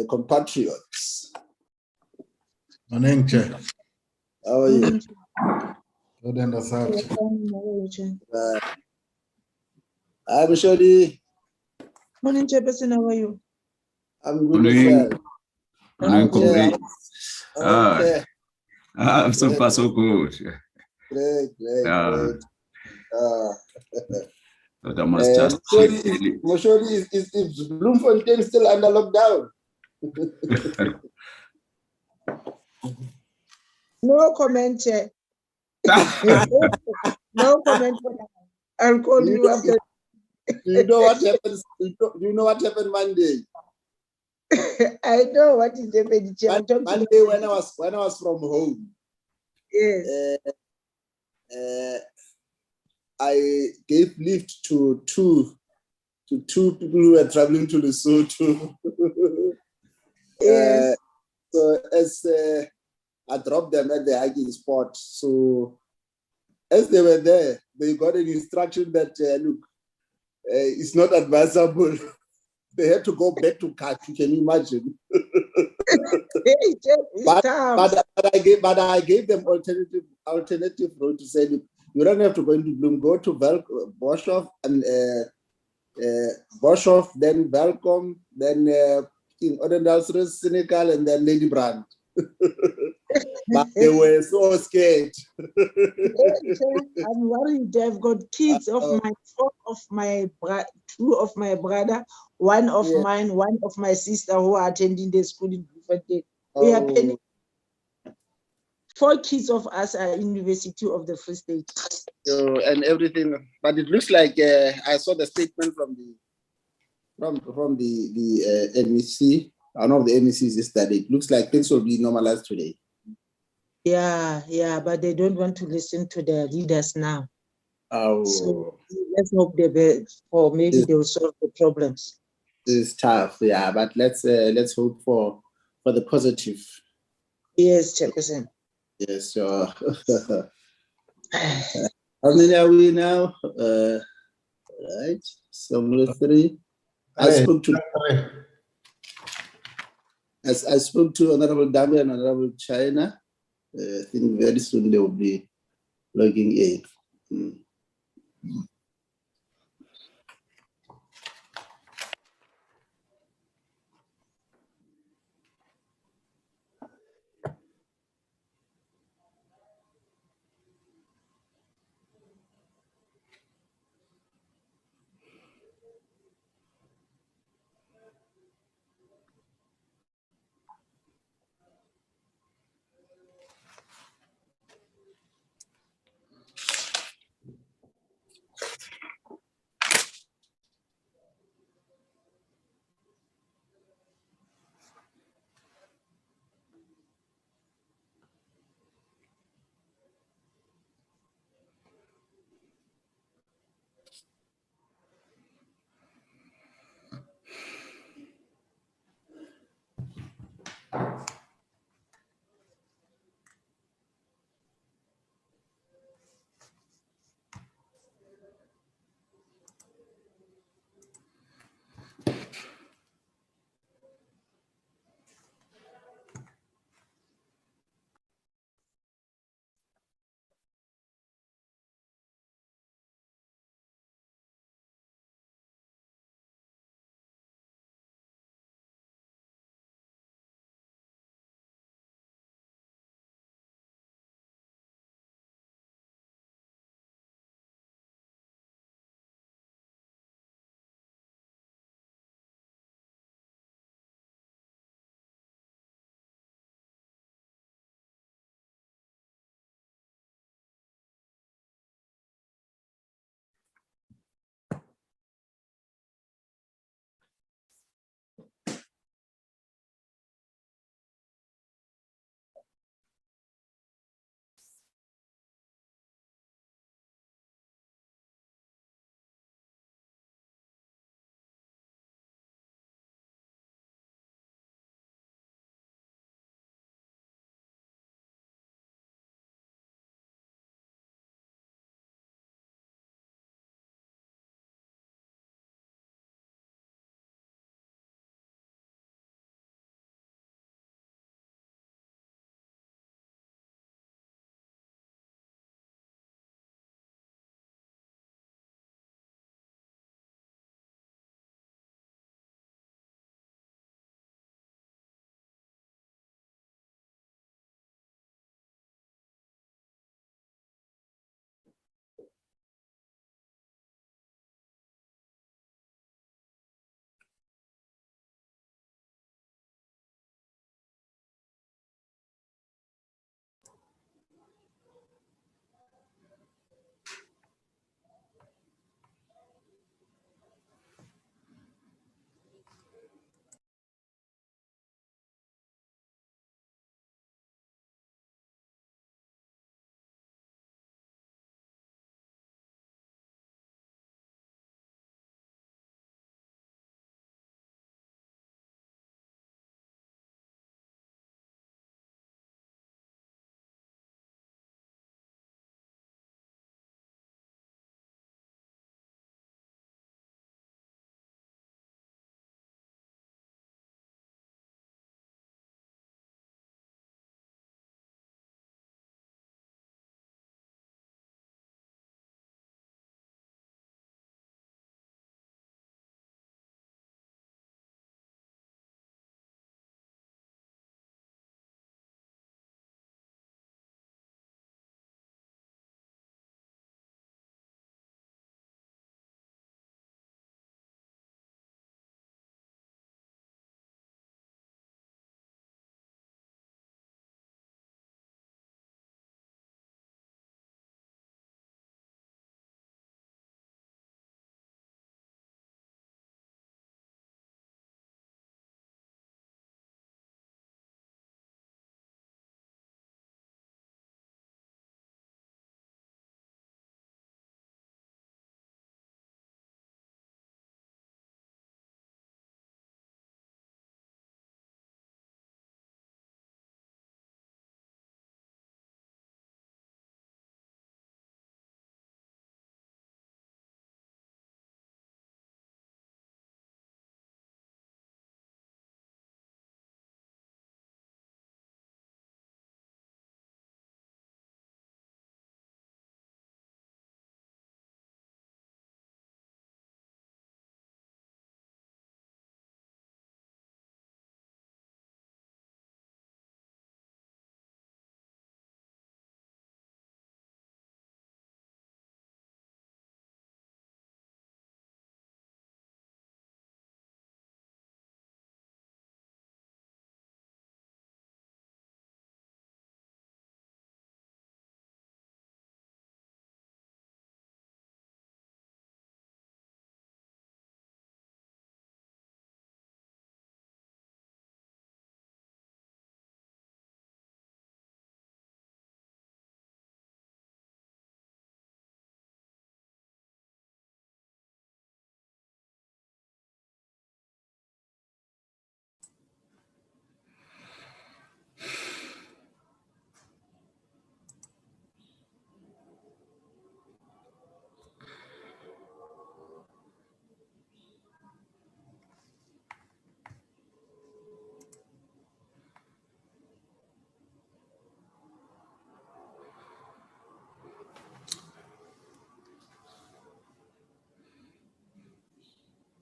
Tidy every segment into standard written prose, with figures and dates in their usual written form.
compatriots. Morning, Chair. How are you? Good and aside. I'm Shodi. Morning, Chairperson. How are you? I'm good Morning. as well. Morning, comrade. Okay. So far, so good. Great. But I must just Moshodi, is Bloemfontein still under lockdown? No comment, Chair. No comment. I'll call you after. Do you know what happens? Do you know what happened Monday? I know what is happening, Chair. Monday when I was from home. Yes. I gave lift to two people who were traveling to Lesotho. Yes. So as I dropped them at the hiking spot, so as they were there, they got an instruction that look, it's not advisable. They had to go back to Kaki. Can you imagine? but I gave them alternative road to say, look, you don't have to go into Bloem. Go to Boshoff and Boshoff, then Welcome, then King Odendalsres, Senegal, and then Lady Brand. But they were so scared. I'm worried. I've got kids of two of my brother, one of mine, one of my sister who are attending the school in Bloemfontein. We are paying. 4 kids of us are in University of the Free State. And everything, but it looks like I saw the statement from the MEC. One of the MECs is that it looks like things will be normalized today. Yeah, but they don't want to listen to their leaders now. Oh, so let's hope maybe they'll solve the problems. It's tough, yeah, but let's hope for the positive. Yes, Chairperson. Yes, sure. How many are we now? Right, so 3. I spoke to Honorable Dami and Honorable China. I think very soon they will be logging in.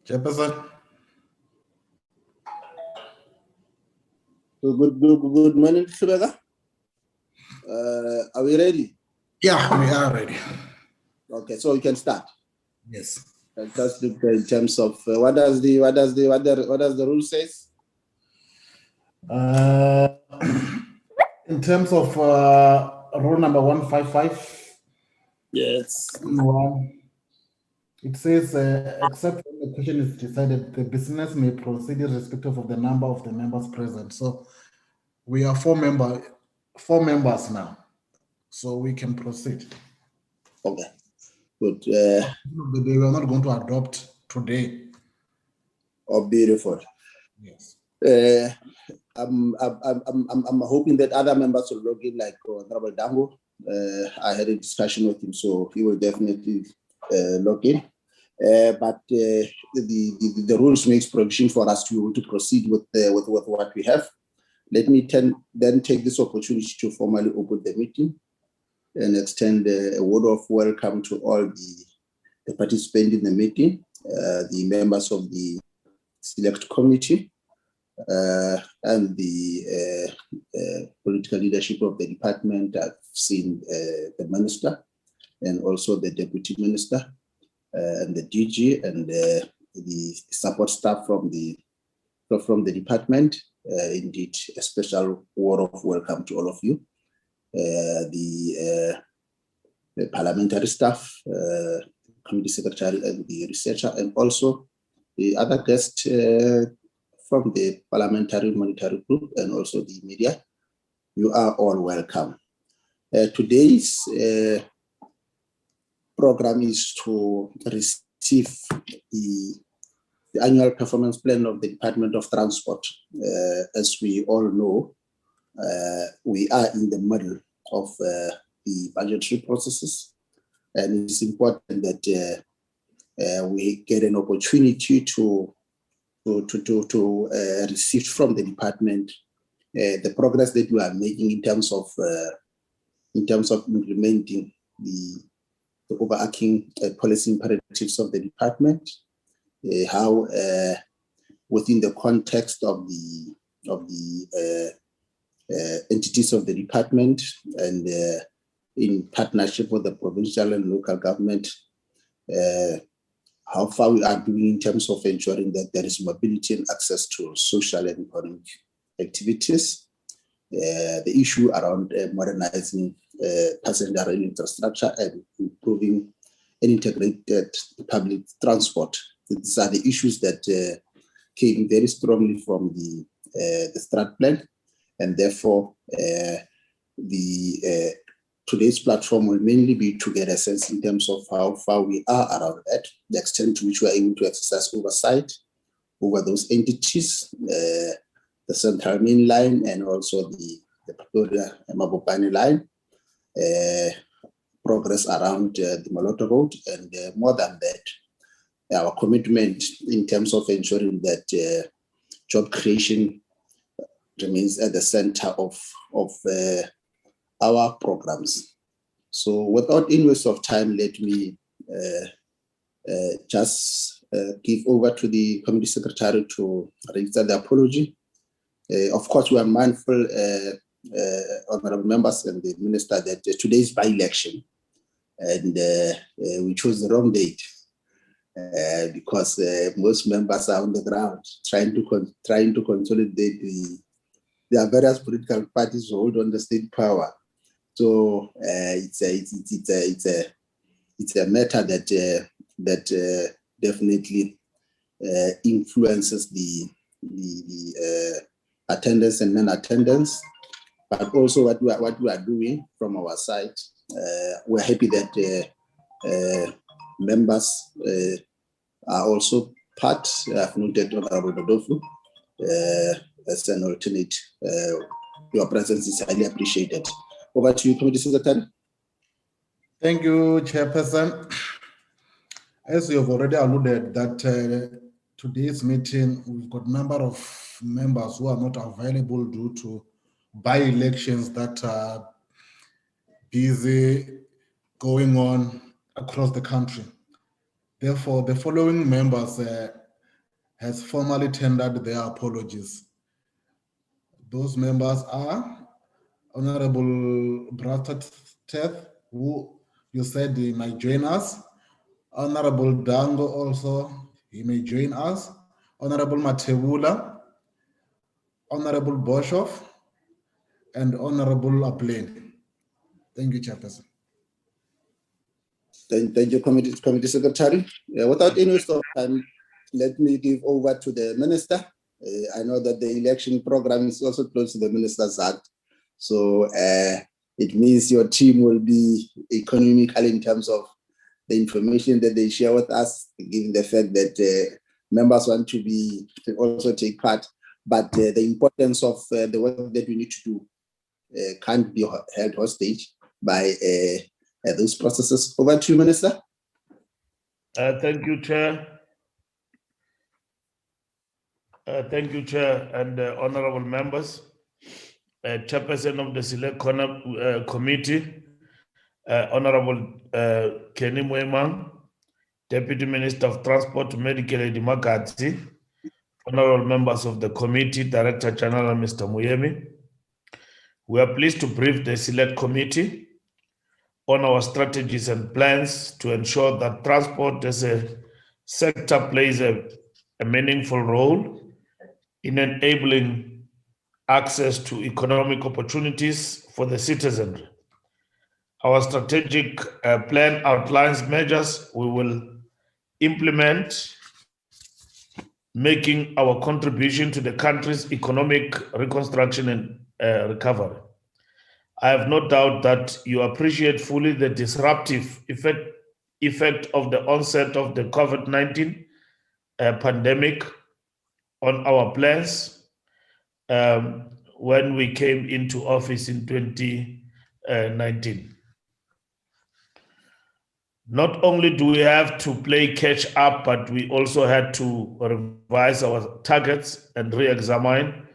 Chairperson. Good morning, Shubega. Are we ready? Yeah, we are ready. Okay, so we can start. Yes. Just look in terms of what does the rule says? In terms of rule number 155. Yes. It says, except when the question is decided, the business may proceed irrespective of the number of the members present. So we are four members now, so we can proceed. Okay, good. We are not going to adopt today. Oh, beautiful. Yes. I'm hoping that other members will log in, like Honorable Dango. I had a discussion with him, so he will definitely log in. But the rules makes provision for us to proceed with what we have. Let me then take this opportunity to formally open the meeting and extend a word of welcome to all the participants in the meeting, the members of the select committee, and the political leadership of the department. I've seen the minister and also the deputy minister and the DG and the support staff from the department. Indeed, a special word of welcome to all of you. The parliamentary staff, committee secretary and the researcher, and also the other guests from the parliamentary monetary group and also the media. You are all welcome. Today's program is to receive the annual performance plan of the Department of Transport. As we all know, we are in the middle of the budgetary processes, and it's important that we get an opportunity to receive from the department the progress that we are making in terms of implementing the overarching policy imperatives of the department, how within the context of the entities of the department and in partnership with the provincial and local government, how far we are doing in terms of ensuring that there is mobility and access to social and economic activities, the issue around modernizing passenger rail infrastructure and improving an integrated public transport. These are the issues that came very strongly from the strat plan, and therefore today's platform will mainly be to get a sense in terms of how far we are around that, the extent to which we are able to exercise oversight over those entities, the Central Main Line and also the Pretoria Mabopane line, progress around the Moloto Road, and more than that, our commitment in terms of ensuring that job creation remains at the center of our programs. So without any waste of time, let me just give over to the committee secretary to register the apology. Of course, we are mindful, honorable members and the minister, that today's by-election, and we chose the wrong date because most members are on the ground trying to consolidate there are various political parties who hold on the state power. So it's a matter that definitely influences the attendance and non-attendance, but also what we are doing from our side. We're happy that members are also part. I've noted Honorable Dodofu as an alternate. Your presence is highly appreciated. Over to you, Committee Secretary. Thank you, Chairperson. As you have already alluded, that today's meeting, we've got a number of members who are not available due to by-elections that are busy going on across the country. Therefore, the following members has formally tendered their apologies. Those members are Honorable Bratateth, who you said he might join us. Honorable Dango also, he may join us. Honorable Matebula, Honorable Boshoff, and Honorable Aplain. Thank you, Chairperson. Thank you, Committee Secretary. Without any waste of time, let me give over to the Minister. I know that the election program is also close to the Minister's Act. So it means your team will be economical in terms of the information that they share with us, given the fact that members want to also take part. But the importance of the work that we need to do can't be held hostage by those processes. Over to you, Minister. Thank you, Chair. Thank you, Chair, and honorable members. Chairperson of the Select Committee, Honorable Kenny Mwemang, Deputy Minister of Transport, Medical Aid Makati, honorable members of the committee, Director General Mr. Muyemi. We are pleased to brief the Select Committee on our strategies and plans to ensure that transport as a sector plays a meaningful role in enabling access to economic opportunities for the citizenry. Our strategic plan outlines measures we will implement, making our contribution to the country's economic reconstruction and recovery. I have no doubt that you appreciate fully the disruptive effect of the onset of the COVID-19 pandemic on our plans when we came into office in 2019. Not only do we have to play catch up, but we also had to revise our targets and re-examine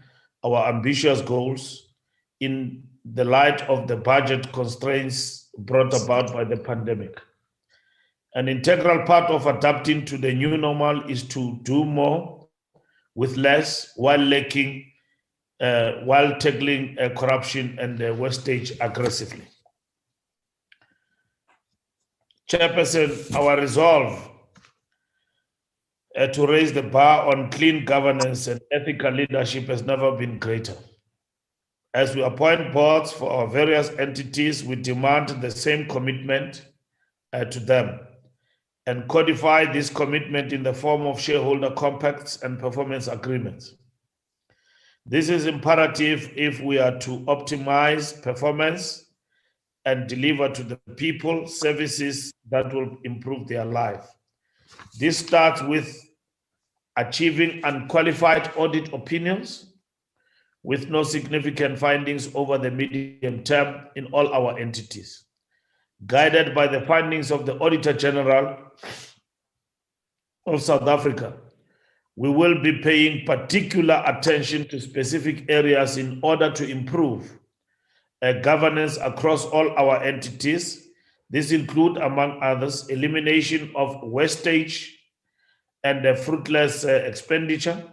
our ambitious goals in the light of the budget constraints brought about by the pandemic. An integral part of adapting to the new normal is to do more with less while tackling corruption and wastage aggressively. Chairperson, our resolve to raise the bar on clean governance and ethical leadership has never been greater. As we appoint boards for our various entities, we demand the same commitment to them and codify this commitment in the form of shareholder compacts and performance agreements. This is imperative if we are to optimize performance and deliver to the people services that will improve their life. This starts with achieving unqualified audit opinions with no significant findings over the medium term in all our entities. Guided by the findings of the Auditor General of South Africa, we will be paying particular attention to specific areas in order to improve governance across all our entities. This includes, among others, elimination of wastage and fruitless expenditure,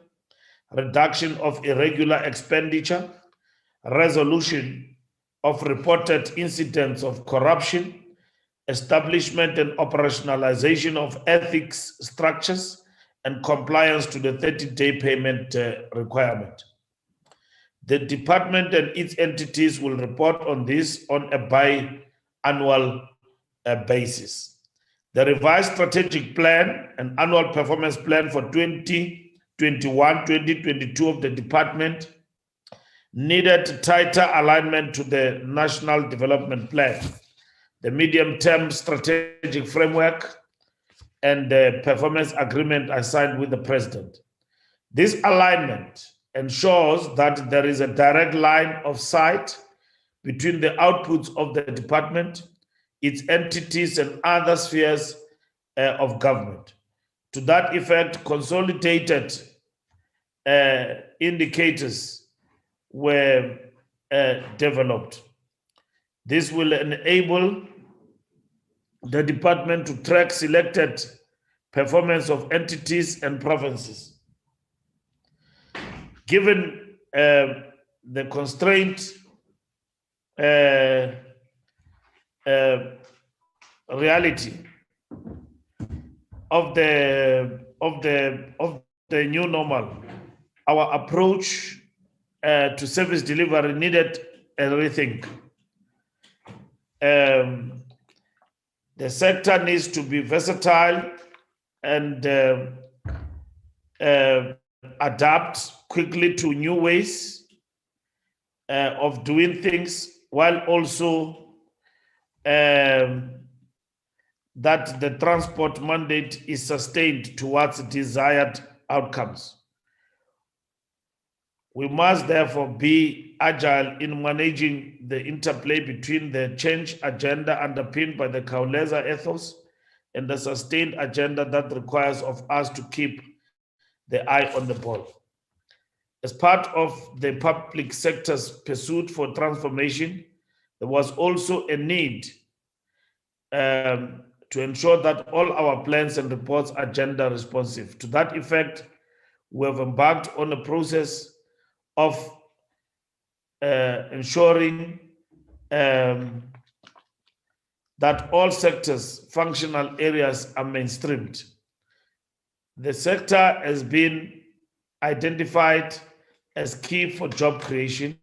reduction of irregular expenditure, resolution of reported incidents of corruption, establishment and operationalization of ethics structures, and compliance to the 30-day payment requirement. The department and its entities will report on this on a biannual basis. The revised strategic plan and annual performance plan for 2021-2022 of the department needed tighter alignment to the National Development Plan, the medium-term strategic framework, and the performance agreement I signed with the President. This alignment ensures that there is a direct line of sight between the outputs of the department, its entities, and other spheres of government. To that effect, consolidated indicators were developed. This will enable the department to track selected performance of entities and provinces given the constraint reality of the new normal, our approach to service delivery needed a rethink. The sector needs to be versatile and adapt quickly to new ways of doing things, while also that the transport mandate is sustained towards desired outcomes. We must therefore be agile in managing the interplay between the change agenda underpinned by the Kauleza ethos and the sustained agenda that requires of us to keep the eye on the ball. As part of the public sector's pursuit for transformation, there was also a need to ensure that all our plans and reports are gender responsive. To that effect, we have embarked on a process of ensuring that all sectors' functional areas are mainstreamed. The sector has been identified as key for job creation,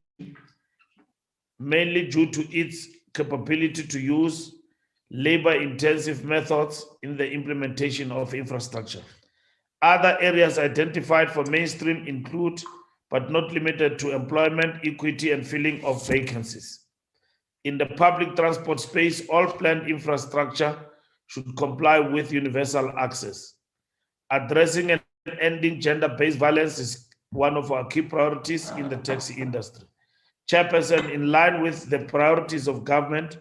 mainly due to its capability to use labor-intensive methods in the implementation of infrastructure. Other areas identified for mainstream include, but not limited to, employment, equity, and filling of vacancies. In the public transport space, all planned infrastructure should comply with universal access. Addressing and ending gender-based violence is one of our key priorities in the taxi industry. Chairperson, in line with the priorities of government,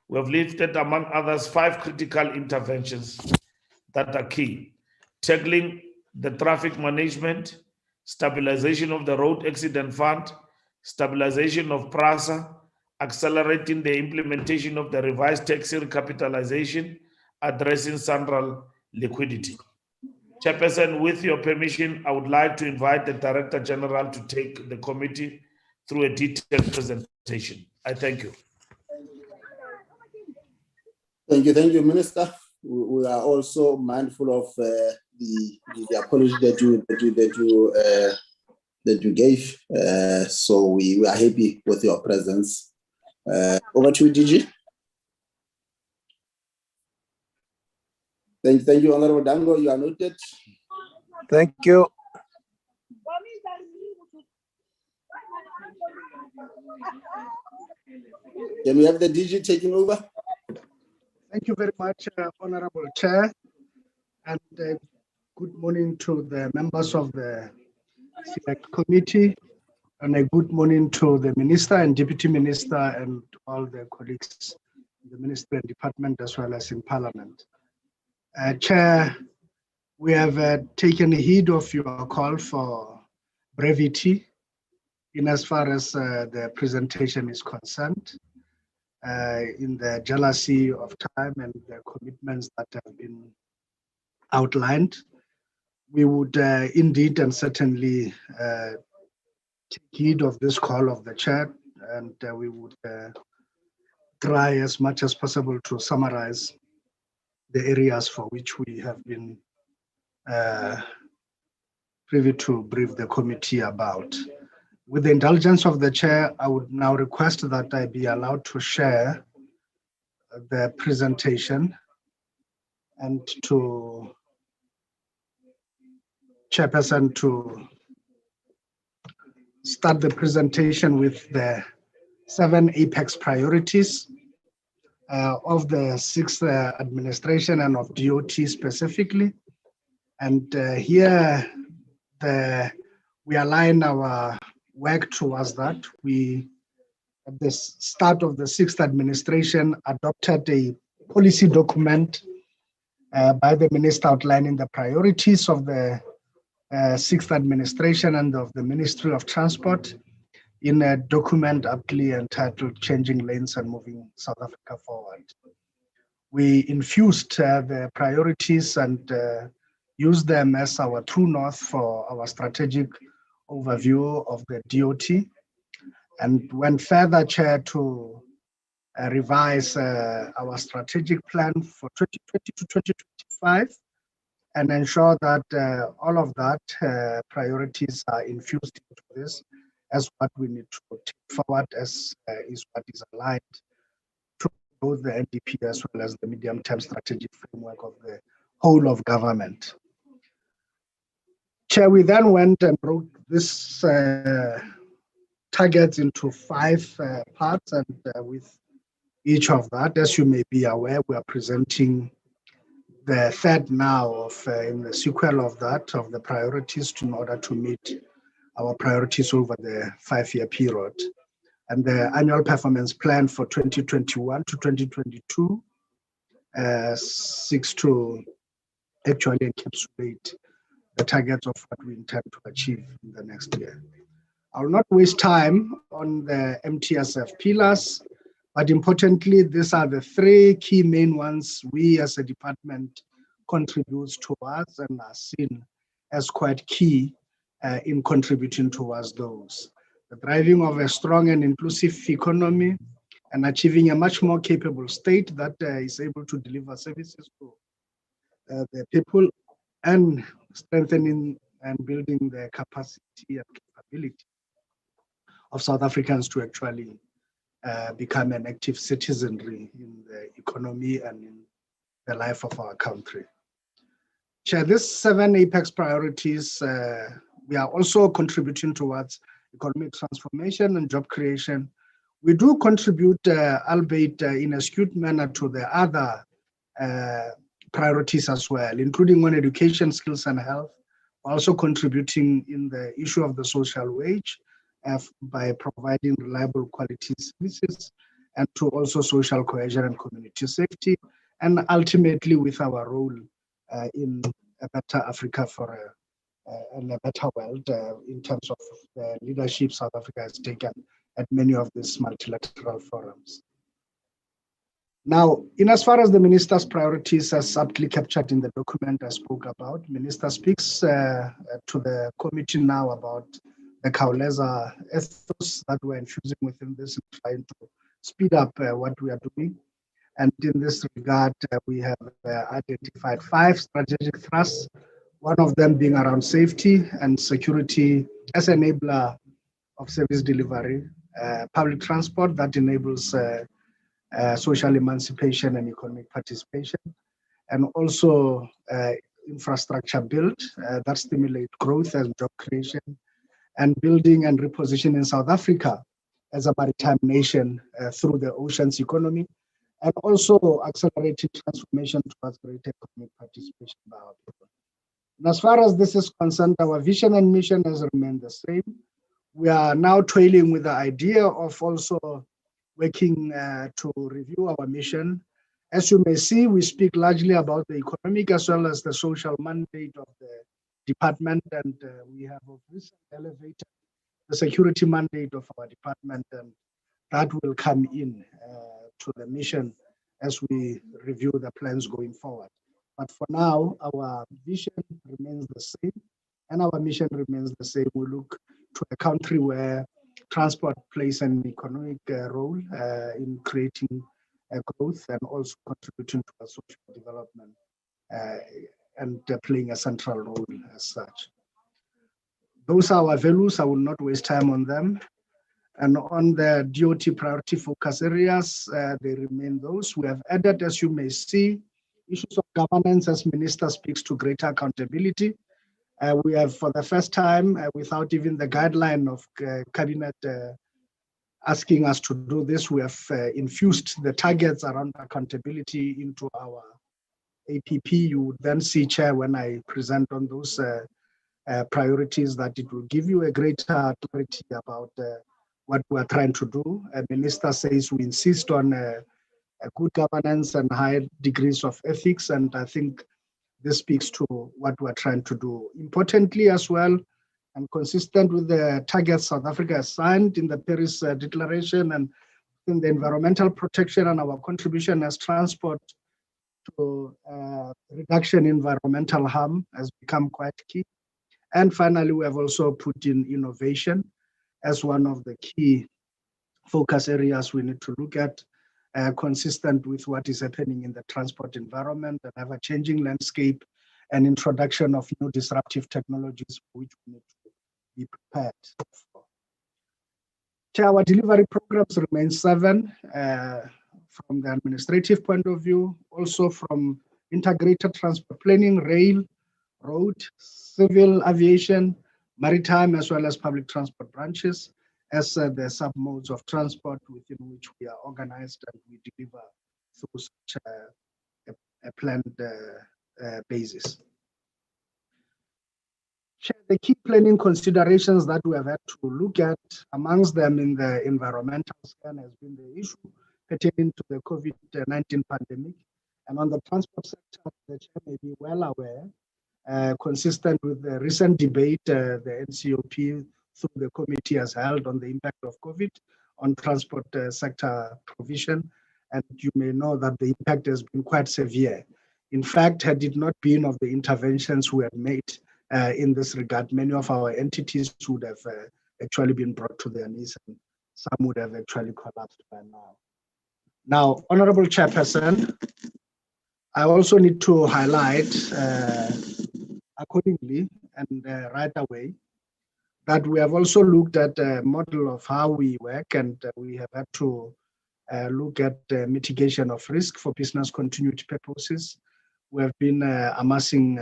we have lifted, among others, 5 critical interventions that are key: tackling the traffic management, stabilization of the road accident fund, stabilization of PRASA, accelerating the implementation of the revised taxi recapitalization, addressing central liquidity. Chairperson, with your permission, I would like to invite the Director General to take the committee through a detailed presentation. I thank you. Thank you, Minister. We are also mindful of the apology that you gave. So we are happy with your presence. Over to you, DG. Thank you, Honorable Dango. You are noted. Thank you. Can we have the DG taking over? Thank you very much, Honorable Chair, and good morning to the members of the Select Committee, and a good morning to the Minister and Deputy Minister and all the colleagues in the Ministry and Department, as well as in Parliament. Chair, we have taken heed of your call for brevity in as far as the presentation is concerned. In the jealousy of time and the commitments that have been outlined, we would indeed and certainly take heed of this call of the chair, and we would try as much as possible to summarize the areas for which we have been privy to brief the committee about. With the indulgence of the chair, I would now request that I be allowed to share the presentation and to Chairperson to start the presentation with the 7 apex priorities of the 6th administration and of DOT specifically. And here we align our work towards that. We, at the start of the 6th administration, adopted a policy document by the minister outlining the priorities of the 6th administration and of the Ministry of Transport in a document aptly entitled Changing Lanes and Moving South Africa Forward. We infused the priorities and used them as our true north for our strategic overview of the DOT and went further, Chair, to revise our strategic plan for 2020 to 2025 and ensure that all of that priorities are infused into this as what we need to take forward as is what is aligned to both the NDP as well as the medium-term strategic framework of the whole of government. Chair, we then went and broke this targets into 5 parts, and with each of that, as you may be aware, we are presenting the third now of in the sequel of that, of the priorities in order to meet our priorities over the 5-year period. And the annual performance plan for 2021 to 2022 seeks to actually encapsulate the targets of what we intend to achieve in the next year. I will not waste time on the MTSF pillars, but importantly, these are the 3 key main ones we as a department contribute towards and are seen as quite key in contributing towards those. The driving of a strong and inclusive economy and achieving a much more capable state that is able to deliver services to the people, and strengthening and building the capacity and capability of South Africans to actually become an active citizenry in the economy and in the life of our country. Chair, these 7 apex priorities, we are also contributing towards economic transformation and job creation. We do contribute, albeit in a skewed manner, to the other priorities as well, including on education, skills and health, also contributing in the issue of the social wage by providing reliable quality services, and to also social cohesion and community safety, and ultimately with our role in a better Africa for and a better world in terms of the leadership South Africa has taken at many of these multilateral forums. Now, in as far as the Minister's priorities as aptly captured in the document I spoke about, Minister speaks to the committee now about the Khawuleza ethos that we're infusing within this, trying to speed up what we are doing. And in this regard, we have identified 5 strategic thrusts, one of them being around safety and security as enabler of service delivery, public transport that enables social emancipation and economic participation, and also infrastructure build that stimulate growth and job creation, and building and repositioning South Africa as a maritime nation through the oceans economy, and also accelerated transformation towards greater economic participation by our people. And as far as this is concerned, our vision and mission has remained the same. We are now toiling with the idea of also working to review our mission. As you may see, we speak largely about the economic as well as the social mandate of the department, and we have recently elevated the security mandate of our department, and that will come in to the mission as we review the plans going forward. But for now, our vision remains the same and our mission remains the same. We look to a country where transport plays an economic role in creating growth and also contributing to our social development and playing a central role as such. Those are our values. I will not waste time on them. And on the DOT priority focus areas, they remain those. We have added, as you may see, issues of governance as Minister speaks to greater accountability. We have, for the first time, without even the guideline of Cabinet asking us to do this, we have infused the targets around accountability into our APP. You would then see, Chair, when I present on those priorities, that it will give you a greater clarity about what we're trying to do. A Minister says we insist on a good governance and high degrees of ethics, and I think this speaks to what we're trying to do. Importantly as well, and consistent with the targets South Africa has signed in the Paris Declaration and in the environmental protection, and our contribution as transport to reduction in environmental harm has become quite key. And finally, we have also put in innovation as one of the key focus areas we need to look at, consistent with what is happening in the transport environment, an ever-changing landscape, and introduction of new disruptive technologies for which we need to be prepared for. Our delivery programs remain 7 from the administrative point of view, also from integrated transport planning, rail, road, civil aviation, maritime, as well as public transport branches, as the sub-modes of transport within which we are organized and we deliver through such a planned basis. The key planning considerations that we have had to look at, amongst them in the environmental scan, has been the issue pertaining to the COVID-19 pandemic. And on the transport sector, the chair may be well aware, consistent with the recent debate the NCOP through the committee has held on the impact of COVID on transport sector provision. And you may know that the impact has been quite severe. In fact, had it not been of the interventions we had made in this regard, many of our entities would have actually been brought to their knees, and some would have actually collapsed by now. Now, Honorable Chairperson, I also need to highlight accordingly and right away that we have also looked at a model of how we work, and we have had to look at mitigation of risk for business continuity purposes. We have been amassing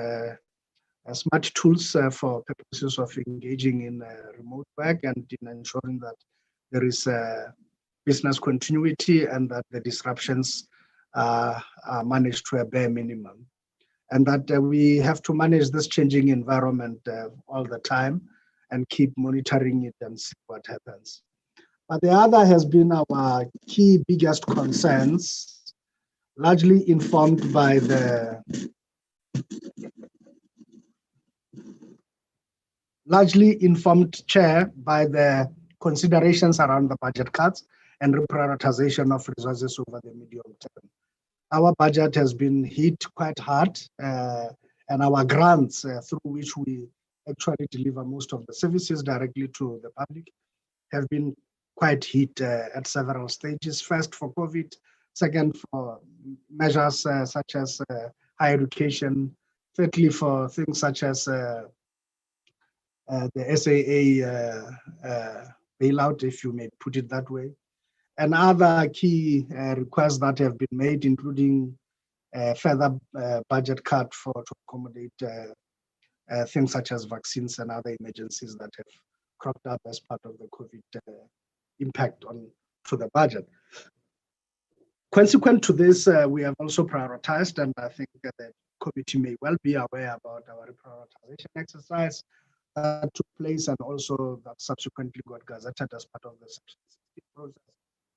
smart tools for purposes of engaging in remote work and in ensuring that there is business continuity and that the disruptions are managed to a bare minimum. And that we have to manage this changing environment all the time and keep monitoring it and see what happens. But the other has been our key biggest concerns, largely informed by the chair by the considerations around the budget cuts and reprioritization of resources over the medium term. Our budget has been hit quite hard, and our grants through which we actually deliver most of the services directly to the public have been quite hit at several stages. First for COVID, second for measures such as higher education, thirdly for things such as the SAA bailout, if you may put it that way, and other key requests that have been made, including further budget cut to accommodate things such as vaccines and other emergencies that have cropped up as part of the COVID impact to the budget. Consequent to this, we have also prioritized, and I think the committee may well be aware about our prioritization exercise that took place and also that subsequently got gazetted as part of the subsidy process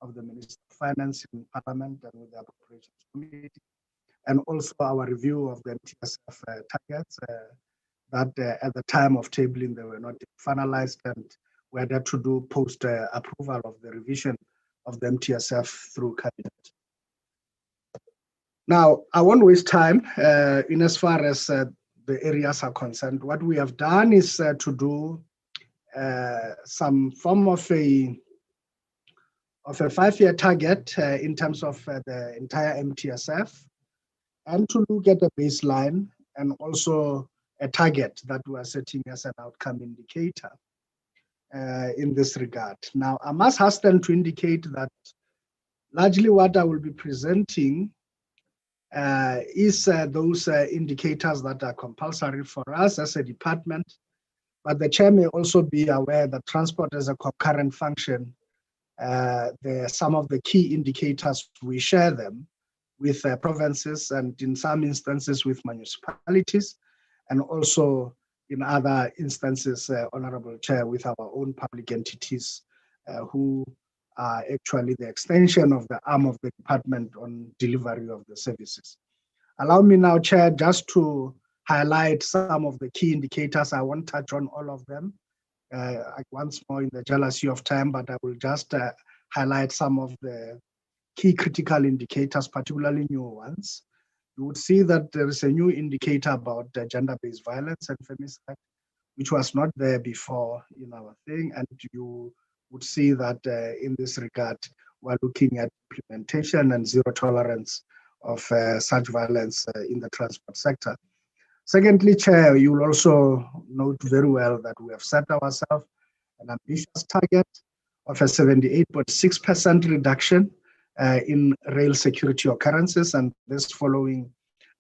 of the Minister of Finance in Parliament and with the Appropriations Committee, and also our review of the MTSF targets that at the time of tabling they were not finalized, and we had to do post approval of the revision of the MTSF through Cabinet. Now, I won't waste time in as far as the areas are concerned. What we have done is to do some form of a 5-year target in terms of the entire MTSF, and to look at a baseline and also a target that we are setting as an outcome indicator in this regard. Now, I must hasten to indicate that largely what I will be presenting is those indicators that are compulsory for us as a department, but the chair may also be aware that transport as a concurrent function, some of the key indicators, we share them with provinces and in some instances with municipalities, and also in other instances, Honorable Chair, with our own public entities who are actually the extension of the arm of the department on delivery of the services. Allow me now, Chair, just to highlight some of the key indicators. I won't touch on all of them once more in the jealousy of time, but I will just highlight some of the key critical indicators, particularly new ones. You would see that there is a new indicator about gender-based violence and femicide, which was not there before in our thing. And you would see that in this regard, we're looking at implementation and zero tolerance of such violence in the transport sector. Secondly, Chair, you will also note very well that we have set ourselves an ambitious target of a 78.6% reduction in rail security occurrences, and this following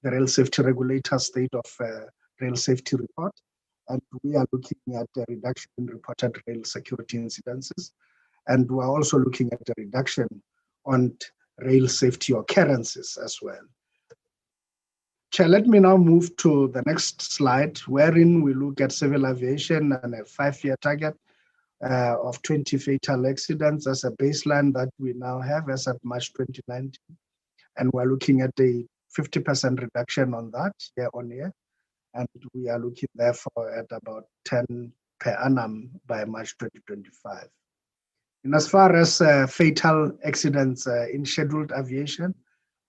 the Rail Safety Regulator State of Rail Safety Report. And we are looking at a reduction in reported rail security incidences. And we're also looking at a reduction on rail safety occurrences as well. Chair, let me now move to the next slide, wherein we look at civil aviation and a 5-year target of 20 fatal accidents as a baseline that we now have as at March 2019. And we're looking at a 50% reduction on that year on year. And we are looking therefore at about 10 per annum by March 2025. And as far as fatal accidents in scheduled aviation,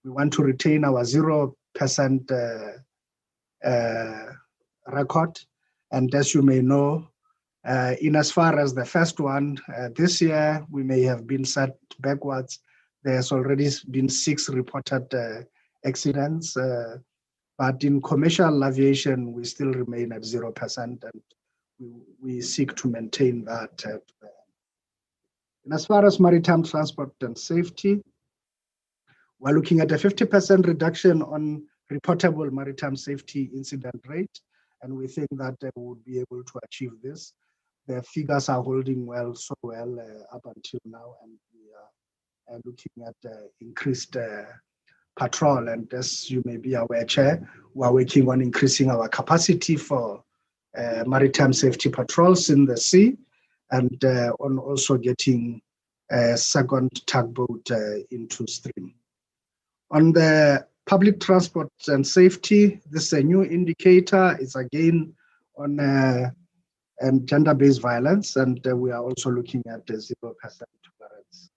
we want to retain our 0% record. And as you may know, in as far as the first one, this year we may have been set backwards. There's already been 6 reported accidents, but in commercial aviation, we still remain at 0%, and we seek to maintain that. And as far as maritime transport and safety, we're looking at a 50% reduction on reportable maritime safety incident rate, and we think that we would be able to achieve this. The figures are holding well, so well up until now, and we are looking at increased patrol. And as you may be aware, Chair, we are working on increasing our capacity for maritime safety patrols in the sea, and on also getting a second tugboat into stream. On the public transport and safety, this is a new indicator. It's again on gender-based violence, and we are also looking at 0% tolerance.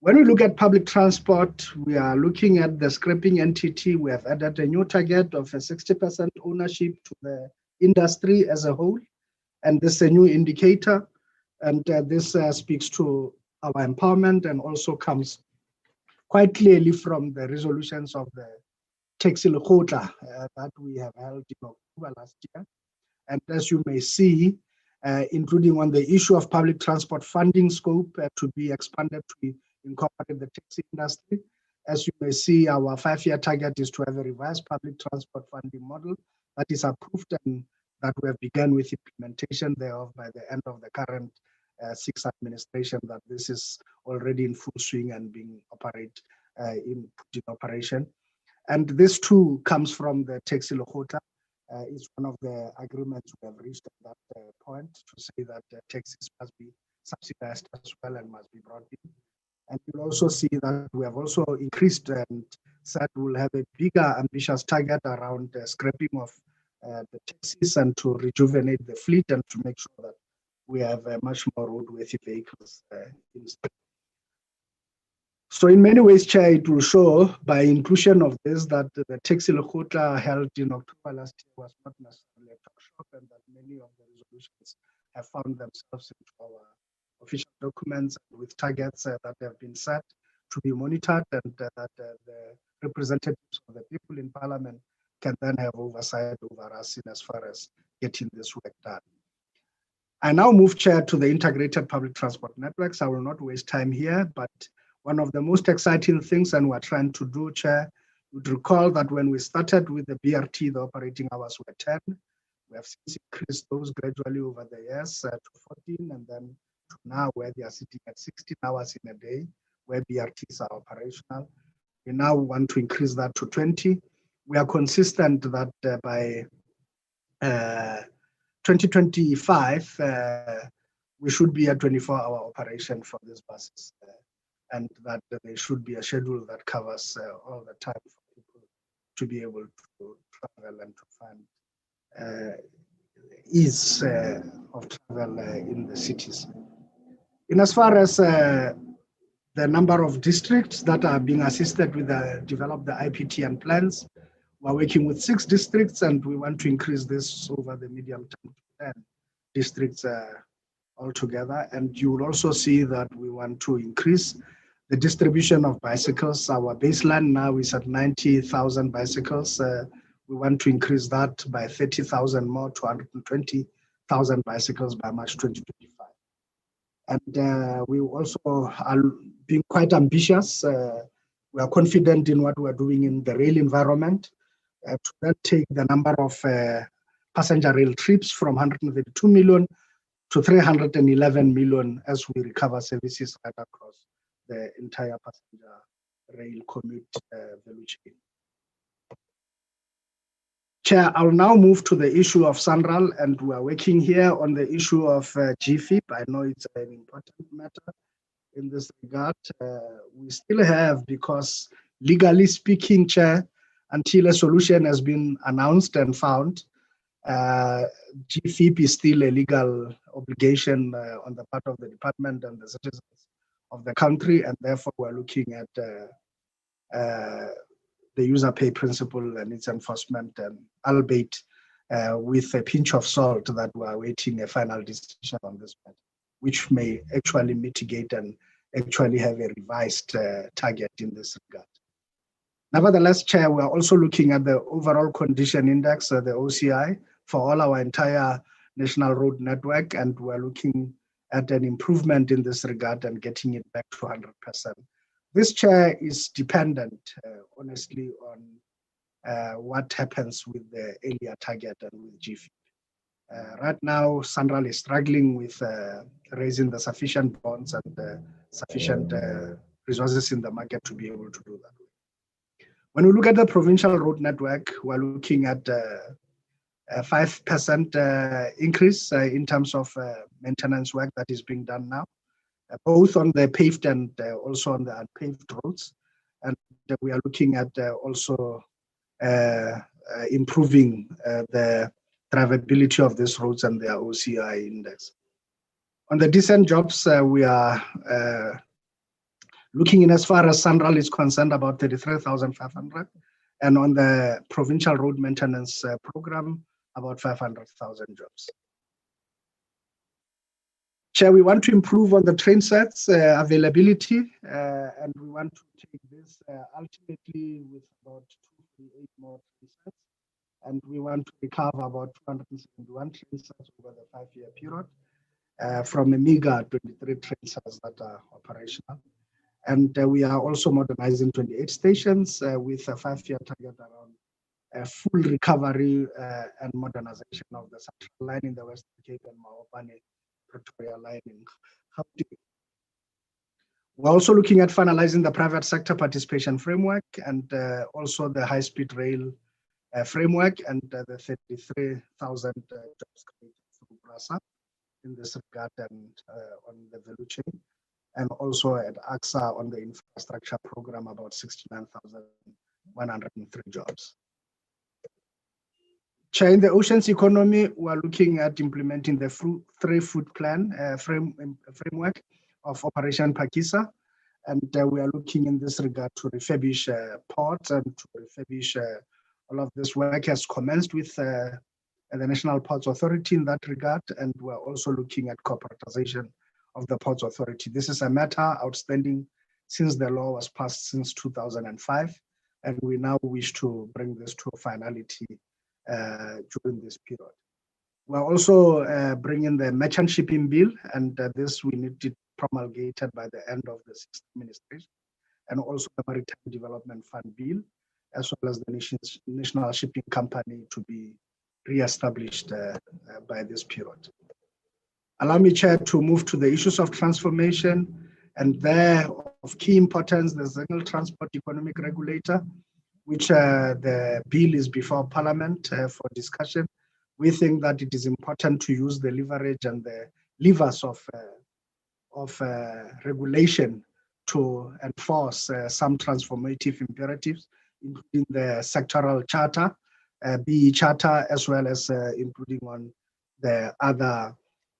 When we look at public transport, we are looking at the scrapping entity. We have added a new target of a 60% ownership to the industry as a whole. And this is a new indicator. And this speaks to our empowerment and also comes quite clearly from the resolutions of the taxi lekgotla that we have held in October last year. And as you may see, including on the issue of public transport funding scope to be expanded to incorporate the taxi industry. As you may see, our 5-year target is to have a revised public transport funding model that is approved and that we have begun with implementation thereof by the end of the current 6th administration, that this is already in full swing and being in operation. And this too comes from the taxi lekgotla. It's one of the agreements we have reached at that point to say that taxis must be subsidized as well and must be brought in. And you'll also see that we have also increased and said we'll have a bigger ambitious target around scrapping of the taxis and to rejuvenate the fleet and to make sure that we have much more roadworthy vehicles in stream. So in many ways, Chair, it will show by inclusion of this that the taxi lekgotla held in October last year was not necessarily a talk shop, and that many of the resolutions have found themselves into our official documents with targets that have been set to be monitored, and that the representatives of the people in Parliament can then have oversight over us in as far as getting this work done. I now move, Chair, to the integrated public transport networks. I will not waste time here, but one of the most exciting things, and we're trying to do, Chair, you'd recall that when we started with the BRT, the operating hours were 10. We have since increased those gradually over the years to 14, and then to now where they are sitting at 16 hours in a day, where BRTs are operational. We now want to increase that to 20. We are consistent that by 2025, we should be a 24-hour operation for these buses, and that there should be a schedule that covers all the time for people to be able to travel and to find ease of travel in the cities. In as far as the number of districts that are being assisted with develop the IPTN plans, We're working with 6 districts, and we want to increase this over the medium term to 10 districts altogether. And you will also see that we want to increase the distribution of bicycles. Our baseline now is at 90,000 bicycles. We want to increase that by 30,000 more to 120,000 bicycles by March 2025. And we also are being quite ambitious. We are confident in what we are doing in the rail environment to then take the number of passenger rail trips from 132 million to 311 million as we recover services right across the entire passenger rail commute value chain. Chair, I'll now move to the issue of SANRAL, and we are working here on the issue of GFIP. I know it's an important matter in this regard. We still have, because legally speaking, Chair, until a solution has been announced and found, GFIP is still a legal obligation on the part of the department and the citizens of the country, and therefore we're looking at the user pay principle and its enforcement, and albeit with a pinch of salt that we're awaiting a final decision on this matter, which may actually mitigate and actually have a revised target in this regard. Nevertheless, Chair, we're also looking at the overall condition index, the OCI, for all our entire national road network, and we're looking at an improvement in this regard and getting it back to 100%. This, Chair, is dependent, honestly, on what happens with the earlier target and with GFIP. Right now, SANRAL is struggling with raising the sufficient bonds and sufficient resources in the market to be able to do that. When we look at the provincial road network, we're looking at a 5% increase in terms of maintenance work that is being done now, both on the paved and also on the unpaved roads. And we are looking at also improving the drivability of these roads and their OCI index. On the decent jobs, we are looking in, as far as SANRAL is concerned, about 33,500, and on the provincial road maintenance program, about 500,000 jobs. Chair, we want to improve on the train sets availability, and we want to take this ultimately with about 238 more train sets, and we want to recover about 271 train sets over the 5-year period from a meager 23 train sets that are operational. And we are also modernizing 28 stations with a 5-year target around full recovery and modernization of the Central Line in the Western Cape and Mawabane Pretoria Line in Gauteng. We're also looking at finalizing the private sector participation framework and also the high-speed rail framework and the 33,000 jobs created through BRASA in this regard and on the value chain. And also at AXA on the infrastructure program, about 69,103 jobs. Chair, in the oceans economy, we're looking at implementing the 3-foot plan framework of Operation Pakisa. And we are looking in this regard to refurbish ports and to refurbish all of this work has commenced with the National Ports Authority in that regard. And we're also looking at corporatization of the Ports Authority. This is a matter outstanding since the law was passed since 2005, and we now wish to bring this to finality during this period. We're also bringing the merchant shipping bill, and this we need it promulgated by the end of the 6th administration, and also the Maritime Development Fund bill, as well as the National Shipping Company to be re-established by this period. Allow me, Chair, to move to the issues of transformation, and there of key importance, the Single Transport Economic Regulator, which the bill is before Parliament for discussion. We think that it is important to use the leverage and the levers of regulation to enforce some transformative imperatives, including the sectoral charter, BE charter, as well as including on the other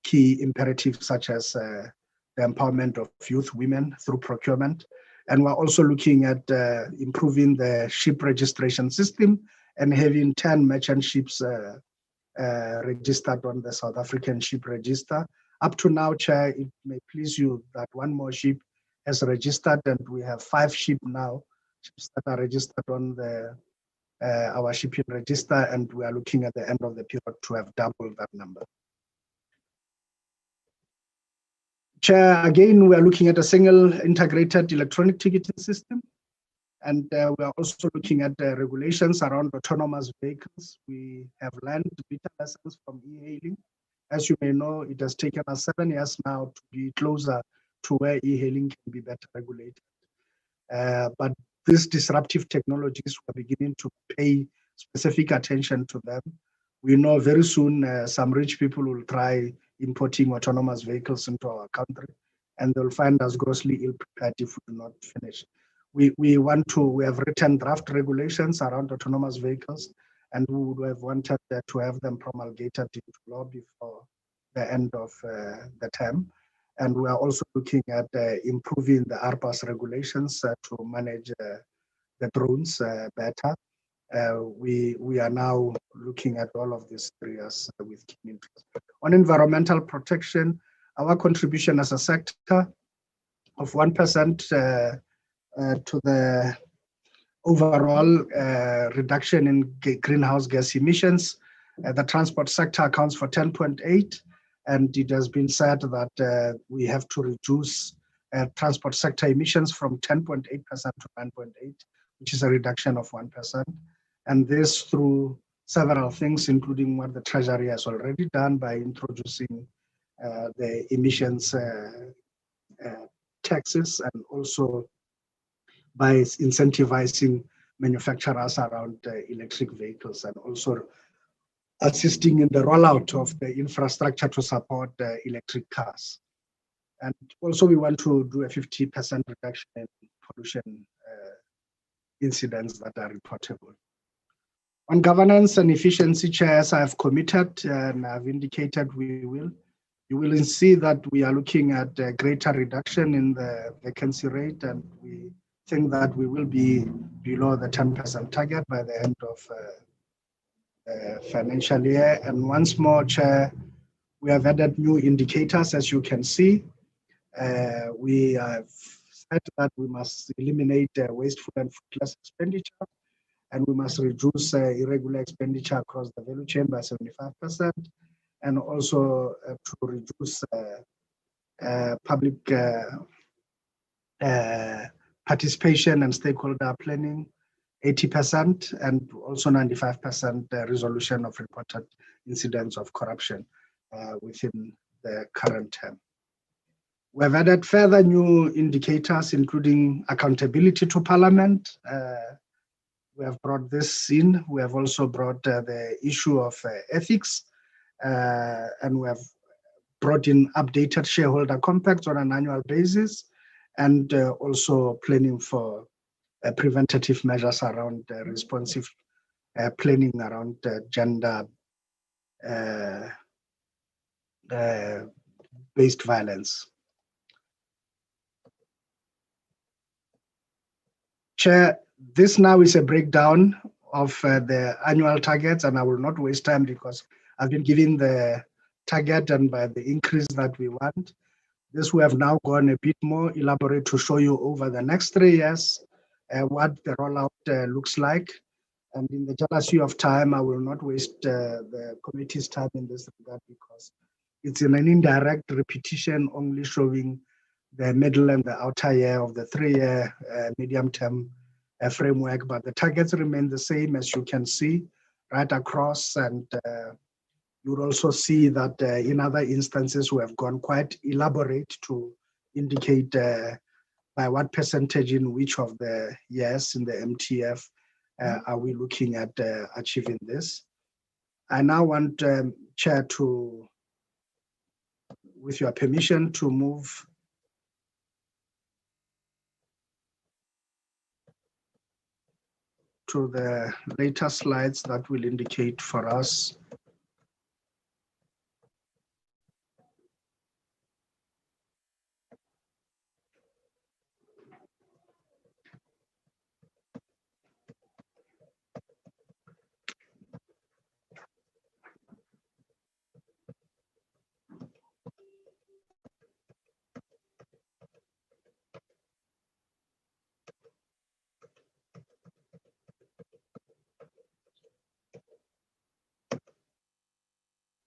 key imperatives such as the empowerment of youth women through procurement. And we're also looking at improving the ship registration system and having 10 merchant ships registered on the South African Ship Register. Up to now, Chair, it may please you that one more ship has registered, and we have 5 ships now, ships that are registered on our shipping register, and we are looking at the end of the period to have doubled that number. Chair, again, we are looking at a single integrated electronic ticketing system, and we are also looking at the regulations around autonomous vehicles. We have learned bitter lessons from e-hailing. As you may know, it has taken us 7 years now to be closer to where e-hailing can be better regulated. But these disruptive technologies, we're beginning to pay specific attention to them. We know very soon some rich people will try importing autonomous vehicles into our country, and they'll find us grossly ill-prepared if we do not finish. We have written draft regulations around autonomous vehicles, and we would have wanted to have them promulgated into law before the end of the term. And we are also looking at improving the ARPA's regulations to manage the drones better. We are now looking at all of these areas with keen interest. On environmental protection, our contribution as a sector of 1% to the overall reduction in greenhouse gas emissions. The transport sector accounts for 10.8%, and it has been said that we have to reduce transport sector emissions from 10.8% to 9.8%, which is a reduction of 1%. And this through several things, including what the Treasury has already done by introducing the emissions taxes, and also by incentivizing manufacturers around electric vehicles, and also assisting in the rollout of the infrastructure to support electric cars. And also we want to do a 50% reduction in pollution incidents that are reportable. On governance and efficiency, chairs, I have committed and I've indicated we will. You will see that we are looking at a greater reduction in the vacancy rate, and we think that we will be below the 10% target by the end of financial year. And once more, Chair, we have added new indicators, as you can see. We have said that we must eliminate wasteful and fruitless expenditure, and we must reduce irregular expenditure across the value chain by 75%, and also to reduce public participation and stakeholder planning 80%, and also 95% resolution of reported incidents of corruption within the current term. We have added further new indicators, including accountability to Parliament. We have brought this in. We have also brought the issue of ethics, and we have brought in updated shareholder compacts on an annual basis, and also planning for preventative measures around responsive planning around gender-based violence. Chair, this now is a breakdown of the annual targets, and I will not waste time because I've been given the target and by the increase that we want. This we have now gone a bit more elaborate to show you over the next 3 years what the rollout looks like. And in the jealousy of time, I will not waste the committee's time in this regard because it's in an indirect repetition, only showing the middle and the outer year of the 3-year medium-term framework. But the targets remain the same, as you can see right across. And you will also see that in other instances, we have gone quite elaborate to indicate by what percentage in which of the years in the MTF are we looking at achieving this. I now want Chair to, with your permission, to move to the later slides that will indicate for us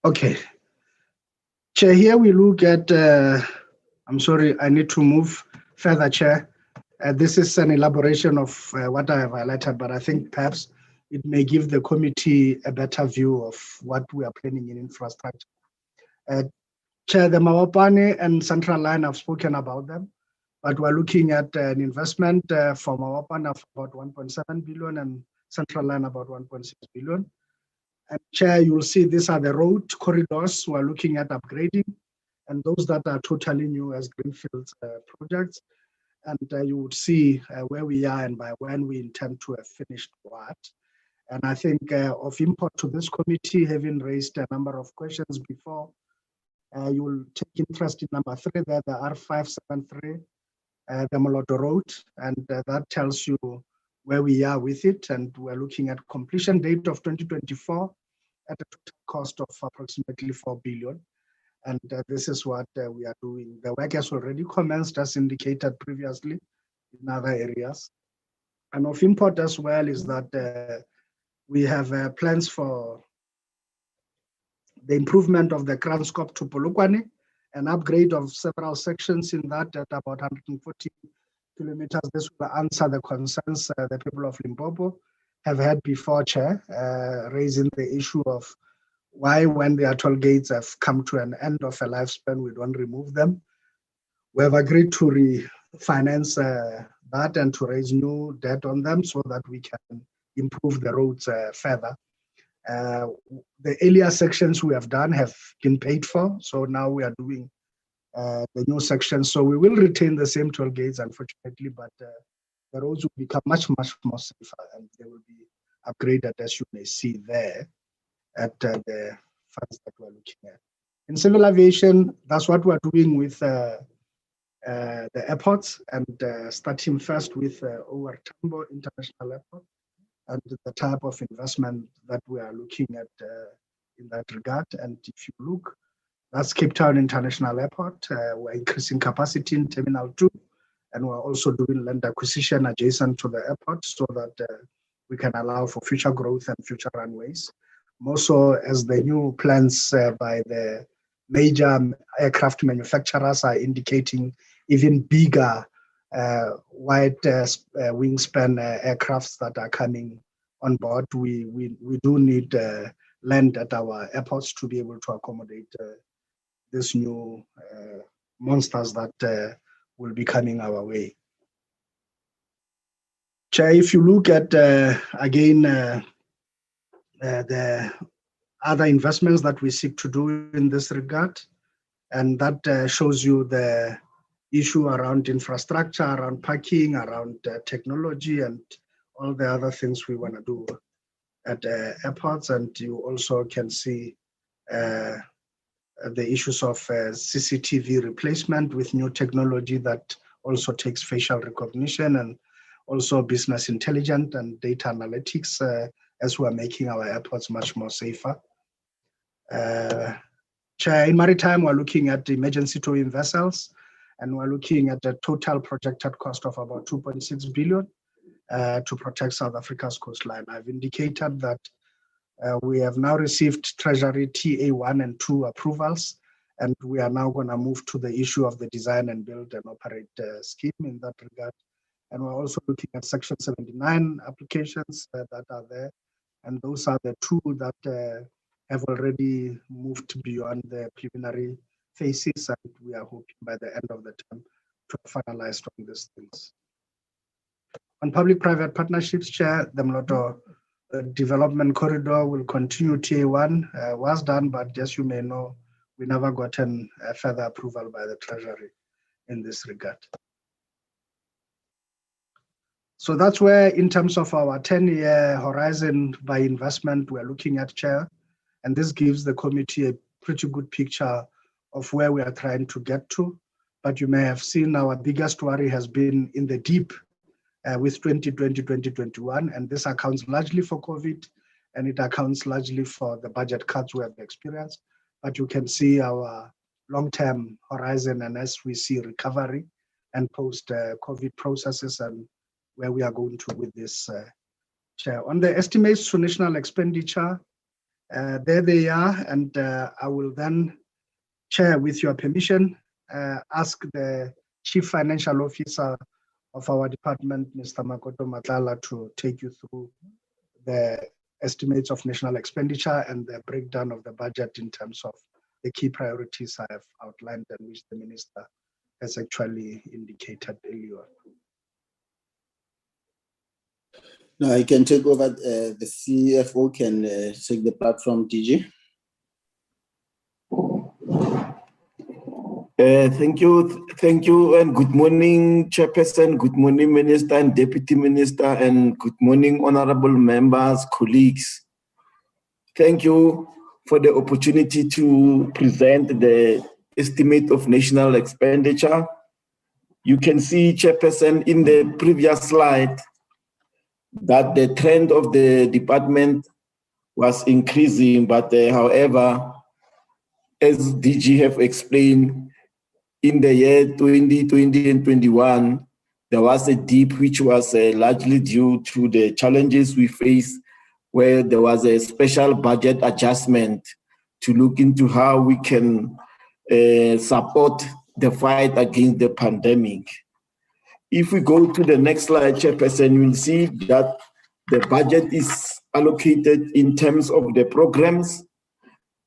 Okay. Chair, here we look at, I'm sorry, I need to move further, Chair. This is an elaboration of what I have highlighted, but I think perhaps it may give the committee a better view of what we are planning in infrastructure. Chair, the Mawapane and Central Line, I've spoken about them, but we're looking at an investment for Mawapane of about 1.7 billion and Central Line about 1.6 billion. And Chair, you will see these are the road corridors we're looking at upgrading, and those that are totally new as greenfield projects. And you would see where we are and by when we intend to have finished what. And I think of import to this committee, having raised a number of questions before, you will take interest in number 3 there, the R573, the Moloto Road, and that tells you where we are with it. And we're looking at completion date of 2024 at a total cost of approximately 4 billion. And this is what we are doing. The work has already commenced, as indicated previously in other areas. And of import as well is that we have plans for the improvement of the Kranskop to Polokwane, an upgrade of several sections in that at about 140 kilometers. This will answer the concerns the people of Limpopo have had before, Chair, raising the issue of why, when the toll gates have come to an end of a lifespan, we don't remove them. We have agreed to refinance that and to raise new debt on them so that we can improve the roads further. The earlier sections we have done have been paid for, so now we are doing the new sections. So we will retain the same toll gates, unfortunately, but the roads will become much, much more safer and they will be upgraded, as you may see there, at the funds that we're looking at. In civil aviation, that's what we're doing with the airports, and starting first with OR Tambo International Airport and the type of investment that we are looking at in that regard. And if you look, that's Cape Town International Airport. We're increasing capacity in Terminal 2, and we're also doing land acquisition adjacent to the airport so that we can allow for future growth and future runways. More so as the new plans by the major aircraft manufacturers are indicating even bigger wide wingspan aircrafts that are coming on board. We do need land at our airports to be able to accommodate these new monsters that will be coming our way. Chair, if you look at again the other investments that we seek to do in this regard, and that shows you the issue around infrastructure, around parking, around technology, and all the other things we want to do at airports. And you also can see the issues of CCTV replacement with new technology that also takes facial recognition, and also business intelligence and data analytics as we're making our airports much more safer. Chair, in maritime, we're looking at emergency towing vessels, and we're looking at a total projected cost of about 2.6 billion to protect South Africa's coastline. I've indicated that we have now received Treasury TA1 and 2 approvals, and we are now going to move to the issue of the design and build and operate scheme in that regard. And we're also looking at Section 79 applications that are there, and those are the 2 that have already moved beyond the preliminary phases, and we are hoping by the end of the term to finalize on these things. On public-private partnerships, Chair, the Moloto development corridor will continue. TA1 was done, but as you may know, we never gotten further approval by the Treasury in this regard. So that's where, in terms of our 10-year horizon by investment, we're looking at, Chair, and this gives the committee a pretty good picture of where we are trying to get to. But you may have seen our biggest worry has been in the deep with 2020, 2021, and this accounts largely for COVID, and it accounts largely for the budget cuts we have experienced. But you can see our long-term horizon, and as we see recovery and post-COVID processes and where we are going to with this, Chair. On the estimates to national expenditure, There they are, and I will then, Chair, with your permission, ask the Chief Financial Officer of our department, Mr. Makoto Matlala, to take you through the estimates of national expenditure and the breakdown of the budget in terms of the key priorities I have outlined and which the Minister has actually indicated earlier. No, I can take over. The CFO can take the platform, DG. Thank you, and good morning, Chairperson, good morning, Minister and Deputy Minister, and good morning, honorable members, colleagues. Thank you for the opportunity to present the estimate of national expenditure. You can see, Chairperson, in the previous slide that the trend of the department was increasing, but however, as DG have explained, in the year 2020 and 21, there was a dip which was largely due to the challenges we faced, where there was a special budget adjustment to look into how we can support the fight against the pandemic. If we go to the next slide, Chairperson, you will see that the budget is allocated in terms of the programs.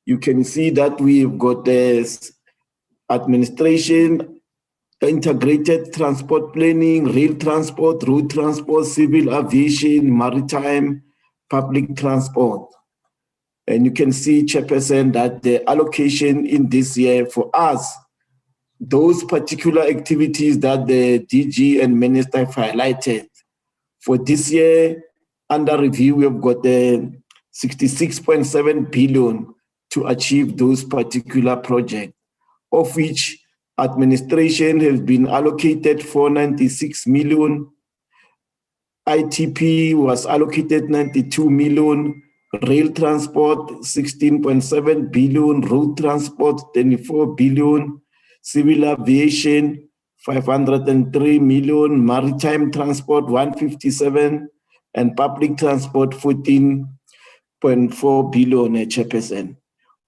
You can see that we've got the administration, integrated transport planning, rail transport, road transport, civil aviation, maritime, public transport. And you can see, Chairperson, that the allocation in this year for us, those particular activities that the DG and Minister have highlighted, for this year, under review, we have got the 66.7 billion to achieve those particular projects, of which administration has been allocated 496 million, ITP was allocated 92 million, rail transport 16.7 billion, road transport 24 billion, civil aviation 503 million, maritime transport 157, and public transport 14.4 billion, Chairperson.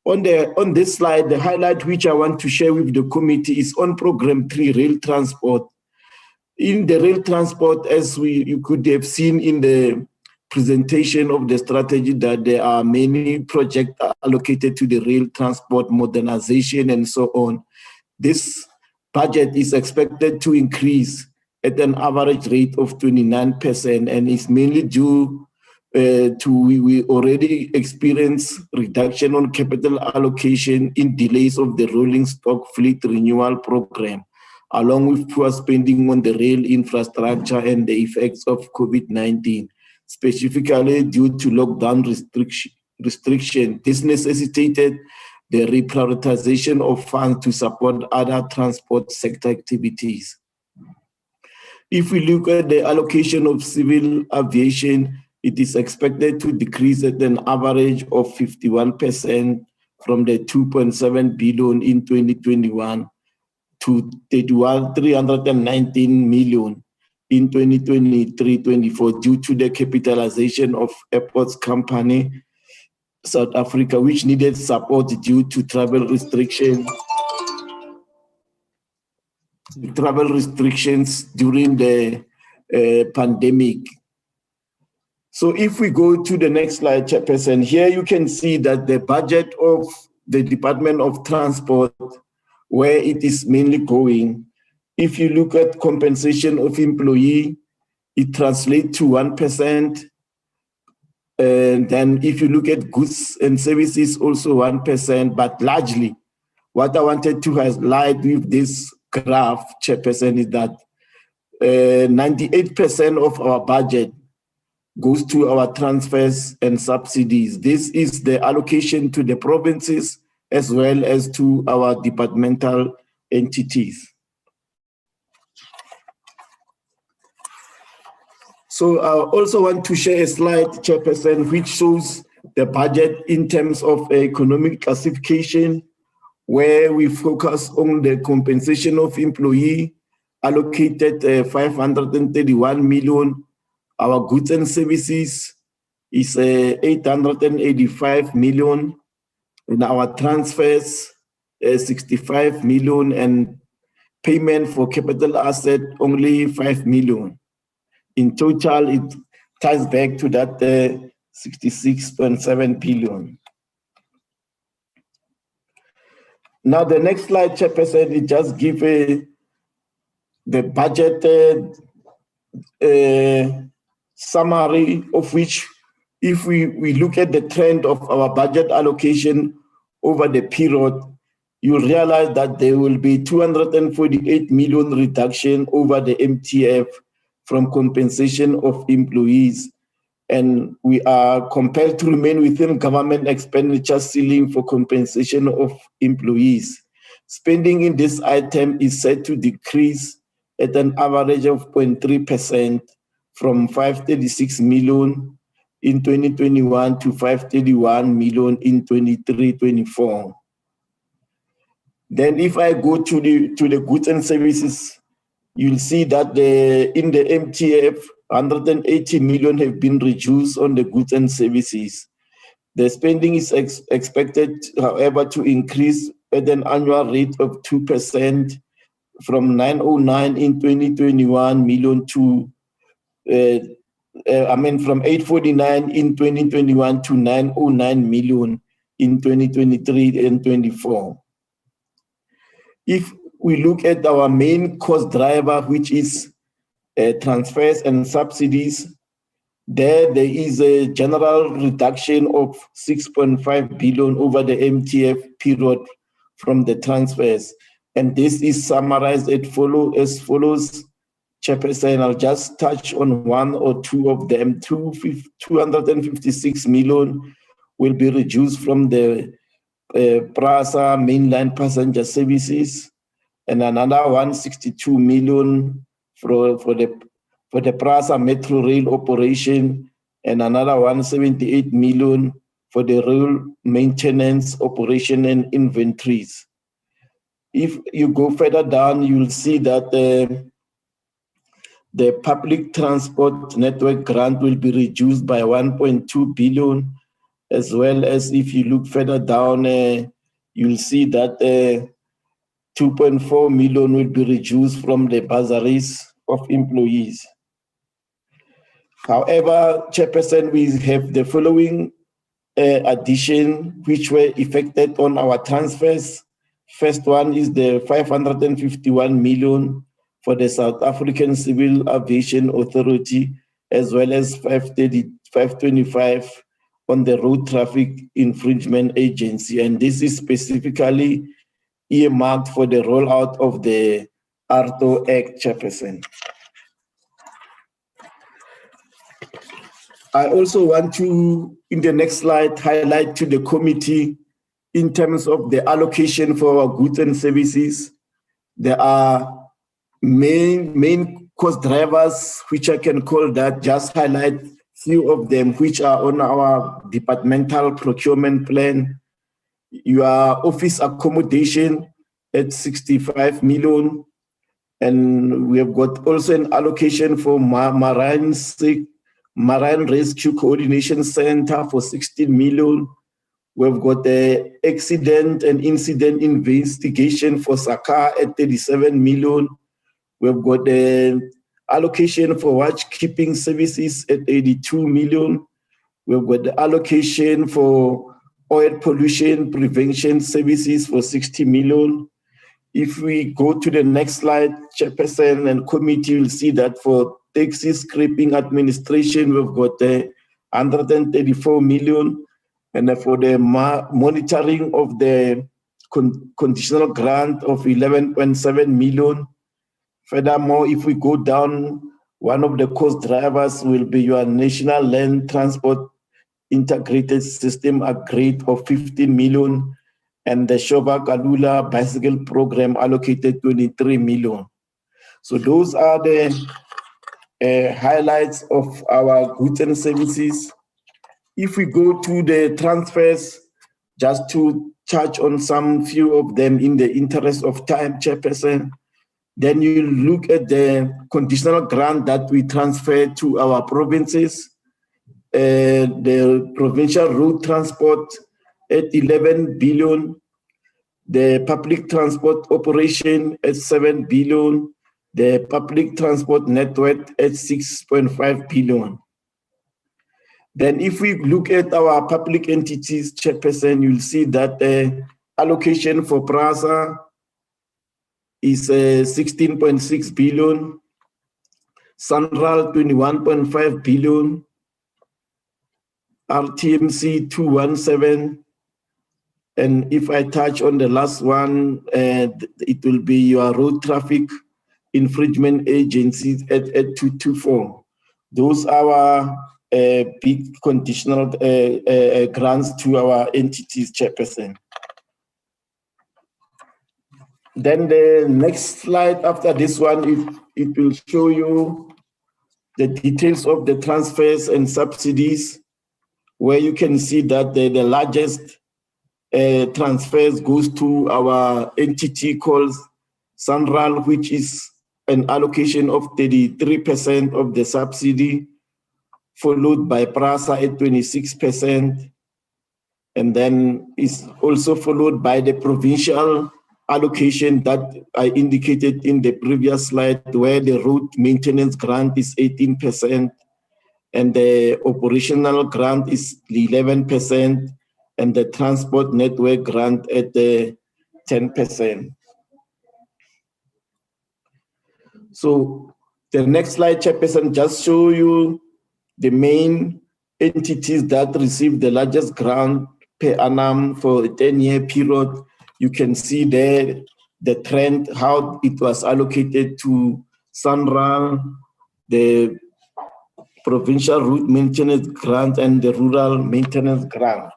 On this slide, the highlight which I want to share with the committee is on Program 3, Rail Transport. In the rail transport, as you could have seen in the presentation of the strategy, that there are many projects allocated to the rail transport modernization and so on. This budget is expected to increase at an average rate of 29%, and is mainly due we already experience reduction on capital allocation in delays of the rolling stock fleet renewal program, along with poor spending on the rail infrastructure and the effects of COVID-19, specifically due to lockdown restriction. This necessitated the reprioritization of funds to support other transport sector activities. If we look at the allocation of civil aviation, it is expected to decrease at an average of 51% from the 2.7 billion in 2021 to 319 million in 2023-24 due to the capitalization of Airports Company South Africa, which needed support due to travel restrictions during the pandemic. So if we go to the next slide, Chairperson, here you can see that the budget of the Department of Transport, where it is mainly going, if you look at compensation of employee, it translates to 1%. And then if you look at goods and services, also 1%, but largely what I wanted to highlight with this graph, Chairperson, is that 98% of our budget goes to our transfers and subsidies. This is the allocation to the provinces as well as to our departmental entities. So I also want to share a slide, Chairperson, which shows the budget in terms of economic classification, where we focus on the compensation of employee, allocated 531 million, our goods and services is 885 million. In our transfers, 65 million, and payment for capital asset only 5 million. In total, it ties back to that 66.7 billion. Now, the next slide, Chairperson, it just gives the budget summary, of which, if we look at the trend of our budget allocation over the period, you realize that there will be 248 million reduction over the MTF from compensation of employees. And we are compelled to remain within government expenditure ceiling for compensation of employees. Spending in this item is set to decrease at an average of 0.3% from 536 million in 2021 to 531 million in 23-24. Then if I go to the goods and services, you'll see that in the MTF, 180 million have been reduced on the goods and services. The spending is expected, however, to increase at an annual rate of 2% from 909 in 2021 million to, from 849 in 2021 to 909 million in 2023 and 24. If we look at our main cost driver, which is transfers and subsidies, there is a general reduction of 6.5 billion over the MTF period from the transfers. And this is summarized as follows, Chairperson. I'll just touch on one or two of them. 256 million will be reduced from the PRASA mainline passenger services, and another 162 million for the PRASA metro rail operation, and another 178 million for the rail maintenance operation and inventories. If you go further down, you'll see that the public transport network grant will be reduced by 1.2 billion, as well as if you look further down, you'll see that 2.4 million will be reduced from the bursaries of employees. However, Chairperson, we have the following addition which were effected on our transfers. First one is the 551 million for the South African Civil Aviation Authority, as well as 525 on the Road Traffic Infringement Agency. And this is specifically earmarked for the rollout of the ARTO Act, Chairperson. I also want to, in the next slide, highlight to the committee in terms of the allocation for our goods and services. There are main cost drivers, which I can call that, just highlight few of them, which are on our departmental procurement plan. Your office accommodation at 65 million. And we have got also an allocation for Marine Rescue Coordination Center for 16 million. We've got the accident and incident investigation for SACA at 37 million. We've got the allocation for watchkeeping services at 82 million. We've got the allocation for oil pollution prevention services for 60 million. If we go to the next slide, Chairperson and committee will see that for taxi scraping administration, we've got 134 million. And for the monitoring of the conditional grant of 11.7 million. Furthermore, if we go down, one of the cost drivers will be your National Land Transport Integrated System upgrade of 15 million, and the Shoba Kalula bicycle program allocated 23 million. So those are the highlights of our goods and services. If we go to the transfers, just to touch on some few of them in the interest of time, Chairperson, then you look at the conditional grant that we transfer to our provinces. the provincial road transport at 11 billion, the public transport operation at 7 billion, the public transport network at 6.5 billion. Then if we look at our public entities, Chairperson, you'll see that the allocation for PRASA is 16.6 billion, Sanral 21.5 billion, RTMC 217, and if I touch on the last one, it will be your road traffic infringement agencies at 224. Those are our big conditional grants to our entities, Chairperson. Then the next slide after this one, it will show you the details of the transfers and subsidies, where you can see that the largest transfers goes to our entity called Sanral, which is an allocation of 33% of the subsidy, followed by PRASA at 26%, and then is also followed by the provincial allocation that I indicated in the previous slide, where the road maintenance grant is 18%, and the operational grant is 11%, and the transport network grant at 10%. So the next slide, Chairperson, just show you the main entities that receive the largest grant per annum for a 10-year period. You can see there the trend, how it was allocated to Sanral, the provincial route maintenance grant, and the rural maintenance grant.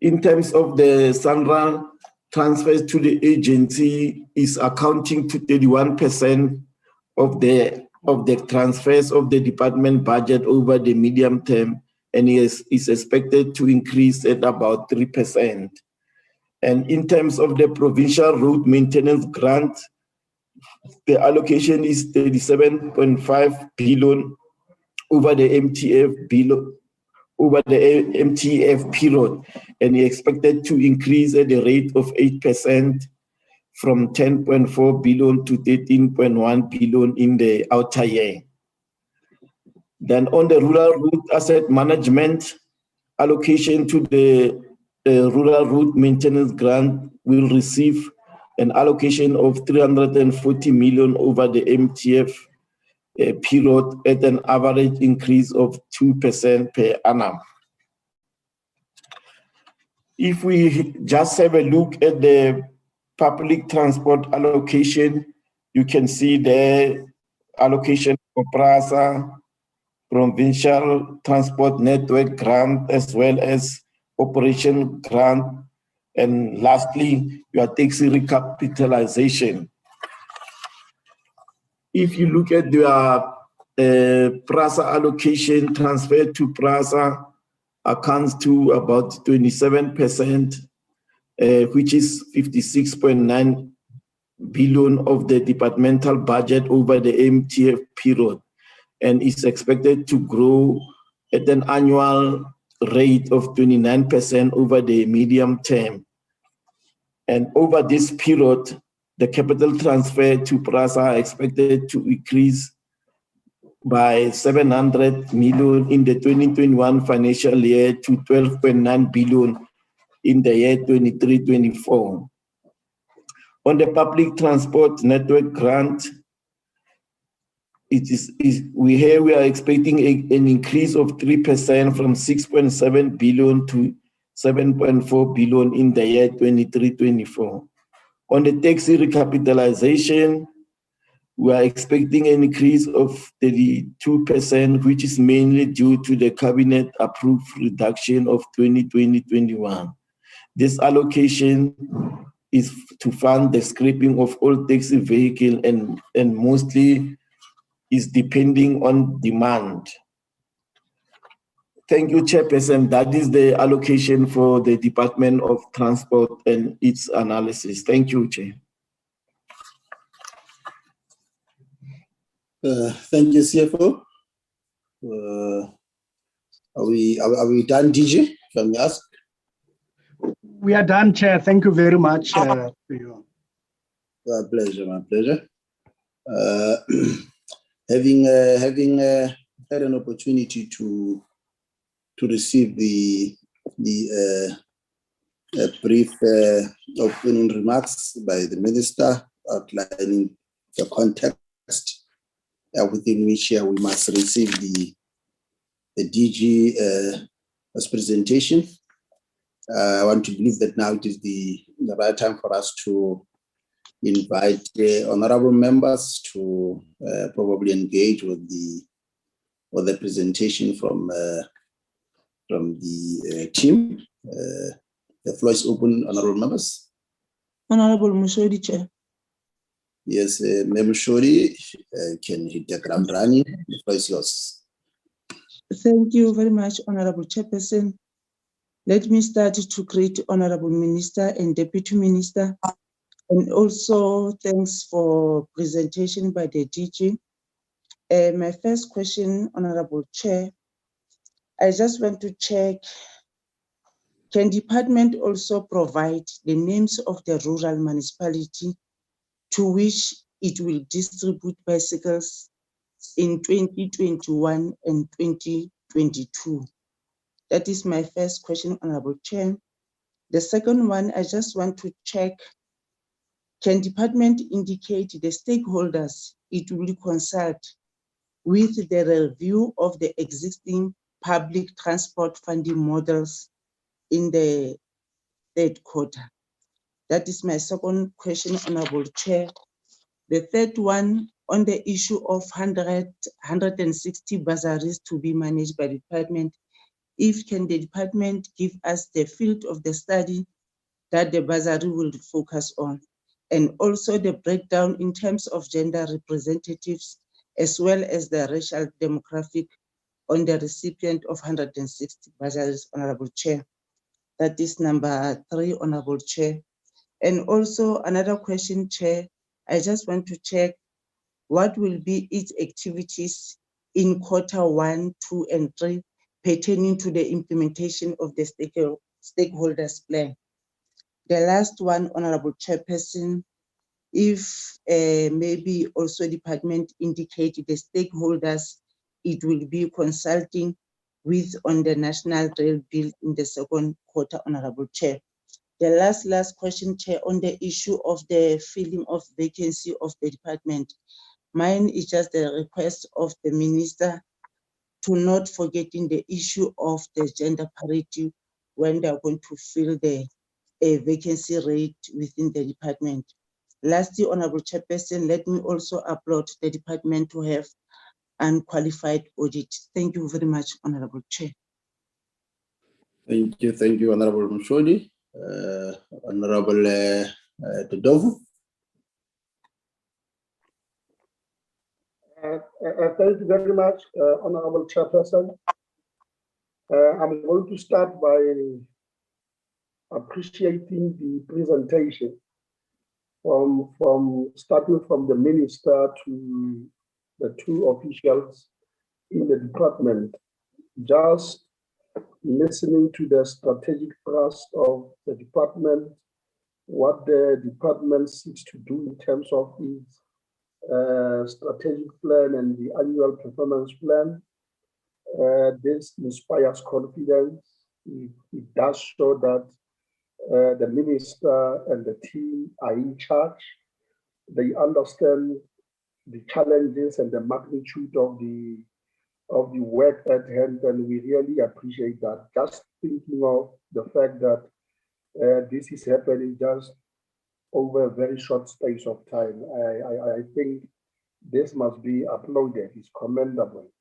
In terms of the Sanral transfers to the agency, is accounting to 31% of the transfers of the department budget over the medium term, and is expected to increase at about 3%. And in terms of the provincial road maintenance grant, the allocation is 37.5 billion over the MTF period, and is expected to increase at the rate of 8% from 10.4 billion to 13.1 billion in the outer year. Then on the rural route asset management, allocation to the rural route maintenance grant will receive an allocation of 340 million over the MTF period at an average increase of 2% per annum. If we just have a look at the public transport allocation, you can see the allocation for PRASA, provincial transport network grant, as well as operation grant, and lastly, your taxi recapitalization. If you look at your PRASA allocation, transfer to PRASA accounts to about 27%, which is 56.9 billion of the departmental budget over the MTF period, and is expected to grow at an annual rate of 29% over the medium term. And over this period, the capital transfer to PRASA are expected to increase by 700 million in the 2021 financial year to 12.9 billion in the year 23-24. On the public transport network grant, we are expecting an increase of 3% from 6.7 billion to 7.4 billion in the year 23-24. On the taxi recapitalization, we are expecting an increase of 32%, which is mainly due to the cabinet-approved reduction of 2020-21. This allocation is to fund the scrapping of all taxi vehicles and mostly is depending on demand. Thank you, Chairperson. That is the allocation for the Department of Transport and its analysis. Thank you, Chair. Thank you, CFO. Are we done, DG? If I may ask. We are done, Chair. Thank you very much to you. My pleasure, my pleasure. Having had an opportunity to receive the brief opening remarks by the minister outlining the context within which we must receive the DG presentation. I want to believe that now it is the right time for us to invite honorable members to probably engage with the presentation from the team. The floor is open, honorable members. Honorable Mushodi, Chair. Yes, Ma'am Shori can hit the ground running. The floor is yours. Thank you very much, Honorable Chairperson. Let me start to greet Honorable Minister and Deputy Minister, and also thanks for presentation by the DG. My first question, Honorable Chair, I just want to check, can department also provide the names of the rural municipality to which it will distribute bicycles in 2021 and 2022? That is my first question, Honorable Chair. The second one, I just want to check, can department indicate the stakeholders it will consult with the review of the existing public transport funding models in the third quarter? That is my second question, Honorable Chair. The third one, on the issue of 160 bursaries to be managed by the department, if can the department give us the field of the study that the bursary will focus on, and also the breakdown in terms of gender representatives, as well as the racial demographic on the recipient of 160 bursaries, Honorable Chair. That is number 3, Honorable Chair. And also another question, Chair, I just want to check what will be its activities in quarter 1, 2, and 3 pertaining to the implementation of the stakeholders plan. The last one, Honorable Chairperson, if maybe also department indicate the stakeholders it will be consulting with on the national rail bill in the second quarter, Honorable Chair. The last question, Chair, on the issue of the filling of vacancy of the department. Mine is just the request of the minister to not forgetting the issue of the gender parity when they are going to fill the vacancy rate within the department. Lastly, Honorable Chairperson, let me also applaud the department to have unqualified audit. Thank you very much, Honorable Chair. Thank you, Honorable Mushodi. Honorable Dodovu. Thank you very much, Honorable Chairperson. I'm going to start by appreciating the presentation from starting from the minister to the 2 officials in the department. Just listening to the strategic thrust of the department, what the department seeks to do in terms of its strategic plan and the annual performance plan. This inspires confidence. It does show that the minister and the team are in charge. They understand the challenges and the magnitude of the work at hand, and we really appreciate that. Just thinking of the fact that this is happening just over a very short space of time, I think this must be applauded. It's commendable,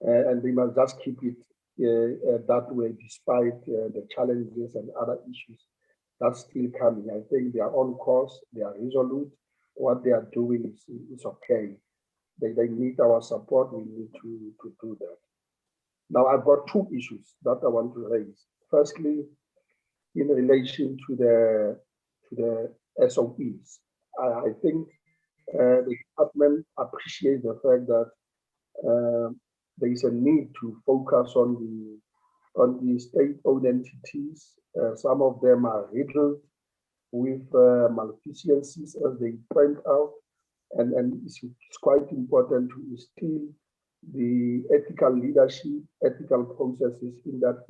and we must just keep it that way, despite the challenges and other issues that's still coming. I think they are on course, they are resolute. What they are doing is okay. They need our support. We need to do that. Now, I've got 2 issues that I want to raise. Firstly, in relation to the SOEs, I think the department appreciates the fact that there is a need to focus on the state-owned entities. Some of them are riddled with malfeasances, as they point out, and it's quite important to instill the ethical leadership, ethical processes in that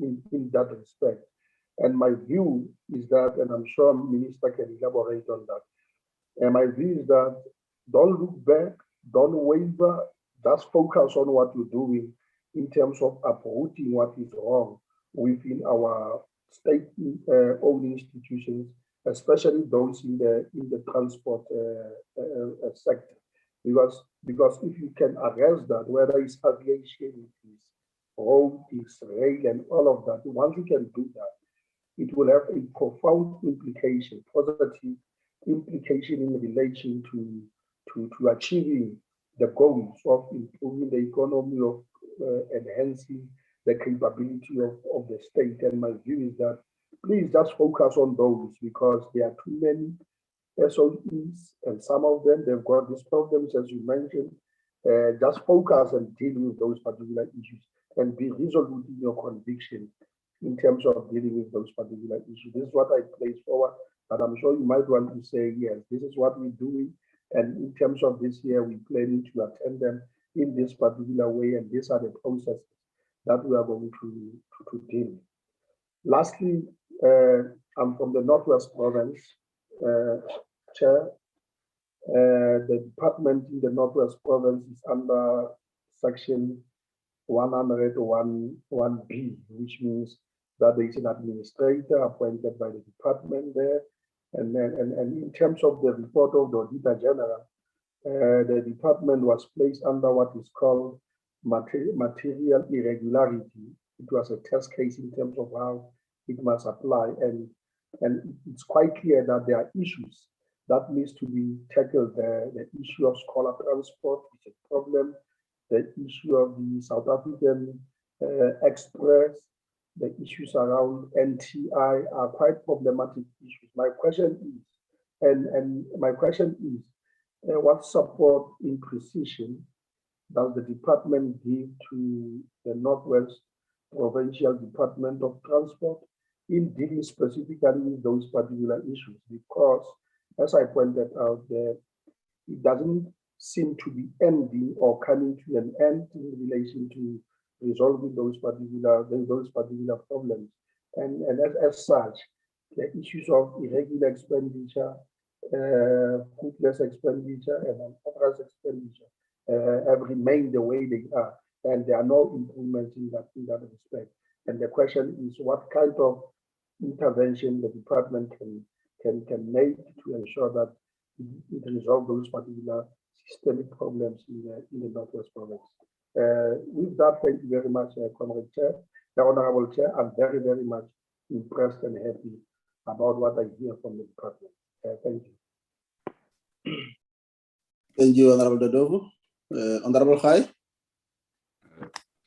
respect. And my view is that, and I'm sure Minister can elaborate on that, and my view is that don't look back, don't waver, just focus on what you're doing in terms of uprooting what is wrong within our state-owned institutions, especially those in the transport sector. Because if you can arrest that, whether it's aviation, it's road, it's rail, and all of that, once you can do that, it will have a profound implication, positive implication in relation to achieving the goals of improving the economy, of enhancing the capability of the state. And my view is that please just focus on those, because there are too many SOEs, and some of them, they've got these problems, as you mentioned. Just focus and deal with those particular issues and be resolute in your conviction in terms of dealing with those particular issues. This is what I place forward, but I'm sure you might want to say, yes, this is what we're doing. And in terms of this year, we're planning to attend them in this particular way. And these are the processes that we are going to deal with. Lastly, I'm from the Northwest Province, Chair. The department in the Northwest Province is under Section 101(1)B, which means that there is an administrator appointed by the department there. And in terms of the report of the Auditor General, the department was placed under what is called material irregularity. It was a test case in terms of how it must apply. And it's quite clear that there are issues that needs to be tackled there. The issue of scholar transport is a problem. The issue of the South African Express, the issues around NTI are quite problematic issues. My question is, what support in precision does the department give to the Northwest Provincial Department of Transport in dealing specifically with those particular issues? Because, as I pointed out there, it doesn't seem to be ending or coming to an end in relation to resolving those particular problems. And as such, the issues of irregular expenditure, fruitless expenditure, and unauthorized expenditure have remained the way they are, and there are no improvements in that respect. And the question is, what kind of intervention the department can make to ensure that it resolves those particular systemic problems in the Northwest Province. With that, thank you very much, Comrade Chair, the Honorable Chair. I'm very, very much impressed and happy about what I hear from the department. Thank you. Thank you, Honorable Dodovo. Honorable Khai.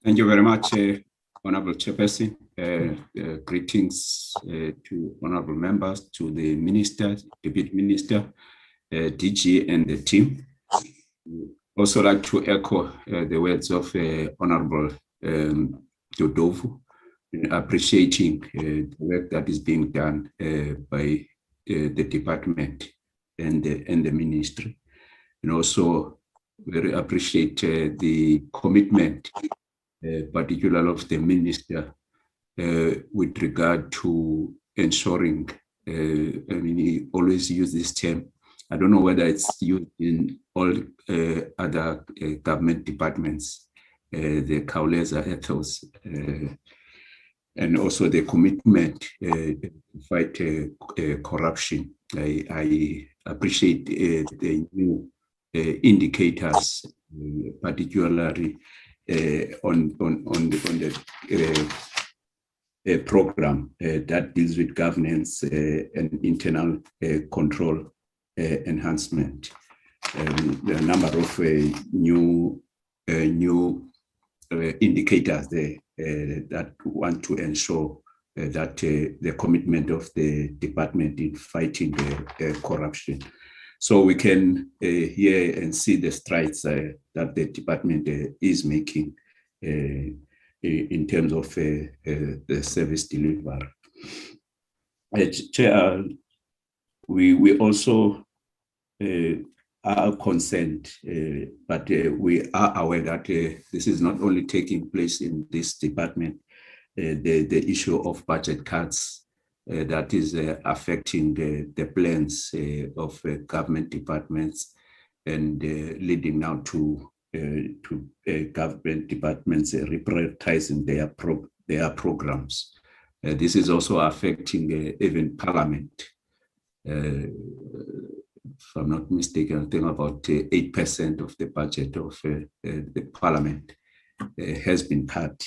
Thank you very much, Honorable Chairperson. Greetings to honorable members, to the Minister, Deputy Minister, DG, and the team. Also like to echo the words of Honorable Dodovo, appreciating the work that is being done by the department and the ministry, and also very appreciate the commitment, particularly of the minister, with regard to ensuring. I mean, he always uses this term. I don't know whether it's used in all other government departments, the Kauleza ethos, and also the commitment to fight corruption. I appreciate the new indicators, particularly on the program that deals with governance and internal control enhancement. There are a number of new indicators there that want to ensure that the commitment of the department in fighting corruption. So we can hear and see the strides that the department is making in terms of the service delivery. Chair, we also are concerned, but we are aware that this is not only taking place in this department, the issue of budget cuts that is affecting the plans of government departments and leading now to government departments reprioritizing their programs. This is also affecting even Parliament. If I'm not mistaken, I think about 8% of the budget of the Parliament has been cut,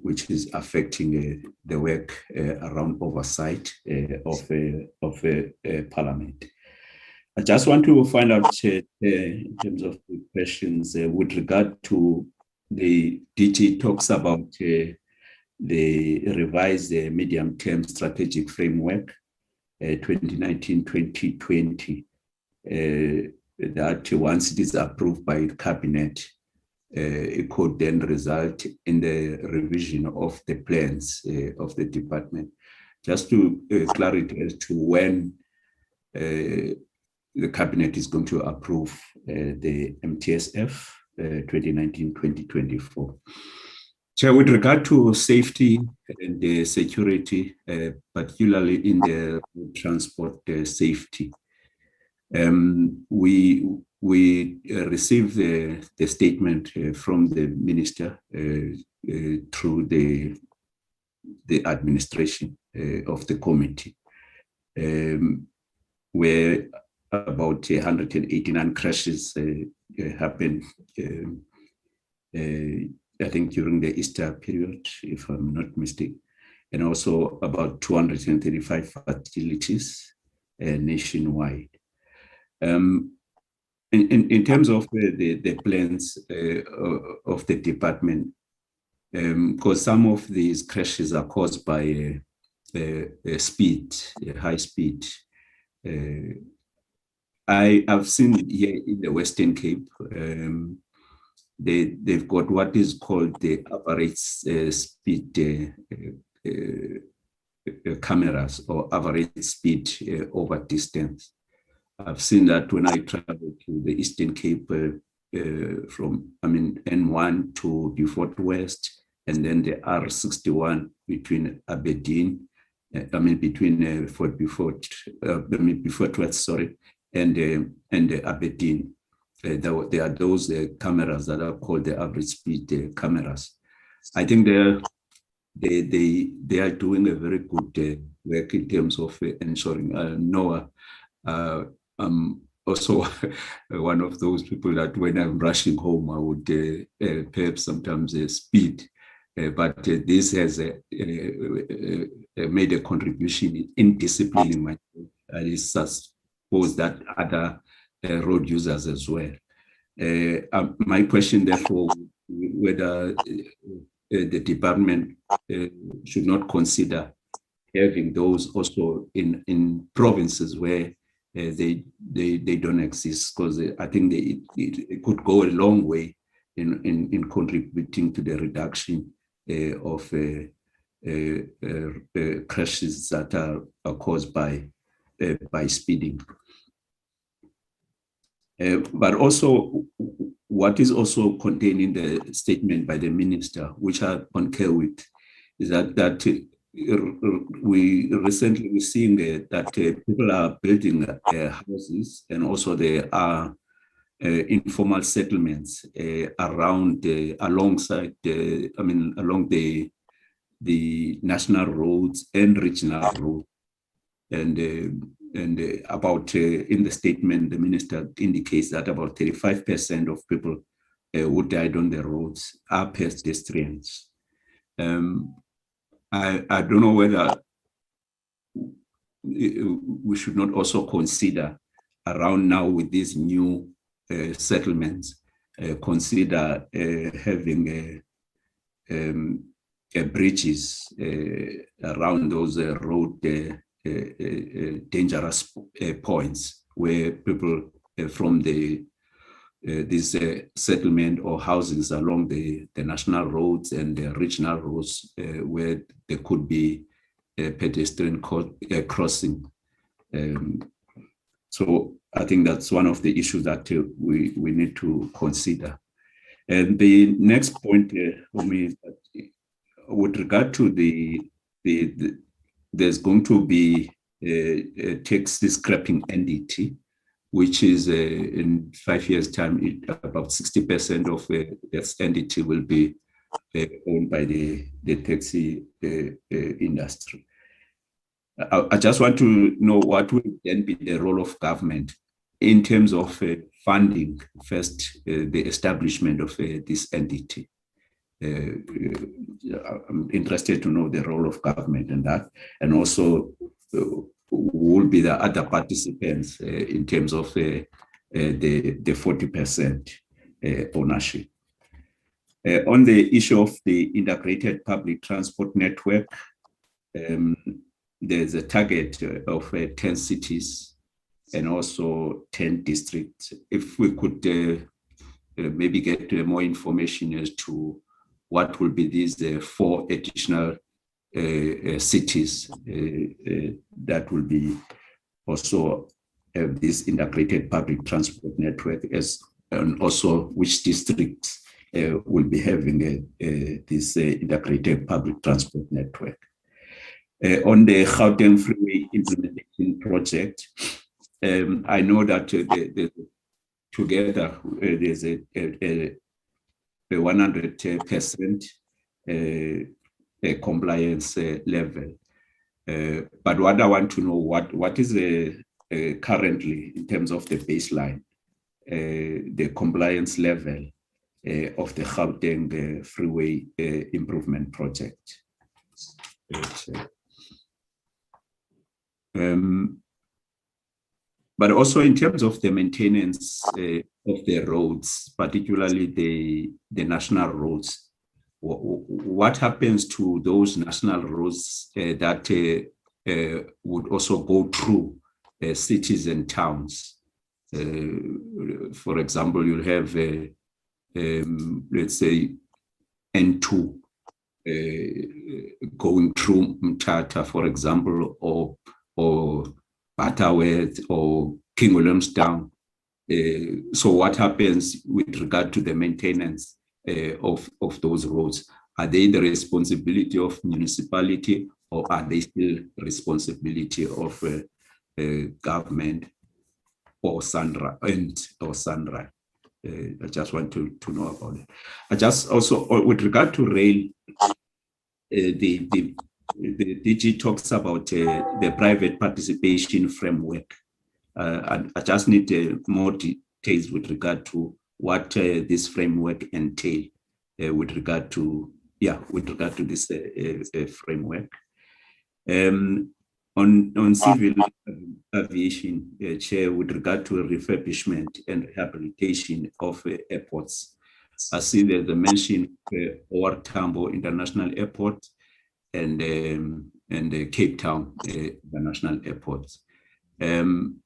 which is affecting the work around oversight of Parliament. I just want to find out in terms of the questions with regard to the DG talks about the revised medium-term strategic framework 2019-2020, that once it is approved by the cabinet, it could then result in the revision of the plans of the department. Just to clarity as to when the cabinet is going to approve the MTSF 2019-2024. So with regard to safety and security, particularly in the transport safety, we received the statement from the minister through the administration of the committee, where about 189 crashes happened, I think during the Easter period, if I'm not mistaken, and also about 235 fatalities nationwide. In terms of the plans of the department, because some of these crashes are caused by speed, high speed. I've seen here in the Western Cape, they've got what is called the average speed cameras, or average speed over distance. I've seen that when I travel to the Eastern Cape from N1 to Beaufort West, and then the R61 between Aberdeen, between Fort Beaufort, Beaufort West, sorry, and Aberdeen. There are those cameras that are called the average speed cameras. I think they are doing a very good work in terms of ensuring. Noah, I'm also one of those people that when I'm rushing home, I would perhaps sometimes speed. But this has made a contribution in disciplining myself. I suppose that other road users as well. My question, therefore, whether the department should not consider having those also in provinces where they don't exist, because I think it could go a long way in contributing to the reduction of crashes that are caused by speeding. But also, what is also contained in the statement by the minister, which I concur with, is that we recently we're seeing that people are building houses, and also there are informal settlements around alongside along the national roads and regional roads, and about in the statement, the minister indicates that about 35% of people who died on the roads are pedestrians. I don't know whether we should not also consider around now with these new settlements, consider having bridges around those road dangerous points, where people from these settlement or housings along the national roads and the regional roads where there could be a pedestrian crossing. So I think that's one of the issues that we need to consider. And the next point for me is that with regard to there's going to be a tax scrapping entity, which is in 5 years' time, about 60% of this entity will be owned by the taxi industry. I just want to know what will then be the role of government in terms of funding first the establishment of this entity. I'm interested to know the role of government in that, and also who will be the other participants in terms of the 40% ownership. On the issue of the integrated public transport network, there's a target of 10 cities and also 10 districts. If we could maybe get more information as to what will be these 4 additional cities that will be also have this integrated public transport network, and also which districts will be having this integrated public transport network. On the Gauteng Freeway Implementation Project, I know that together there's a 100% compliance level. But what I want to know, what is currently in terms of the baseline, the compliance level of the Gauteng Freeway Improvement Project. But also in terms of the maintenance of the roads, particularly the national roads, what happens to those national roads that would also go through cities and towns? For example, you'll have, let's say, N2 going through Mthatha, for example, or Butterworth or King Williamstown. So what happens with regard to the maintenance of those roads? Are they the responsibility of municipality, or are they still responsibility of government or Sandra? I just want to know about it. I just also, with regard to rail, the DG talks about the private participation framework. And I just need more details with regard to what this framework entails with regard to this framework. On civil aviation, Chair, with regard to refurbishment and rehabilitation of airports, I see there's a mention of Tambo International Airport and Cape Town International Airport.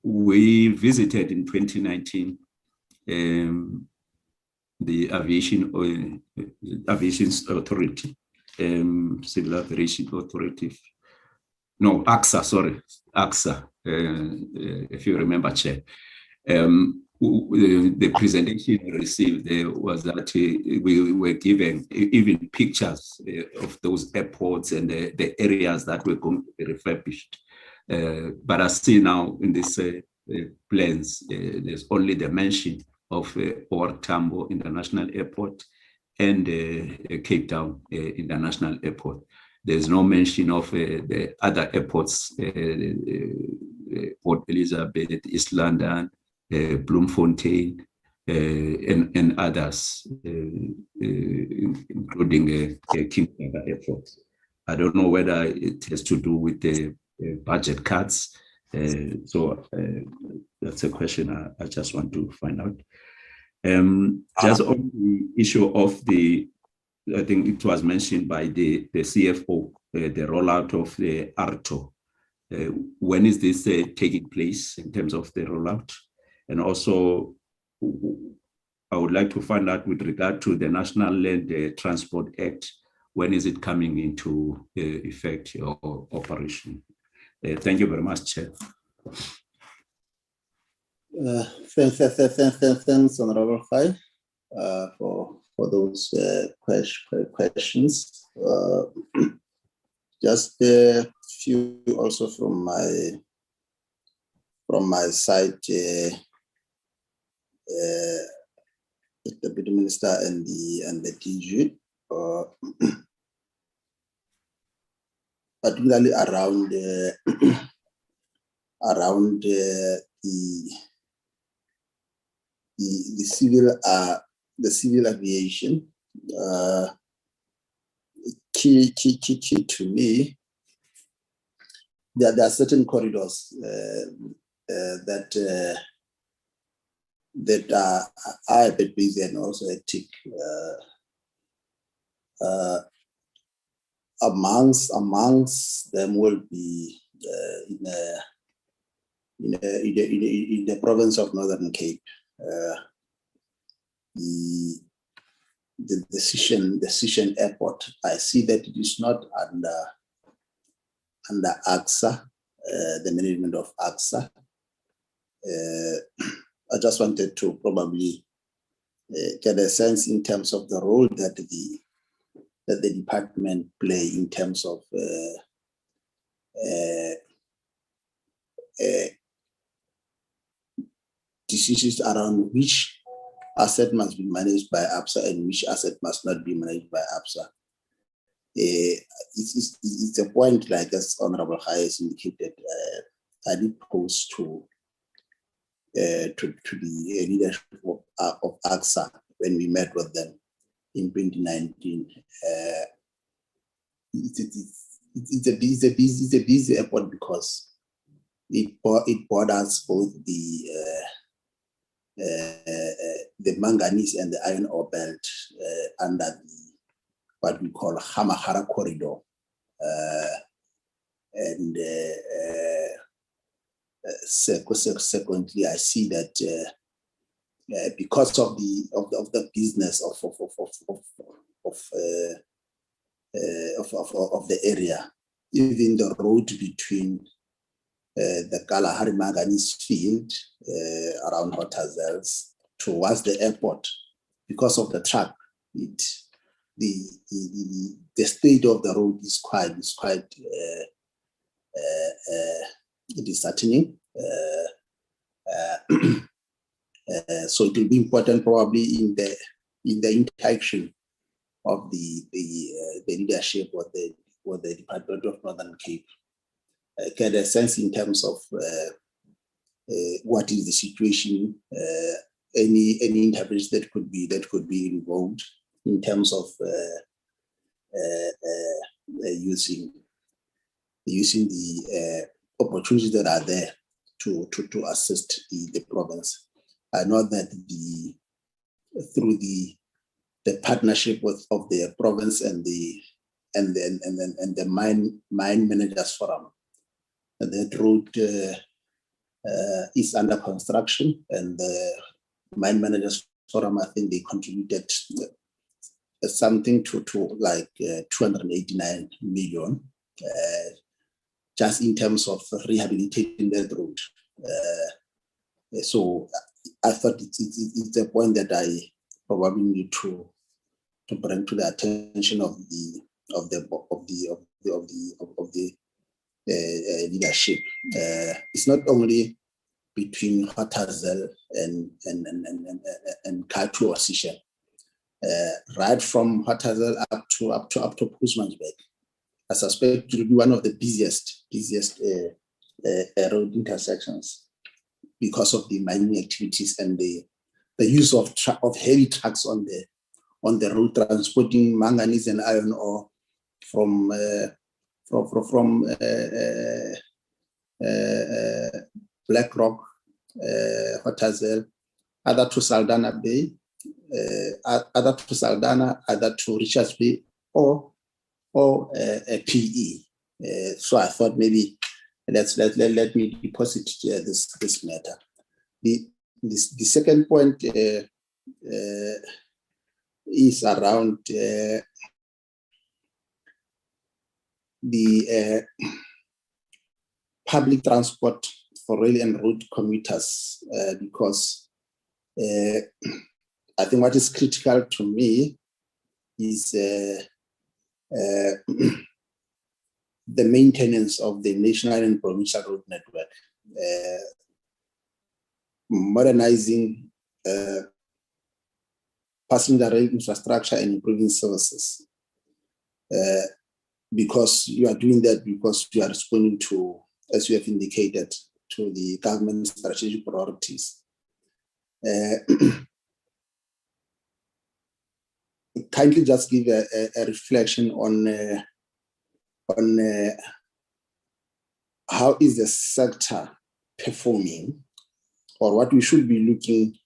We visited in 2019 the Aviation Authority, Civil Aviation Authority. No, AXA, sorry, AXA, if you remember, Chair. The presentation we received there was that we were given even pictures of those airports and the areas that were going to be refurbished. But I see now in these plans, there's only the mention of Tambo International Airport and Cape Town International Airport. There's no mention of the other airports, Port Elizabeth, East London, Bloemfontein, and others, including King Airport. I don't know whether it has to do with the budget cuts. So that's a question I just want to find out. Just on the issue of I think it was mentioned by the CFO, the rollout of the ARTO. When is this taking place in terms of the rollout? And also, I would like to find out with regard to the National Land Transport Act, when is it coming into effect or operation? Thank you very much, Chair. Thanks, Honorable Khai, for those questions. Just a few also from my side, the Deputy Minister and the DG, particularly around the civil aviation. Key to me, there are certain corridors that are a bit busy and also hectic. Amongst them will be in the province of Northern Cape. The decision airport. I see that it is not under AXA, the management of AXA. I just wanted to probably get a sense in terms of the role that the department play in terms of decisions around which asset must be managed by ABSA and which asset must not be managed by ABSA. It's a point, like as Honorable Khai has indicated, I did pose to the leadership of AXA when we met with them in 2019. It's a busy airport because it borders both the manganese and the iron ore belt under what we call Hamahara corridor, and secondly, I see that because of the business of the area, even the road between the Kalahari manganese field around Hotazels towards the airport, because of the track, the state of the road is quite disheartening. So it will be important probably in the interaction of the leadership or the Department of Northern Cape, get a sense in terms of what is the situation, any intervention that could be involved in terms of using the opportunities that are there to assist the province. I know that through the partnership of the province and the mine managers forum, that road is under construction, and the mine managers forum, I think they contributed something to like 289 million just in terms of rehabilitating that road. So I thought it's a point that I probably need to bring to the attention of the leadership. It's not only between Hotazel and Katu or Sishen. Right from Hotazel up to Pusmansberg, I suspect it will be one of the busiest road intersections because of the mining activities and the use of heavy trucks on the road transporting manganese and iron ore from Black Rock, Hotazel, either to Saldanha Bay, either to Saldanha, either to Richards Bay, or a PE. So I thought maybe let me deposit this matter. The second point is around the public transport for rail and road commuters, because I think what is critical to me is the maintenance of the national and provincial road network, modernizing passenger rail infrastructure and improving services. Because you are doing that because you are responding to, as you have indicated, to the government's strategic priorities. Kindly just give a reflection on how is the sector performing, or what we should be looking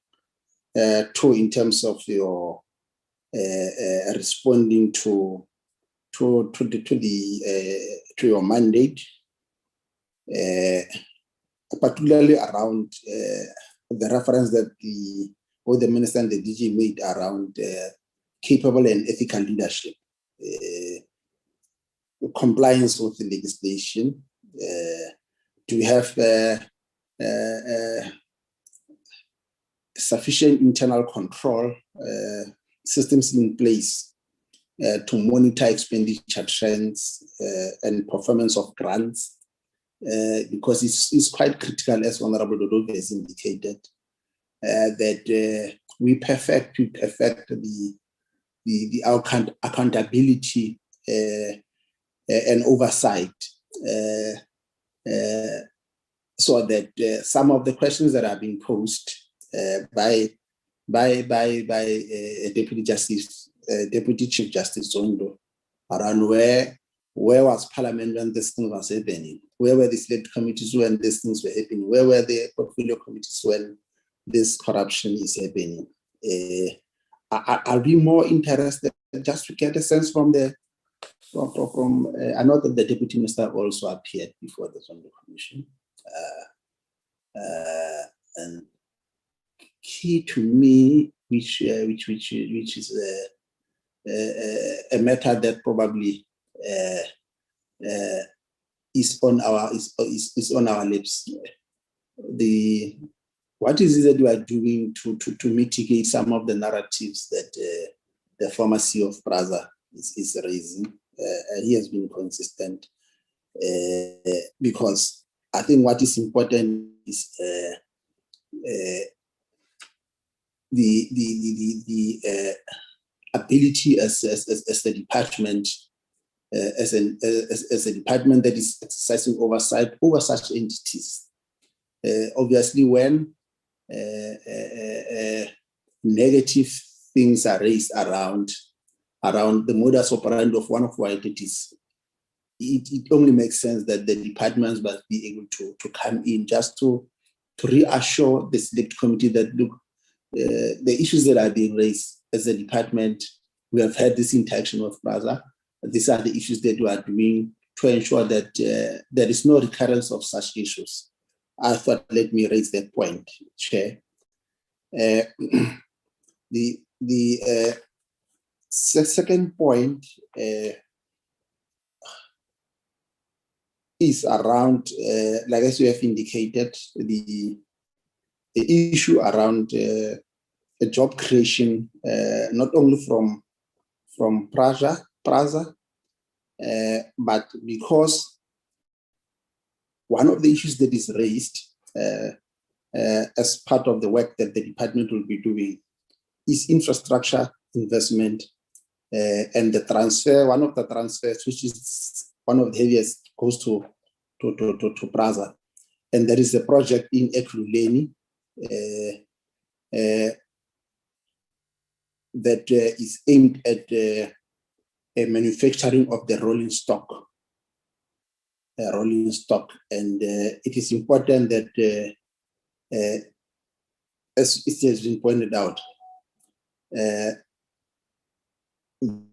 to in terms of your responding to your mandate, particularly around the reference that both the minister and the DG made around capable and ethical leadership, compliance with the legislation. Do we have sufficient internal control systems in place to monitor expenditure trends and performance of grants? Because it's quite critical, as Honorable Dodo has indicated, that we perfect the accountability and oversight, so that some of the questions that are being posed by Deputy Chief Justice Zondo around where was Parliament when this thing was happening? Where were the select committees when these things were happening? Where were the portfolio committees when this corruption is happening? I'll be more interested just to get a sense from I know that the Deputy Minister also appeared before the Zondo Commission. And key to me, which is a matter that probably is on our lips. What is it that we are doing to mitigate some of the narratives that the former CEO of Brazza is raising? He has been consistent, because I think what is important is the ability as the department, as a department that is exercising oversight over such entities. Obviously, when negative things are raised around the modus operandi of one of our entities, it only makes sense that the departments must be able to come in just to reassure the select committee that, look, the issues that are being raised as a department, we have had this interaction with Brazza. These are the issues that we are doing to ensure that there is no recurrence of such issues. I thought, let me raise that point, Chair. The second point is around, like as you have indicated, the issue around the job creation, not only from Brazza, but because one of the issues that is raised as part of the work that the department will be doing is infrastructure investment, and the transfer. One of the transfers, which is one of the heaviest, goes to Brazza, and there is a project in Ekurhuleni that is aimed at a manufacturing of the rolling stock. And it is important that, as it has been pointed out,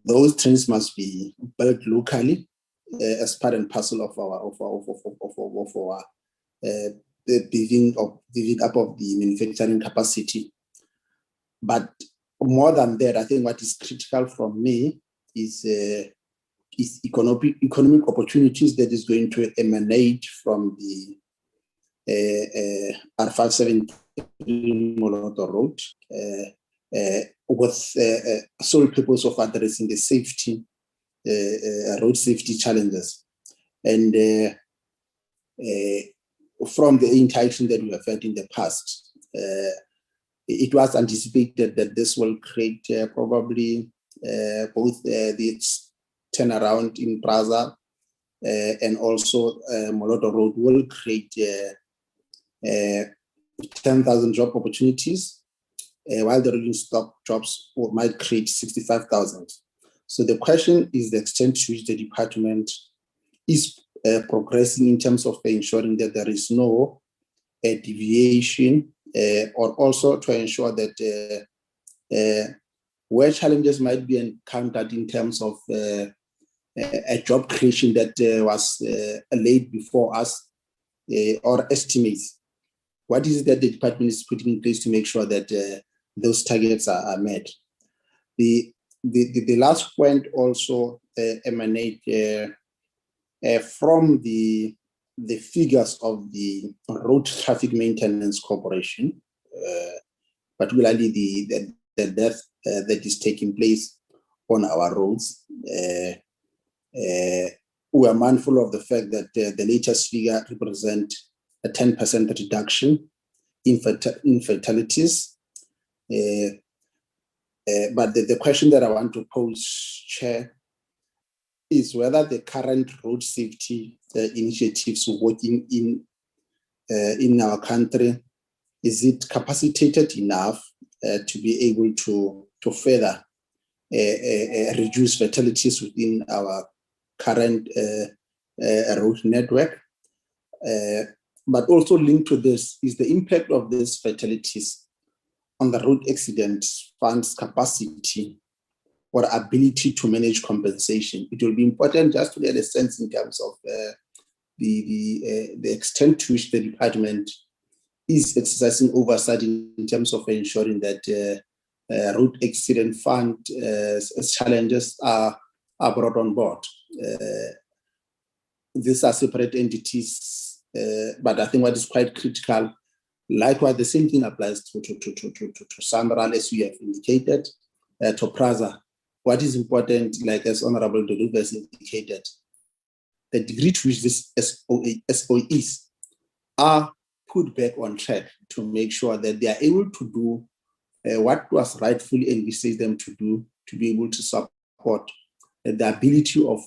those trains must be built locally as part and parcel of our the building up of the manufacturing capacity. But more than that, I think what is critical from me is economic opportunities that is going to emanate from the R573 Moloto Road, with sole purpose of addressing the safety, road safety challenges. And from the interaction that we have had in the past, it was anticipated that this will create probably both the turnaround in Praza and also Moloto Road will create 10,000 job opportunities, while the rolling stock jobs might create 65,000. So the question is the extent to which the department is progressing in terms of ensuring that there is no deviation, or also to ensure that where challenges might be encountered in terms of a job creation that was laid before us, or estimates. What is it that the department is putting in place to make sure that those targets are met? The last point also emanate from the figures of the Road Traffic Maintenance Corporation, particularly the death that is taking place on our roads. We are mindful of the fact that the latest figure represents a 10% reduction in fatalities. But the question that I want to pose, Chair, is whether the current road safety initiatives working in our country, is it capacitated enough to be able to further reduce fatalities within our current road network? But also linked to this is the impact of these fatalities on the road accident fund's capacity or ability to manage compensation. It will be important just to get a sense in terms of the extent to which the department is exercising oversight in terms of ensuring that road accident fund challenges are brought on board. These are separate entities, but I think what is quite critical, likewise, the same thing applies to Sandral, as we have indicated, to Praza. What is important, like as Honorable Doduva has indicated, the degree to which these SOEs are put back on track to make sure that they are able to do what was rightfully envisaged them to do, to be able to support the ability of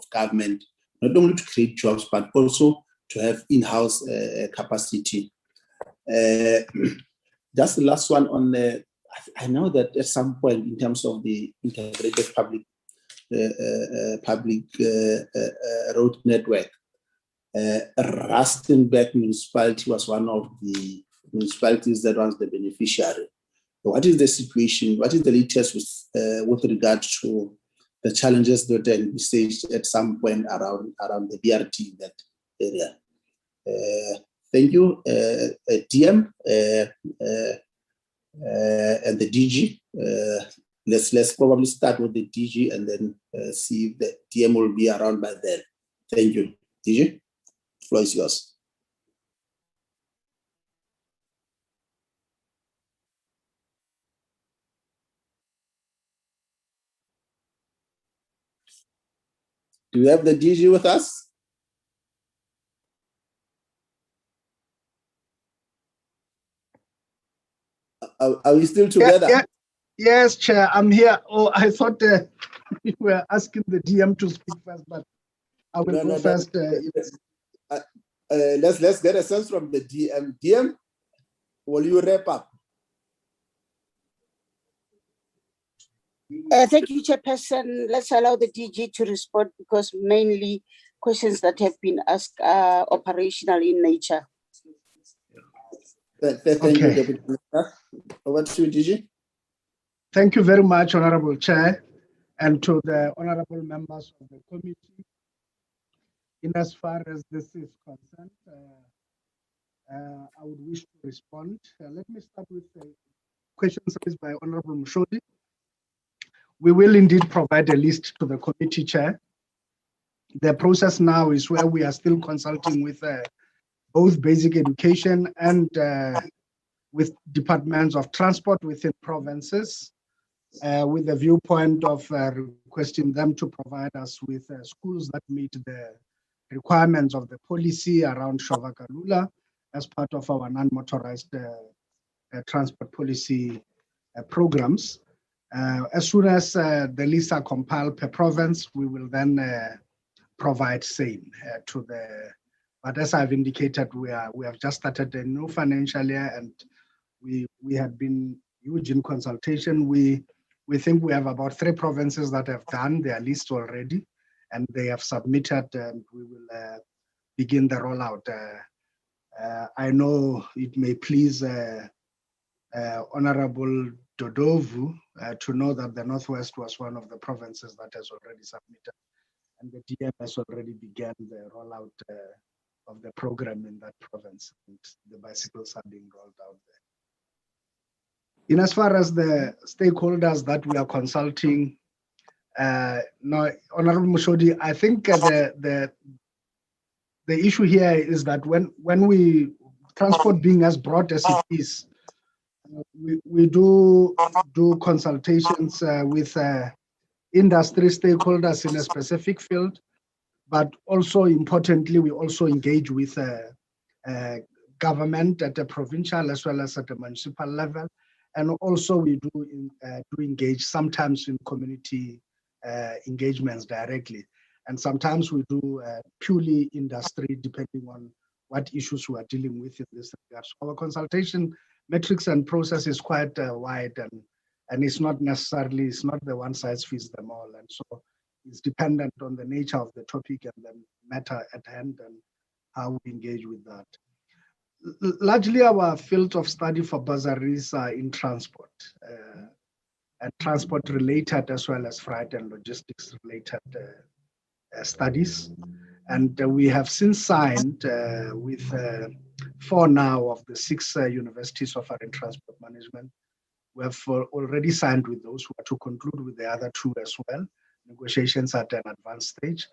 government, not only to create jobs, but also to have in-house capacity. Just the last one on the, I know that at some point in terms of the integrated public road network, Rustenburg municipality was one of the municipalities that was the beneficiary. What is the situation? What is the latest with regard to the challenges that are envisaged at some point around the BRT in that area? Thank you, DM and the DG. Let's probably start with the DG and then see if the DM will be around by then. Thank you, DG. The floor is yours. Do you have the DG with us? Are we still together? Yeah. Yes, Chair, I'm here. Oh, I thought you were asking the DM to speak first, but I will go first. Let's get a sense from the DM. DM, will you wrap up? Thank you, Chairperson. Let's allow the DG to respond because mainly questions that have been asked are operational in nature. Thank you, Deputy Minister. Over to you, DG. Thank you very much, Honorable Chair. And to the honorable members of the committee, in as far as this is concerned, I would wish to respond. Let me start with the questions raised by Honorable Mushodi. We will indeed provide a list to the committee chair. The process now is where we are still consulting with both basic education and with departments of transport within provinces, with the viewpoint of requesting them to provide us with schools that meet the requirements of the policy around Shovakalula as part of our non-motorized transport policy programs. As soon as the lists are compiled per province, we will then provide same to the. But as I've indicated, we have just started a new financial year, and we had been huge in consultation. We think we have about 3 provinces that have done their list already, and they have submitted, and we will begin the rollout. I know it may please Honorable Dodovu to know that the Northwest was one of the provinces that has already submitted, and the DM has already began the rollout of the program in that province, and the bicycles are being rolled out there. In as far as the stakeholders that we are consulting, no, Honorable Mushodi, I think the issue here is that when we transport being as broad as it is, we do consultations with industry stakeholders in a specific field, but also importantly, we also engage with government at the provincial as well as at the municipal level. And also we do engage sometimes in community engagements directly. And sometimes we do purely industry, depending on what issues we are dealing with in this regard. So our consultation metrics and process is quite wide, and it's not the one size fits them all. And so it's dependent on the nature of the topic and the matter at hand and how we engage with that. Largely our field of study for bursaries are in transport and transport related as well as freight and logistics related studies. And we have since signed with 4 now of the 6 universities offering transport management. We have already signed with those who are to conclude with the other 2 as well. Negotiations at an advanced stage.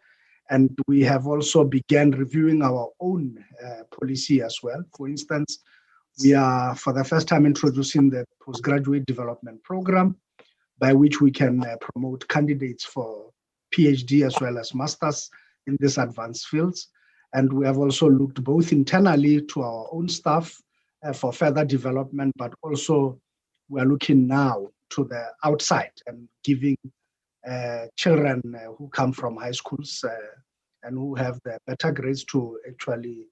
And we have also begun reviewing our own policy as well. For instance, we are for the first time introducing the postgraduate development program, by which we can promote candidates for PhD as well as masters in these advanced fields. And we have also looked both internally to our own staff for further development, but also we are looking now to the outside and giving children who come from high schools and who have the better grades to actually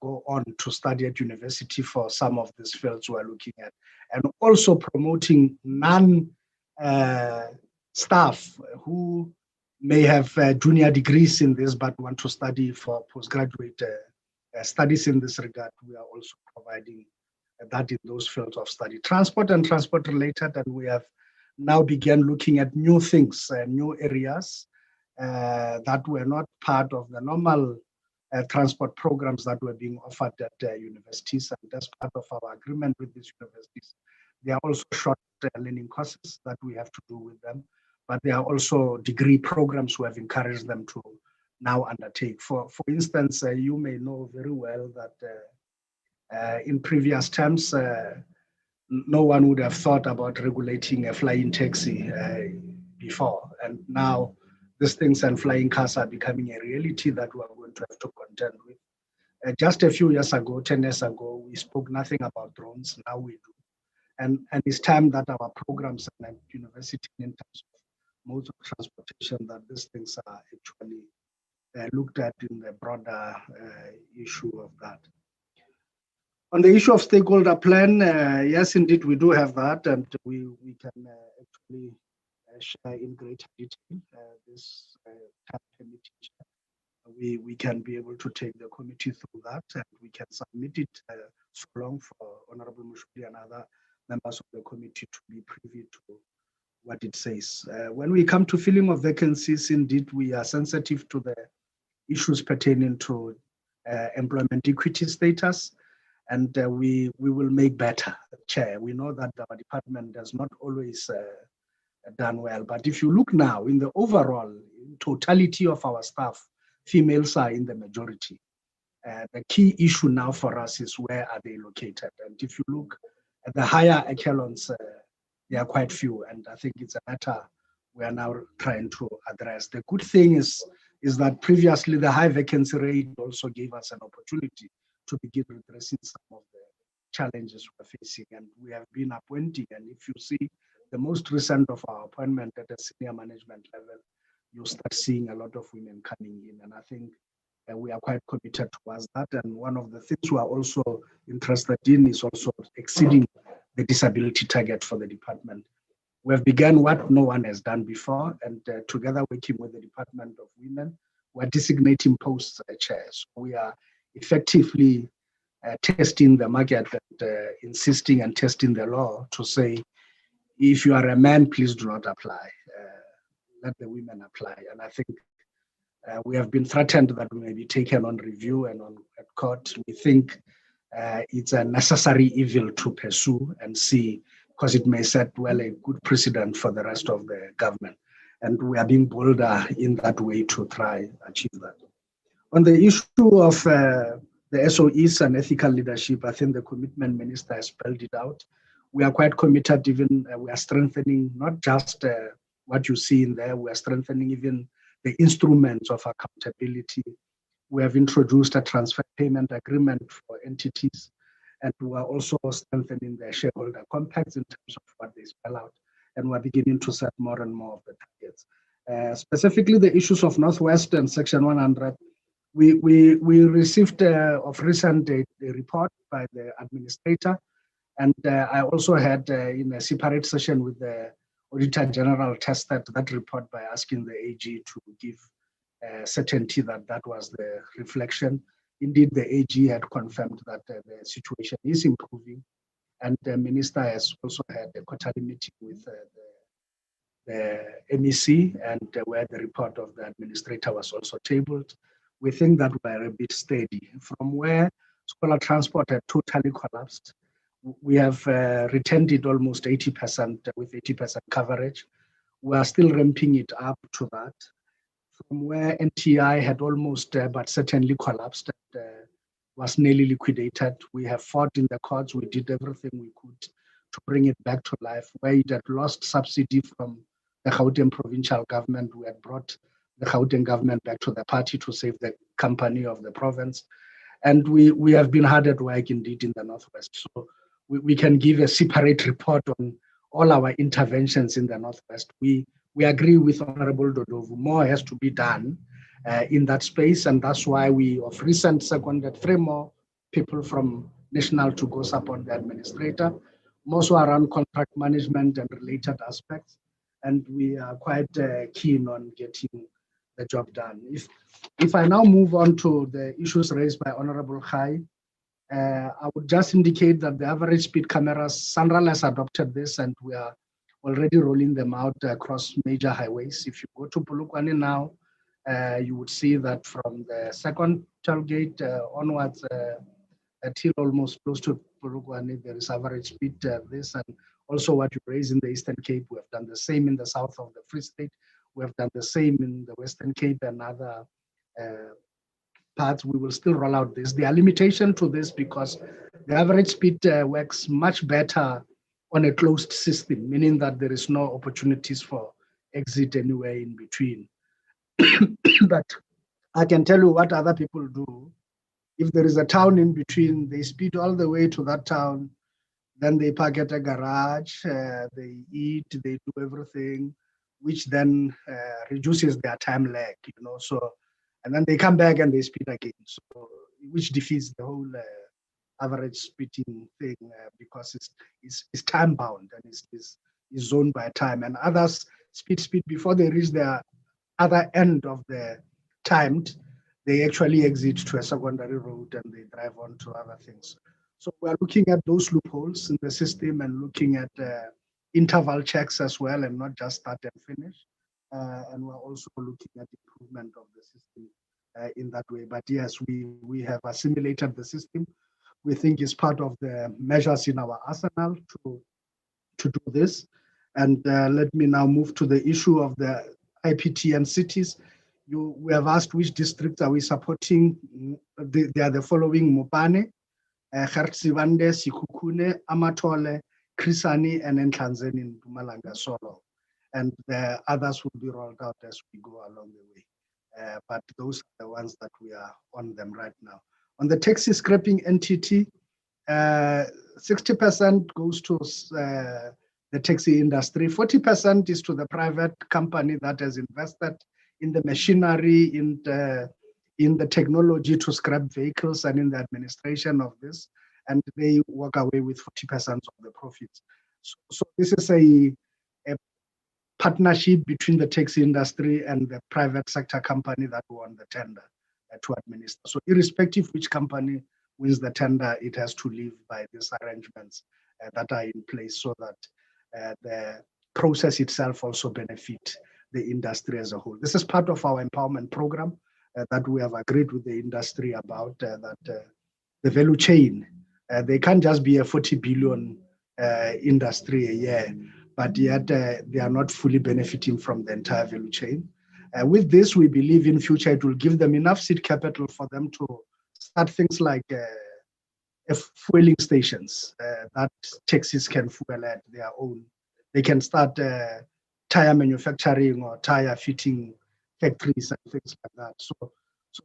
go on to study at university for some of these fields we are looking at. And also promoting non-staff who may have junior degrees in this but want to study for postgraduate studies in this regard. We are also providing that in those fields of study. Transport and transport related, and we have now began looking at new things, new areas that were not part of the normal transport programs that were being offered at universities. And as part of our agreement with these universities, there are also short learning courses that we have to do with them, but there are also degree programs we have encouraged them to now undertake. For instance, you may know very well that in previous terms, no one would have thought about regulating a flying taxi before. And now these things and flying cars are becoming a reality that we are going to have to contend with. Just a few years ago, 10 years ago, we spoke nothing about drones. Now we do. And it's time that our programs at university in terms of modes of transportation, that these things are actually looked at in the broader issue of that. On the issue of stakeholder plan, yes, indeed, we do have that, and we can actually share in greater detail this committee. We can be able to take the committee through that, and we can submit it so long for Honorable Mushudi and other members of the committee to be privy to what it says. When we come to filling of vacancies, indeed, we are sensitive to the issues pertaining to employment equity status, and we will make better, Chair. We know that our department has not always done well, but if you look now in the overall totality of our staff, females are in the majority. The key issue now for us is where are they located? And if you look at the higher echelons, they are quite few, and I think it's a matter we are now trying to address. The good thing is that previously the high vacancy rate also gave us an opportunity to begin addressing some of the challenges we're facing, and we have been appointing. And if you see the most recent of our appointment at the senior management level, you start seeing a lot of women coming in, and I think we are quite committed towards that. And one of the things we are also interested in is also exceeding the disability target for the department. We have begun what no one has done before, and together working with the Department of Women, we're designating posts chairs. We are effectively testing the market and insisting and testing the law to say, if you are a man, please do not apply. Let the women apply. And I think we have been threatened that we may be taken on review and on at court. We think it's a necessary evil to pursue and see, because it may set a good precedent for the rest of the government. And we are being bolder in that way to try achieve that. On the issue of the SOEs and ethical leadership, I think the commitment minister has spelled it out. We are quite committed, even we are strengthening not just what you see in there, we are strengthening even the instruments of accountability. We have introduced a transfer payment agreement for entities, and we are also strengthening the shareholder compacts in terms of what they spell out, and we're beginning to set more and more of the targets. Specifically, the issues of Northwest and Section 100, we received of recent a report by the administrator, and I also had in a separate session with the Auditor General tested that report by asking the AG to give certainty that that was the reflection. Indeed, the AG had confirmed that the situation is improving, and the minister has also had a quarterly meeting with the MEC, and where the report of the administrator was also tabled. We think that we're a bit steady. From where scholar transport had totally collapsed, we have retained it almost 80% with 80% coverage. We are still ramping it up to that. From where NTI had almost but certainly collapsed and was nearly liquidated, we have fought in the courts. We did everything we could to bring it back to life. Where it had lost subsidy from the Gauteng provincial government, we had brought the Gauteng government back to the party to save the company of the province. And we have been hard at work indeed in the Northwest. So we can give a separate report on all our interventions in the Northwest. We agree with Honorable Dodovu. More has to be done in that space, and that's why we of recent seconded 3 more people from national to go support the administrator, also around contract management and related aspects, and we are quite keen on getting the job done. If I now move on to the issues raised by Honorable Khai, I would just indicate that the average speed cameras, Sanral has adopted this, and we are already rolling them out across major highways. If you go to Polokwane now, you would see that from the second tollgate onwards, until almost close to Polokwane, there is average speed this, and also what you raise in the Eastern Cape. We have done the same in the south of the Free State. We have done the same in the Western Cape and other parts. We will still roll out this. There are limitations to this because the average speed works much better on a closed system, meaning that there is no opportunities for exit anywhere in between. But I can tell you what other people do. If there is a town in between, they speed all the way to that town, then they park at a garage, they eat, they do everything, which then reduces their time lag, so, and then they come back and they speed again, so which defeats the whole average speeding thing because it's time bound and is zoned by time, and others speed before they reach their other end of the timed, they actually exit to a secondary road and they drive on to other things. So we are looking at those loopholes in the system and looking at interval checks as well, and not just start and finish. And we're also looking at improvement of the system in that way. But yes, we have assimilated the system. We think it's part of the measures in our arsenal to do this. And let me now move to the issue of the IPT and cities. We have asked which districts are we supporting. They are the following: Mopane, Gertsibande, Sikukune, Amatole, Krisani, and Nhlanzeni in Mpumalanga solo. And the others will be rolled out as we go along the way. But those are the ones that we are on them right now. On the taxi scrapping entity, 60% goes to the taxi industry, 40% is to the private company that has invested in the machinery, in the technology to scrap vehicles and in the administration of this, and they walk away with 40% of the profits. So this is a partnership between the taxi industry and the private sector company that won the tender to administer. So irrespective which company wins the tender, it has to live by these arrangements that are in place so that the process itself also benefit the industry as a whole. This is part of our empowerment program that we have agreed with the industry about, that the value chain, they can't just be a 40 billion industry a year, but yet they are not fully benefiting from the entire value chain. With this, we believe in future it will give them enough seed capital for them to start things like fueling stations that taxis can fuel at their own. They can start tire manufacturing or tire fitting factories and things like that. So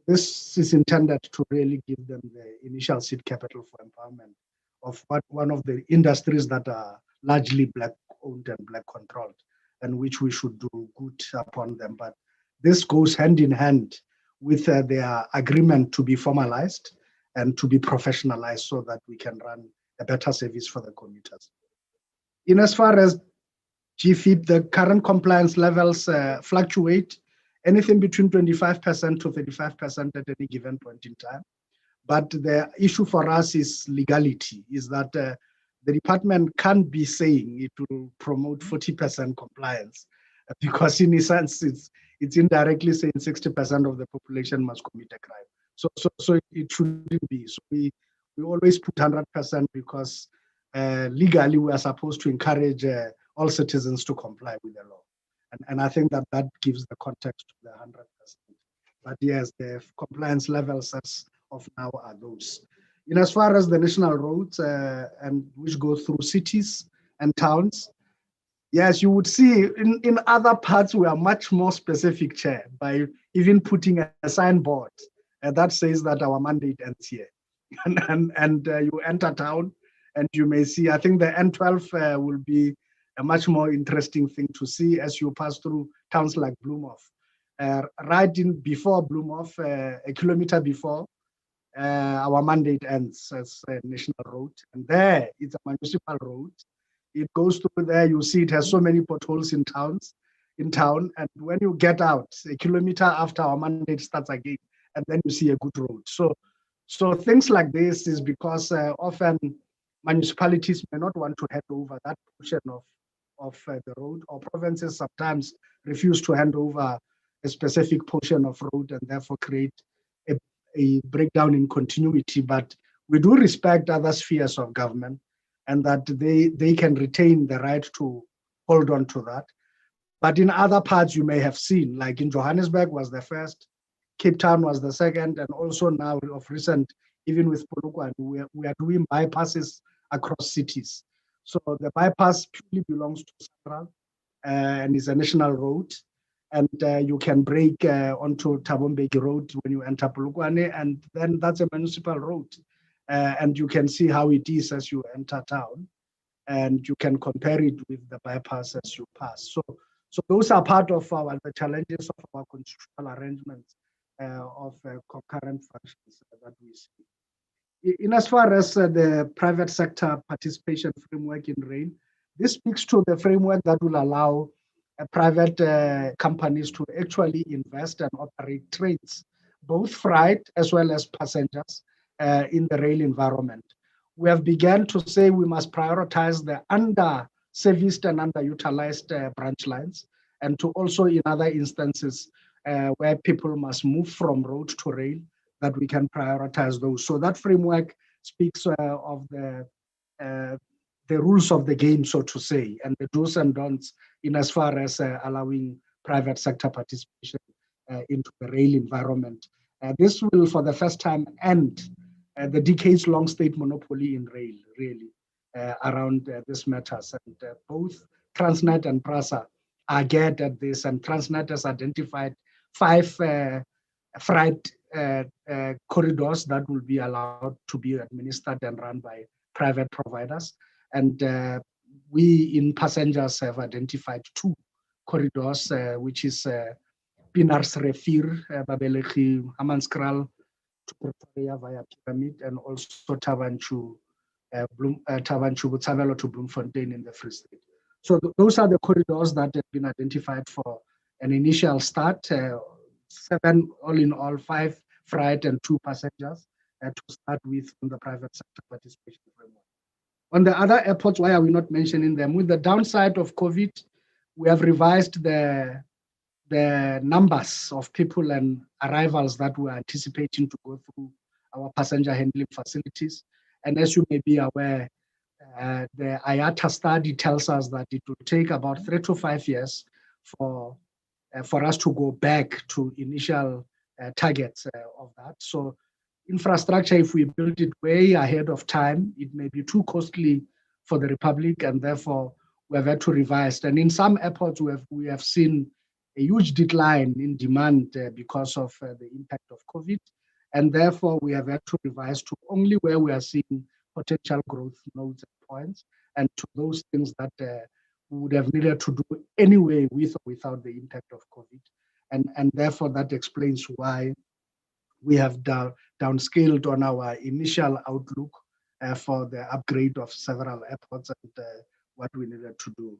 this is intended to really give them the initial seed capital for empowerment of one of the industries that are largely black owned and black controlled, and which we should do good upon them. But this goes hand in hand with their agreement to be formalized and to be professionalized so that we can run a better service for the commuters. In as far as GFIP, the current compliance levels fluctuate anything between 25% to 35% at any given point in time. But the issue for us is legality, is that the department can't be saying it will promote 40% compliance, because in a sense, it's indirectly saying 60% of the population must commit a crime. So it shouldn't be. So we always put 100% because legally we are supposed to encourage all citizens to comply with the law. And I think that gives the context to the 100%. But yes, the compliance levels as of now are those. In as far as the national roads and which go through cities and towns, yes, you would see in other parts we are much more specific, Chair, by even putting a signboard that says that our mandate ends here. and you enter town and you may see, I think the N12 will be a much more interesting thing to see as you pass through towns like Bloemhof. Right in before Bloemhof, a kilometer before, our mandate ends as a national road. And there, it's a municipal road. It goes through there, you see it has so many potholes in town. And when you get out, a kilometer after our mandate starts again, and then you see a good road. So things like this is because often municipalities may not want to hand over that portion of the road, or provinces sometimes refuse to hand over a specific portion of road and therefore create a breakdown in continuity. But we do respect other spheres of government and that they can retain the right to hold on to that. But in other parts you may have seen, like in Johannesburg was the first, Cape Town was the second, and also now of recent, even with Polokwane, we are doing bypasses across cities. So the bypass purely belongs to Central and is a national road. And you can break onto Tabombeki Road when you enter Polokwane, and then that's a municipal road. And you can see how it is as you enter town, and you can compare it with the bypass as you pass. So those are part of the challenges of our constitutional arrangements of concurrent functions that we see. In as far as the private sector participation framework in RAIN, this speaks to the framework that will allow private companies to actually invest and operate trains, both freight as well as passengers in the rail environment. We have begun to say we must prioritize the serviced and underutilized branch lines, and to also in other instances where people must move from road to rail, that we can prioritize those. So that framework speaks of the rules of the game, so to say, and the do's and don'ts in as far as allowing private sector participation into the rail environment. This will, for the first time, end the decades-long state monopoly in rail, really, around these matters. And both Transnet and PRASA are geared at this, and Transnet has identified 5 freight corridors that will be allowed to be administered and run by private providers. And we in passengers have identified 2 corridors, which is Pinars Refir, Babelegi, Hammanskraal to Pretoria via Pyramid, and also Tabanchu, Botshabelo to Bloemfontein in the Free State. So those are the corridors that have been identified for an initial start. 7, all in all, 5 freight and 2 passengers to start with from the private sector participation framework. On the other airports, why are we not mentioning them? With the downside of COVID, we have revised the numbers of people and arrivals that we're anticipating to go through our passenger handling facilities. And as you may be aware, the IATA study tells us that it will take about 3 to 5 years for us to go back to initial targets of that. So infrastructure, if we build it way ahead of time, it may be too costly for the Republic, and therefore we have had to revise. And in some airports, we have seen a huge decline in demand because of the impact of COVID. And therefore, we have had to revise to only where we are seeing potential growth nodes and points, and to those things that we would have needed to do anyway with or without the impact of COVID. And therefore, that explains why we have downscaled on our initial outlook for the upgrade of several airports and what we needed to do.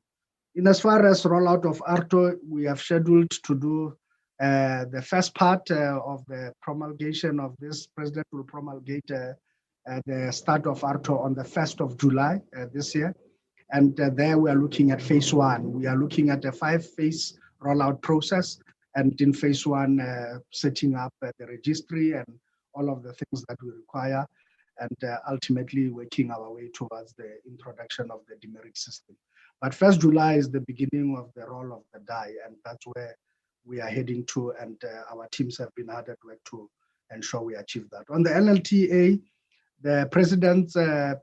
In as far as rollout of ARTO, we have scheduled to do the first part of the promulgation of this. President will promulgate the start of ARTO on the 1st of July this year. And there we are looking at phase 1. We are looking at a 5-phase rollout process. And in phase 1, setting up the registry and all of the things that we require, and ultimately working our way towards the introduction of the demerit system. But 1st July is the beginning of the roll of the die, and that's where we are heading to, and our teams have been hard at work to ensure we achieve that. On the NLTA, the president's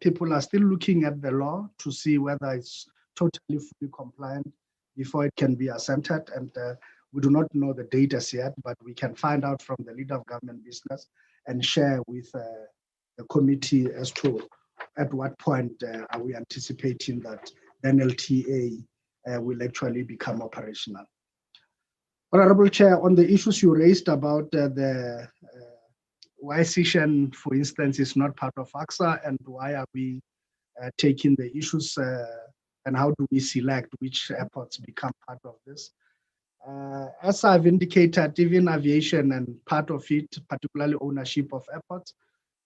people are still looking at the law to see whether it's totally fully compliant before it can be assented, and we do not know the date as yet, but we can find out from the leader of government business and share with the committee as to at what point are we anticipating that the NLTA will actually become operational. Honorable Chair, on the issues you raised about why Sishen, for instance, is not part of AXA, and why are we taking the issues and how do we select which airports become part of this? As I've indicated, even aviation and part of it, particularly ownership of airports,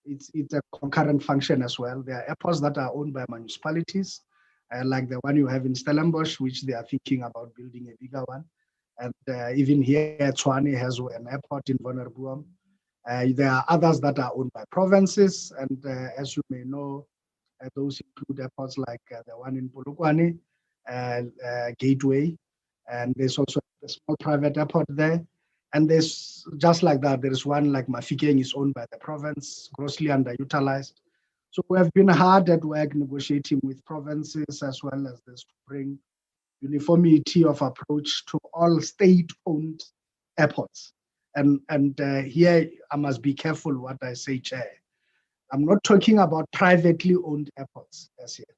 it's a concurrent function as well. There are airports that are owned by municipalities, like the one you have in Stellenbosch, which they are thinking about building a bigger one. And even here, Tshwane has an airport in Wonerboom. There are others that are owned by provinces, and as you may know, those include airports like the one in Polokwane, Gateway, and there's also a small private airport there. And there's just like that, there is one like Mafikeng is owned by the province, grossly underutilized. So we have been hard at work negotiating with provinces as well as this to bring uniformity of approach to all state-owned airports. And here I must be careful what I say, Chair. I'm not talking about privately owned airports as yet.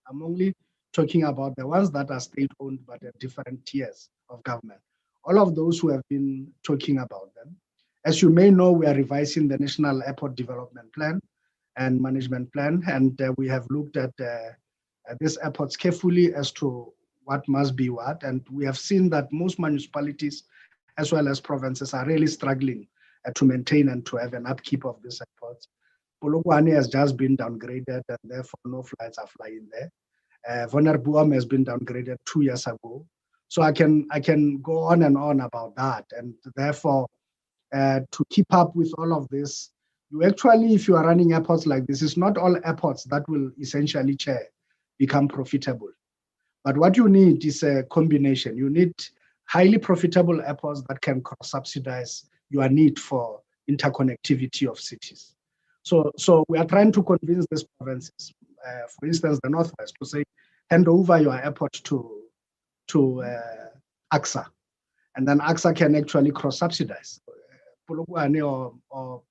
I'm only talking about the ones that are state-owned but at different tiers of government. All of those who have been talking about them. As you may know, we are revising the National Airport Development Plan and Management Plan, and we have looked at these airports carefully as to what must be what, and we have seen that most municipalities as well as provinces are really struggling to maintain and to have an upkeep of these airports. Polokwane has just been downgraded, and therefore no flights are flying there. Vonnerboom has been downgraded 2 years ago. So I can go on and on about that. And therefore, to keep up with all of this, you actually, if you are running airports like this, it's not all airports that will essentially become profitable. But what you need is a combination. You need highly profitable airports that can cross-subsidize your need for interconnectivity of cities. So we are trying to convince these provinces, for instance, the Northwest, to say, hand over your airport to AXA, and then AXA can actually cross-subsidize. Polokwane or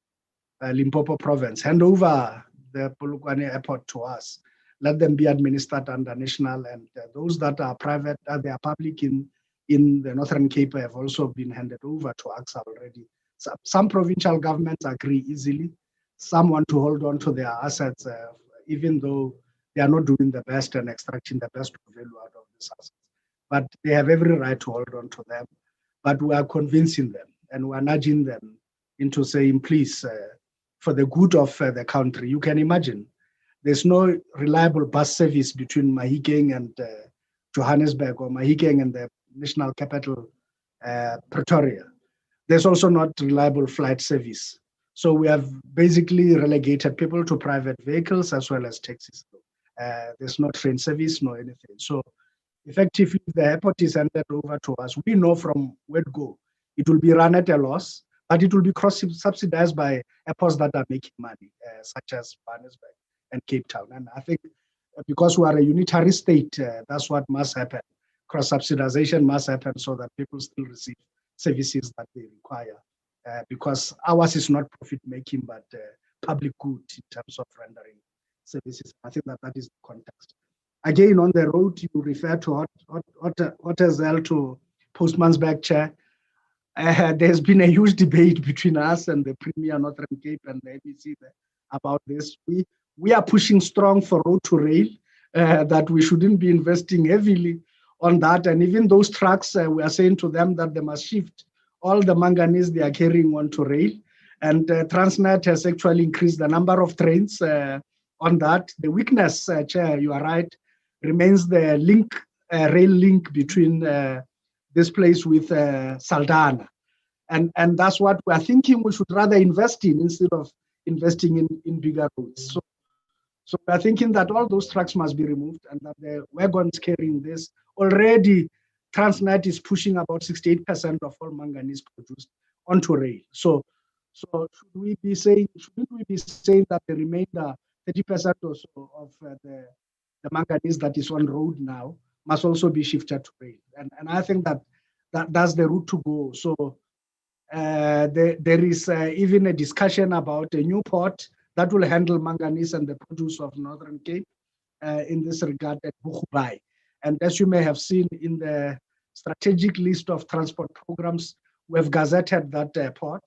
Limpopo province, hand over the Polokwane airport to us. Let them be administered under national, and those that are private, they are public in the Northern Cape have also been handed over to AXA already. Some provincial governments agree easily. Some want to hold on to their assets, even though they are not doing the best and extracting the best value out of these assets. But they have every right to hold on to them. But we are convincing them and we are nudging them into saying, please, for the good of the country, you can imagine there's no reliable bus service between Mahikeng and Johannesburg, or Mahikeng and the national capital, Pretoria. There's also not reliable flight service. So we have basically relegated people to private vehicles as well as taxis. There's no train service, no anything. So effectively, the airport is handed over to us. We know from where to go. It will be run at a loss, but it will be cross-subsidized by airports that are making money, such as Johannesburg and Cape Town. And I think because we are a unitary state, that's what must happen. Cross-subsidization must happen so that people still receive services that they require, because ours is not profit-making, but public good in terms of rendering services. I think that is the context. Again, on the road, you refer to Hotel to Postmansberg Chair. There's been a huge debate between us and the Premier Northern Cape and the ABC about this. We are pushing strong for road to rail, that we shouldn't be investing heavily on that. And even those trucks, we are saying to them that they must shift all the manganese they are carrying onto rail. And Transnet has actually increased the number of trains on that. The weakness, Chair, you are right, remains the link, rail link between this place with Saldanha. And that's what we are thinking we should rather invest in instead of investing in bigger roads. So we are thinking that all those trucks must be removed and that the wagons carrying this, already Transnet is pushing about 68% of all manganese produced onto rail. So shouldn't we be saying that the remainder, 30% or so of the manganese that is on road now must also be shifted to rail? And I think that's the route to go. So there is even a discussion about a new port that will handle manganese and the produce of Northern Cape in this regard at Boegoebaai. And as you may have seen in the strategic list of transport programs, we have gazetted that port.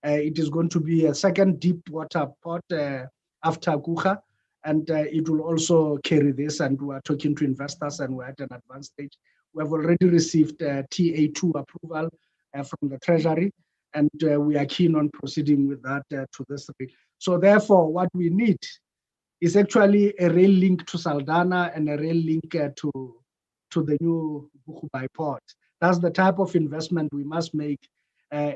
It is going to be a second deep water port after Guga, and it will also carry this. And we are talking to investors and we're at an advanced stage. We have already received TA2 approval from the Treasury, and we are keen on proceeding with that to this rate. So therefore, what we need is actually a rail link to Saldanha and a rail link to the new Boegoebaai port. That's the type of investment we must make. And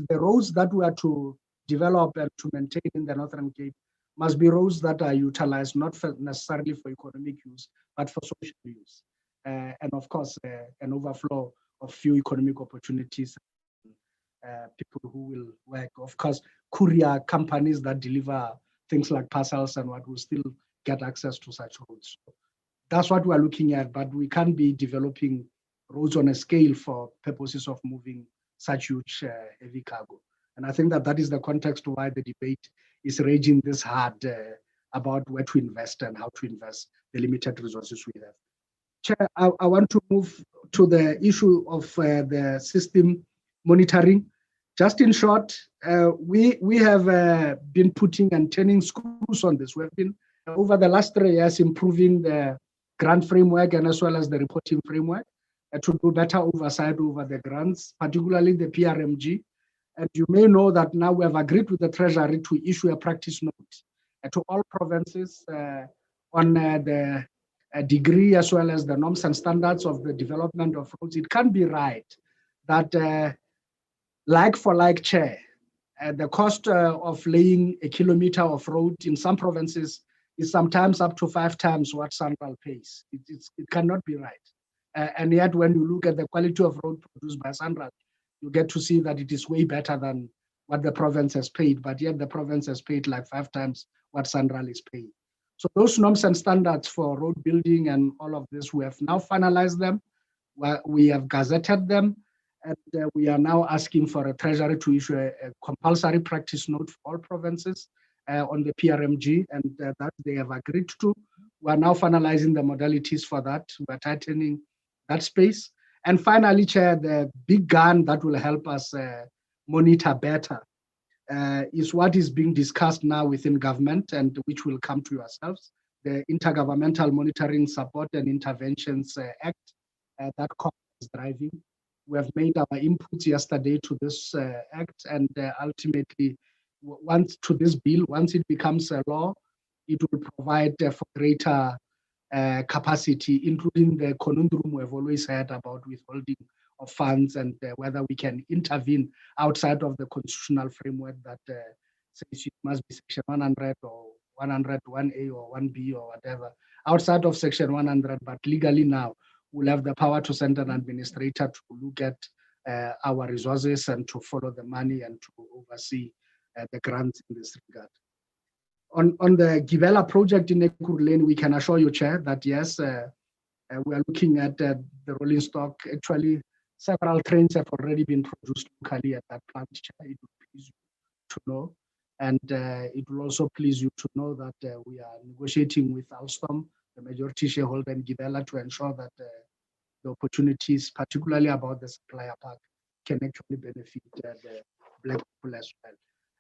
the roads that we are to develop and to maintain in the Northern Cape must be roads that are utilized not necessarily for economic use, but for social use. And of course, an overflow of few economic opportunities, people who will work. Of course, courier companies that deliver things like parcels and what will still get access to such roads. So that's what we're looking at, but we can't be developing roads on a scale for purposes of moving such huge heavy cargo. And I think that is the context why the debate is raging this hard about where to invest and how to invest the limited resources we have. Chair, I want to move to the issue of the system monitoring. Just in short, we have been putting and turning screws on this. We have been, over the last 3 years, improving the grant framework and as well as the reporting framework to do better oversight over the grants, particularly the PRMG. And you may know that now we have agreed with the Treasury to issue a practice note to all provinces on the degree as well as the norms and standards of the development of roads, it can be right that like for like, Chair, the cost of laying a kilometer of road in some provinces is sometimes up to 5 times what Central pays. It cannot be right. And yet when you look at the quality of road produced by Central, you get to see that it is way better than what the province has paid, but yet the province has paid like 5 times what Central is paying. So those norms and standards for road building and all of this, we have now finalized them. We have gazetted them, and we are now asking for a treasury to issue a compulsory practice note for all provinces on the PRMG, and that they have agreed to. We are now finalizing the modalities for that. We're tightening that space. And finally, Chair, the big gun that will help us monitor better is what is being discussed now within government, and which will come to yourselves, the Intergovernmental Monitoring Support and Interventions Act that Congress is driving. We have made our inputs yesterday to this act, and ultimately, once it becomes a law, it will provide for greater capacity, including the conundrum we've always had about withholding of funds and whether we can intervene outside of the constitutional framework that says it must be Section 100 or 101A or 1B or whatever, outside of Section 100, but legally now we'll have the power to send an administrator to look at our resources and to follow the money and to oversee the grants in this regard. On the Gibela project in Ekuru Lane, we can assure you, Chair, that yes, we are looking at the rolling stock. Actually, several trains have already been produced locally at that plant, Chair. It will please you to know. And it will also please you to know that we are negotiating with Alstom, the majority shareholder in Gibela, to ensure that the opportunities, particularly about the supplier park, can actually benefit the Black people as well.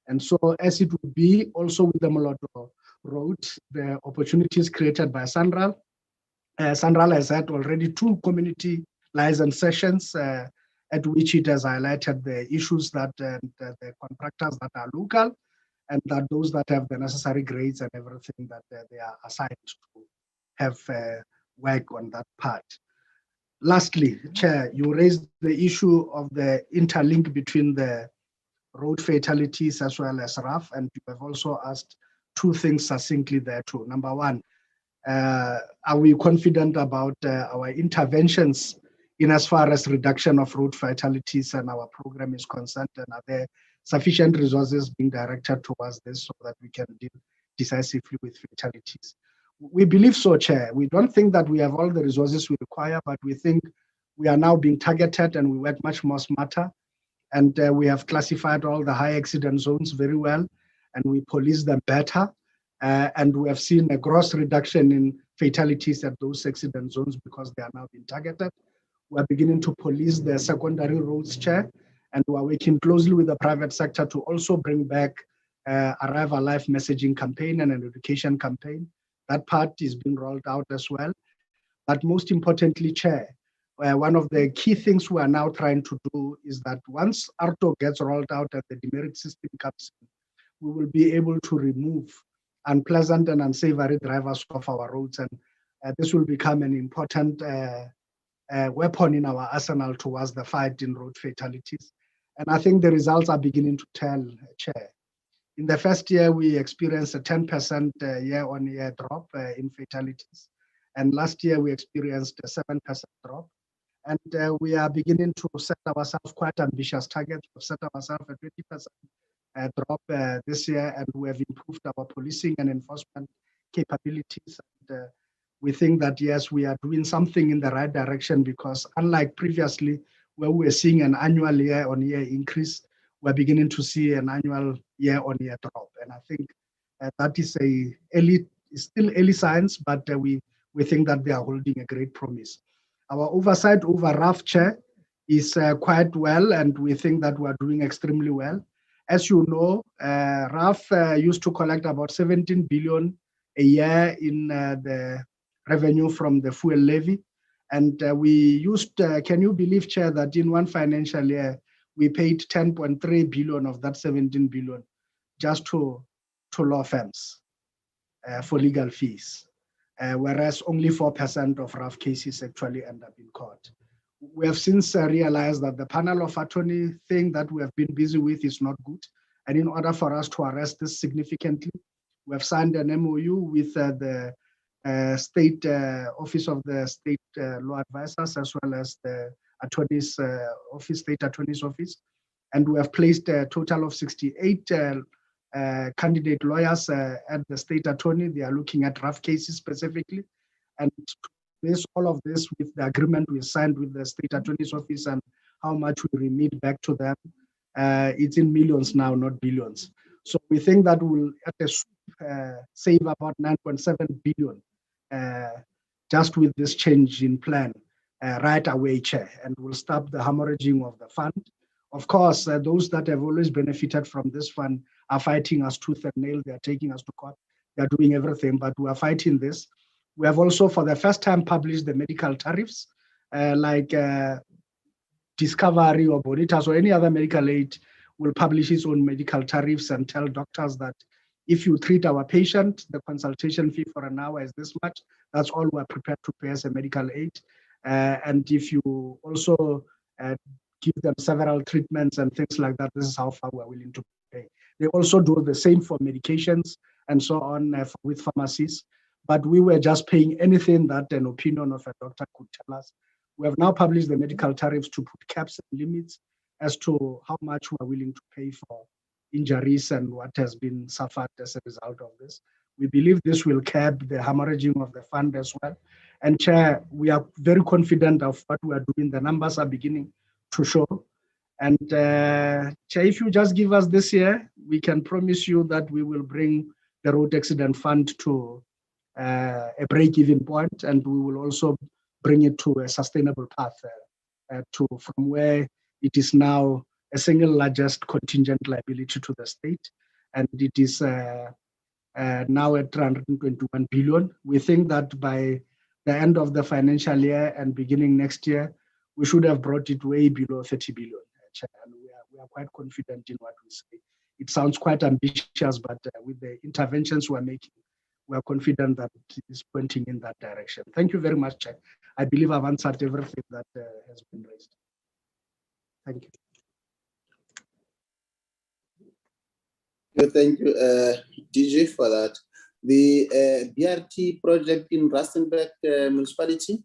And so, as it would be also with the Moloto Road, the opportunities created by Sandral. Sandral has had already 2 community license sessions at which it has highlighted the issues that the contractors that are local and that those that have the necessary grades and everything that they are assigned to have work on that part. Lastly, Chair, you raised the issue of the interlink between the road fatalities as well as RAF, and you have also asked 2 things succinctly there too. Number 1, are we confident about our interventions in as far as reduction of road fatalities and our program is concerned, and are there sufficient resources being directed towards this so that we can deal decisively with fatalities? We believe so, Chair. We don't think that we have all the resources we require, but we think we are now being targeted and we work much more smarter. And we have classified all the high accident zones very well, and we police them better. And we have seen a gross reduction in fatalities at those accident zones because they are now being targeted. We are beginning to police the secondary roads, Chair, and we are working closely with the private sector to also bring back Arrive Alive messaging campaign and an education campaign. That part is being rolled out as well. But most importantly, Chair, one of the key things we are now trying to do is that once ARTO gets rolled out and the demerit system comes in, we will be able to remove unpleasant and unsavory drivers off our roads. And this will become an important weapon in our arsenal towards the fight in road fatalities. And I think the results are beginning to tell, Chair. In the first year, we experienced a 10% year-on-year drop in fatalities. And last year, we experienced a 7% drop. And we are beginning to set ourselves quite ambitious targets. We've set ourselves a 20% drop this year, and we have improved our policing and enforcement capabilities. And we think that, yes, we are doing something in the right direction because unlike previously, where we were seeing an annual year-on-year increase, we're beginning to see an annual year-on-year drop. And I think that is still early signs, but we think that they are holding a great promise. Our oversight over RAF, Chair, is quite well, and we think that we are doing extremely well. As you know, RAF used to collect about 17 billion a year in the revenue from the fuel levy. And we used, can you believe, Chair, that in one financial year, we paid 10.3 billion of that 17 billion just to law firms for legal fees. whereas only 4% of rough cases actually end up in court. We have since realized that the panel of attorney thing that we have been busy with is not good. And in order for us to arrest this significantly, we have signed an MOU with the State Office of the State Law Advisors, as well as the Attorney's Office, State Attorney's Office. And we have placed a total of 68 candidate lawyers at the State Attorney. They are looking at rough cases specifically. And all of this with the agreement we signed with the State Attorney's Office and how much we remit back to them, it's in millions now, not billions. So we think that we'll save about 9.7 billion just with this change in plan right away, Chair, and we'll stop the hemorrhaging of the fund. Of course, those that have always benefited from this fund are fighting us tooth and nail. They're taking us to court. They're doing everything, but we are fighting this. We have also, for the first time, published the medical tariffs, like Discovery or Bonitas or any other medical aid will publish its own medical tariffs and tell doctors that if you treat our patient, the consultation fee for an hour is this much. That's all we're prepared to pay as a medical aid. And if you also give them several treatments and things like that, this is how far we're willing to pay. They also do the same for medications and so on with pharmacies. But we were just paying anything that an opinion of a doctor could tell us. We have now published the medical tariffs to put caps and limits as to how much we're willing to pay for injuries and what has been suffered as a result of this. We believe this will curb the hemorrhaging of the fund as well. And Chair, we are very confident of what we are doing. The numbers are beginning to show. And Chair, if you just give us this year, we can promise you that we will bring the road accident fund to a break-even point, and we will also bring it to a sustainable path from where it is now a single largest contingent liability to the state, and it is now at 321 billion. We think that by the end of the financial year and beginning next year, we should have brought it way below 30 billion. And we are quite confident in what we say. It sounds quite ambitious, but with the interventions we're making, we are confident that it is pointing in that direction. Thank you very much, Chair. I believe I've answered everything that has been raised. Thank you. Thank you, DG, for that. The BRT project in Rustenburg municipality?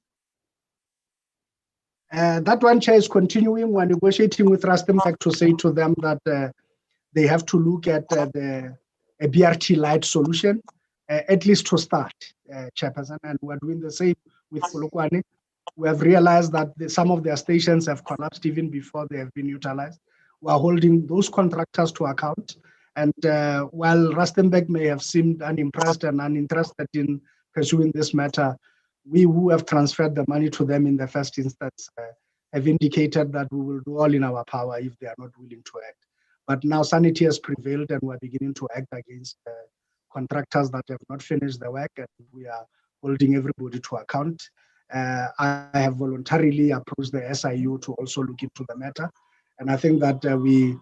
That one, Chair, is continuing. We're negotiating with Rustenburg to say to them that they have to look at a BRT light solution, at least to start, Chairperson. And we're doing the same with Polokwane. We have realized that some of their stations have collapsed even before they have been utilized. We're holding those contractors to account. And while Rustenburg may have seemed unimpressed and uninterested in pursuing this matter, we who have transferred the money to them in the first instance have indicated that we will do all in our power if they are not willing to act. But now sanity has prevailed and we're beginning to act against contractors that have not finished the work, and we are holding everybody to account. I have voluntarily approached the SIU to also look into the matter. And I think that we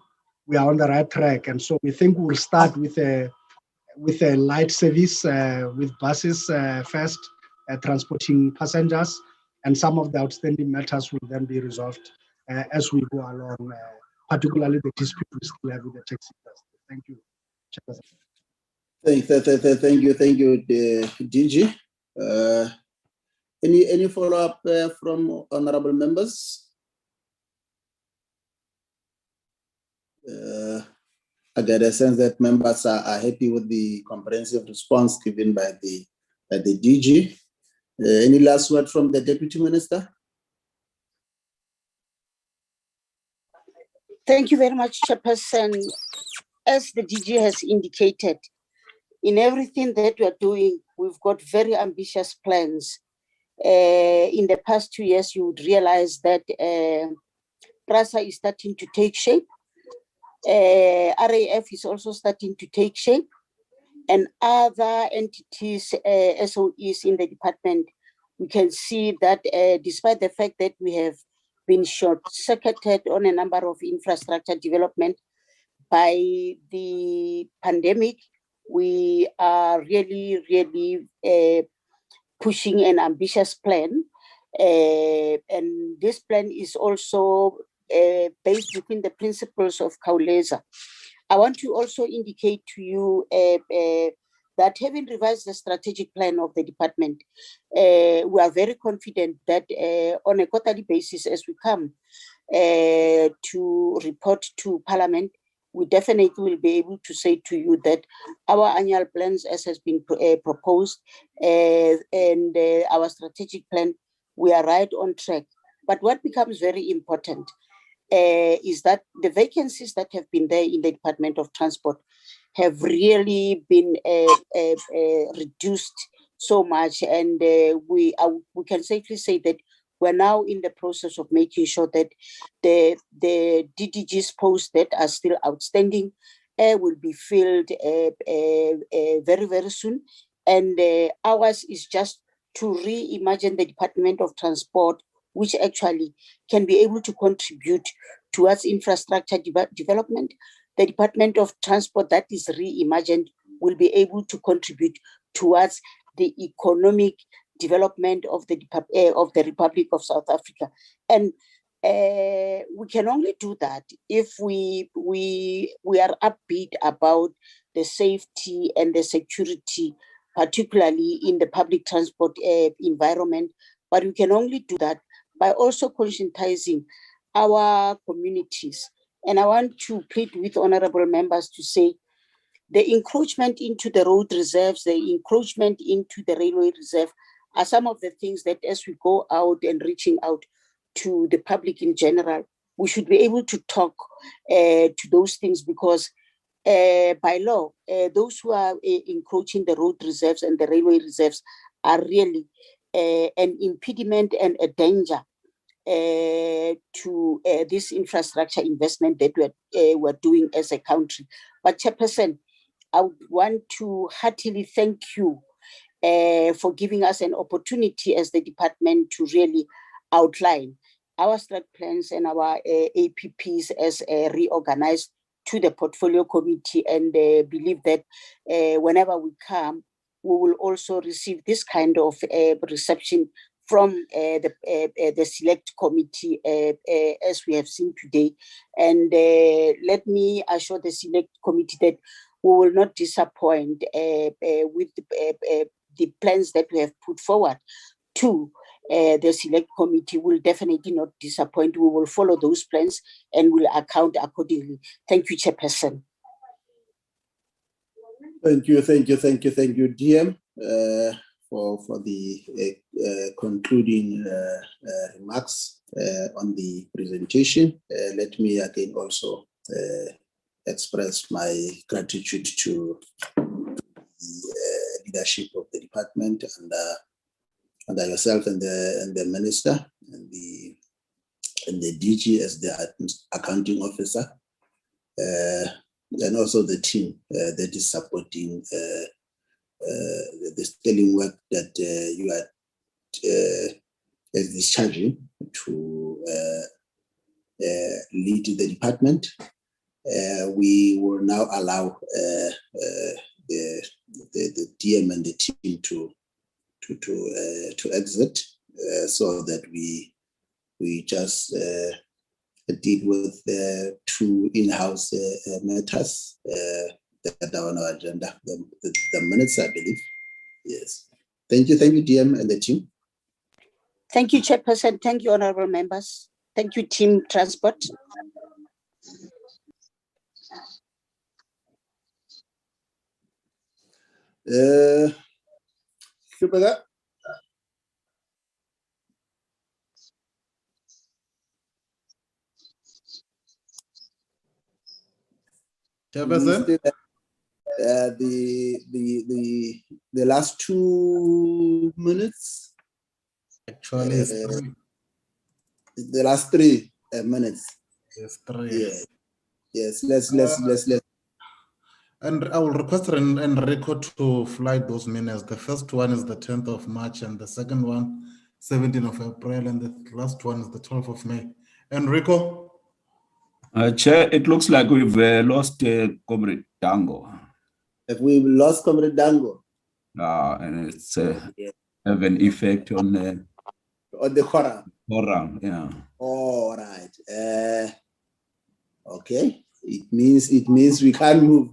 are on the right track. And so we think we'll start with a light service with buses first, transporting passengers, and some of the outstanding matters will then be resolved as we go along, particularly the dispute we still have with the taxi industry. Thank you, Chairperson. Thank you, DG. Any follow-up from honorable members? I get a sense that members are happy with the comprehensive response given by the DG. Any last word from the Deputy Minister? Thank you very much, Chairperson. As the DG has indicated, in everything that we are doing, we've got very ambitious plans. In the past 2 years, you would realize that PRASA is starting to take shape. RAF is also starting to take shape, and other entities, SOEs in the department, we can see that despite the fact that we have been short-circuited on a number of infrastructure development by the pandemic, we are really pushing an ambitious plan. And this plan is also based within the principles of Kauleza. I want to also indicate to you that having revised the strategic plan of the department, we are very confident that on a quarterly basis, as we come to report to Parliament, we definitely will be able to say to you that our annual plans, as has been proposed, and our strategic plan, we are right on track. But what becomes very important is that the vacancies that have been there in the Department of Transport have really been reduced so much, and we can safely say that we're now in the process of making sure that the DDG's posts that are still outstanding will be filled very, very soon. And ours is just to reimagine the Department of Transport, which actually can be able to contribute towards infrastructure development. The Department of Transport that is reimagined will be able to contribute towards the economic development of the Republic of South Africa. And we can only do that if we are upbeat about the safety and the security, particularly in the public transport environment. But we can only do that by also conscientizing our communities. And I want to plead with honorable members to say the encroachment into the road reserves, the encroachment into the railway reserve are some of the things that as we go out and reaching out to the public in general, we should be able to talk to those things, because by law, those who are encroaching the road reserves and the railway reserves are really an impediment and a danger to this infrastructure investment that we're doing as a country. But Chairperson, I would want to heartily thank you for giving us an opportunity as the department to really outline our strat plans and our APPs as reorganized to the portfolio committee, and believe that whenever we come, we will also receive this kind of reception from the select committee as we have seen today. And let me assure the select committee that we will not disappoint with the plans that we have put forward to the select committee. Will definitely not disappoint. We will follow those plans and will account accordingly. Thank you, Chairperson. Thank you, DM, for the concluding remarks on the presentation. Let me again also express my gratitude to the leadership of the department and yourself and the minister and the DG as the accounting officer, and also the team that is supporting the sterling work that you are discharging to lead the department. We will now allow the DM and the team to exit, so that we just deal with the two in-house matters that are on our agenda. The minutes, I believe. Yes. Thank you, DM and the team. Thank you, Chairperson. Thank you, honorable members. Thank you, Team Transport. Super. Chairperson? The last 2 minutes. Actually, it's 3. The last 3 minutes. Yes, 3. Yeah. Yes. Let's. And I will request Enrico to fly those minutes. The first one is the 10th of March, and the second one, 17th of April, and the last one is the 12th of May. Enrico? Chair, it looks like we've lost Comrade Dango. Have we lost Comrade Dango? And it's have an effect on the quorum. quorum. Yeah. All right. Okay. It means we can't move.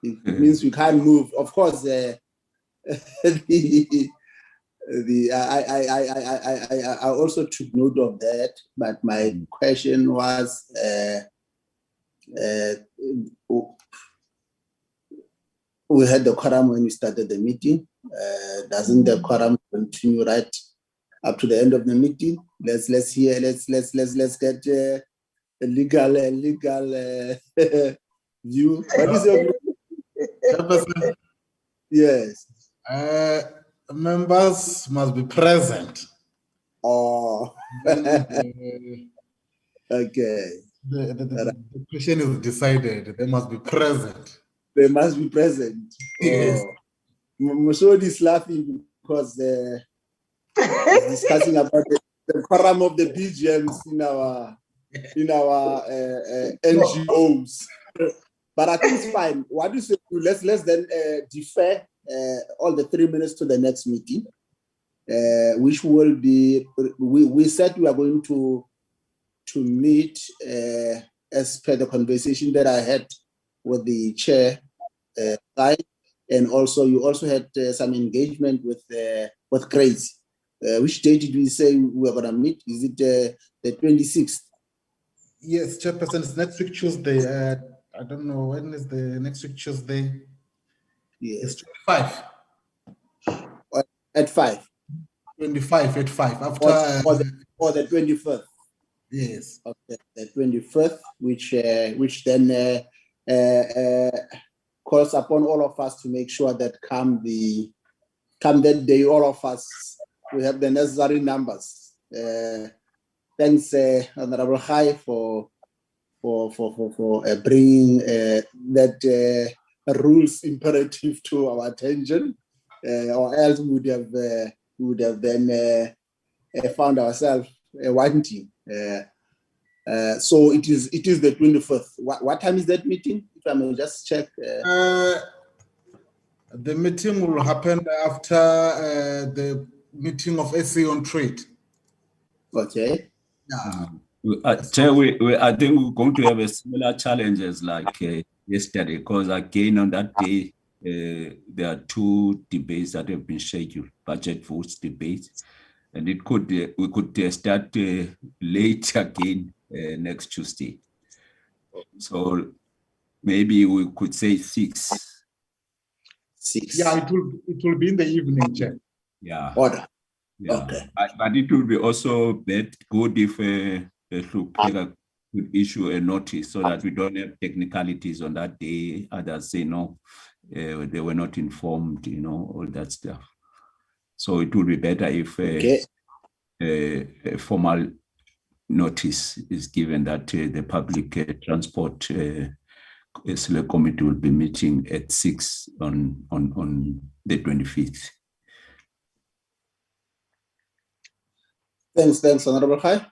It means we can't move. Of course, I also took note of that, but my question was, we had the quorum when we started the meeting. Doesn't the quorum continue right up to the end of the meeting? Let's get a legal view. What is your Chairperson, yes? members must be present. Oh, okay. The question is decided. They must be present. They must be present. Yes. Musodi is laughing because he's discussing about the quorum of the BGMs in our NGOs. But I think it's fine. What do you say? Let's then defer all the 3 minutes to the next meeting, which will be. We said we are going to meet as per the conversation that I had with the chair, and also you also had some engagement with Grace. Which date did we say we are going to meet? Is it the 26th? Yes, Chairperson, it's next week Tuesday. I don't know when is the next week Tuesday. Yes. It's 25. At 5. 25 at 5 after or the 21st. Yes. Okay, the 21st, which then calls upon all of us to make sure that come that day, all of us we have the necessary numbers. Thanks, Honorable Khai, for bringing that rules imperative to our attention, or else we would have then found ourselves wanting. So it is the 21st. What time is that meeting? If I may just check. The meeting will happen after the meeting of SA on trade. Okay. Yeah. I think we're going to have a similar challenges like yesterday, because again on that day there are 2 debates that have been scheduled, budget votes debates, and we could start late again next Tuesday. So maybe we could say 6. 6. Yeah, it will be in the evening, Chair. Yeah. Order. Yeah. Okay. But it will be also good if Hlupeka could issue a notice so that we don't have technicalities on that day. Others say no, they were not informed, all that stuff. So it would be better if a formal notice is given that the public transport select committee will be meeting at 6 on the 25th. Thanks, Honorable Khai.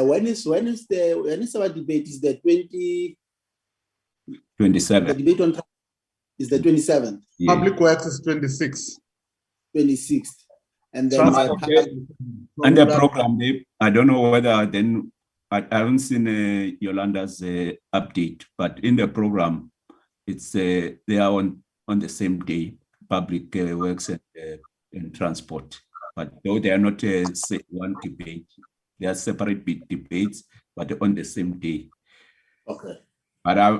When is our debate? Is the 27th? The debate on is the 27th. Yeah. Public Works is 26th. 26th, and then and the program. I don't know whether then I haven't seen Yolanda's update, but in the program, it's they are on the same day, Public Works and Transport. But though they are not one debate, they are separate debates, but on the same day. Okay. But I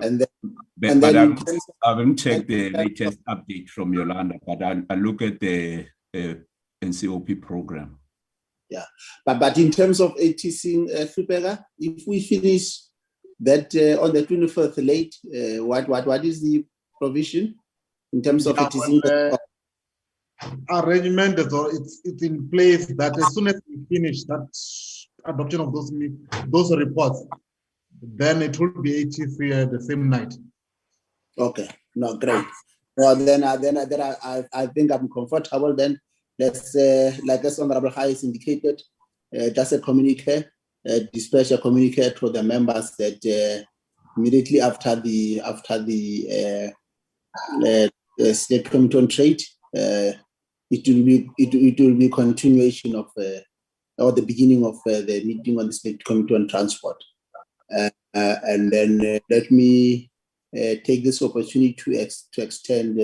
haven't checked the latest update from Yolanda, but I look at the NCOP program. Yeah, but in terms of ATC, Hlupeka, if we finish that on the 21st late, what is the provision in terms of ATC? Arrangement it's in place that as soon as we finish that adoption of those reports, then it will be ATC the same night. Okay, no, great. Well, then I think I'm comfortable. Then let's like as Honorable Khai has indicated, just a communique, dispatch a communique to the members that immediately after the State Committee on Trade. it will be continuation of or the beginning of the meeting on the Select Committee on Transport. And then let me take this opportunity to extend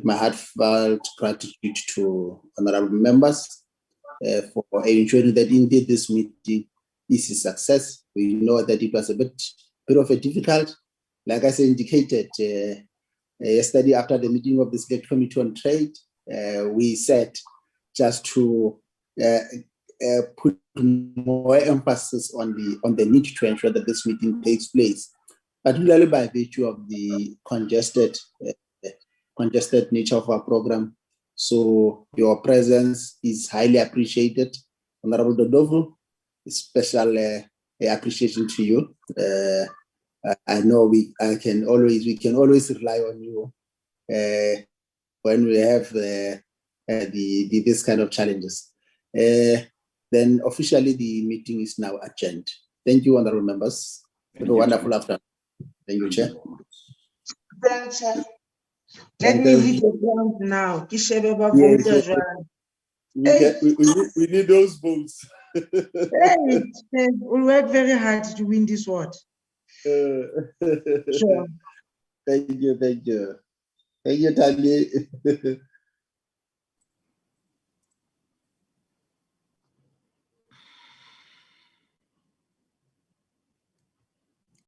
my heartfelt gratitude to honorable members for ensuring that indeed this meeting is a success. We know that it was a bit of a difficult, like I indicated yesterday after the meeting of the Select Committee on Trade, we said just to put more emphasis on the need to ensure that this meeting takes place, particularly by virtue of the congested nature of our program. So your presence is highly appreciated. Honorable Dodovu, special appreciation to you. I know we can always rely on you when we have this kind of challenges. Then officially the meeting is now adjourned. Thank you, honorable members. Have a wonderful afternoon. Thank you, Chair. Thanks, Chair. Let me hit the ground now. We need those votes. We'll work very hard to win this war. Sure. Thank you, Tali.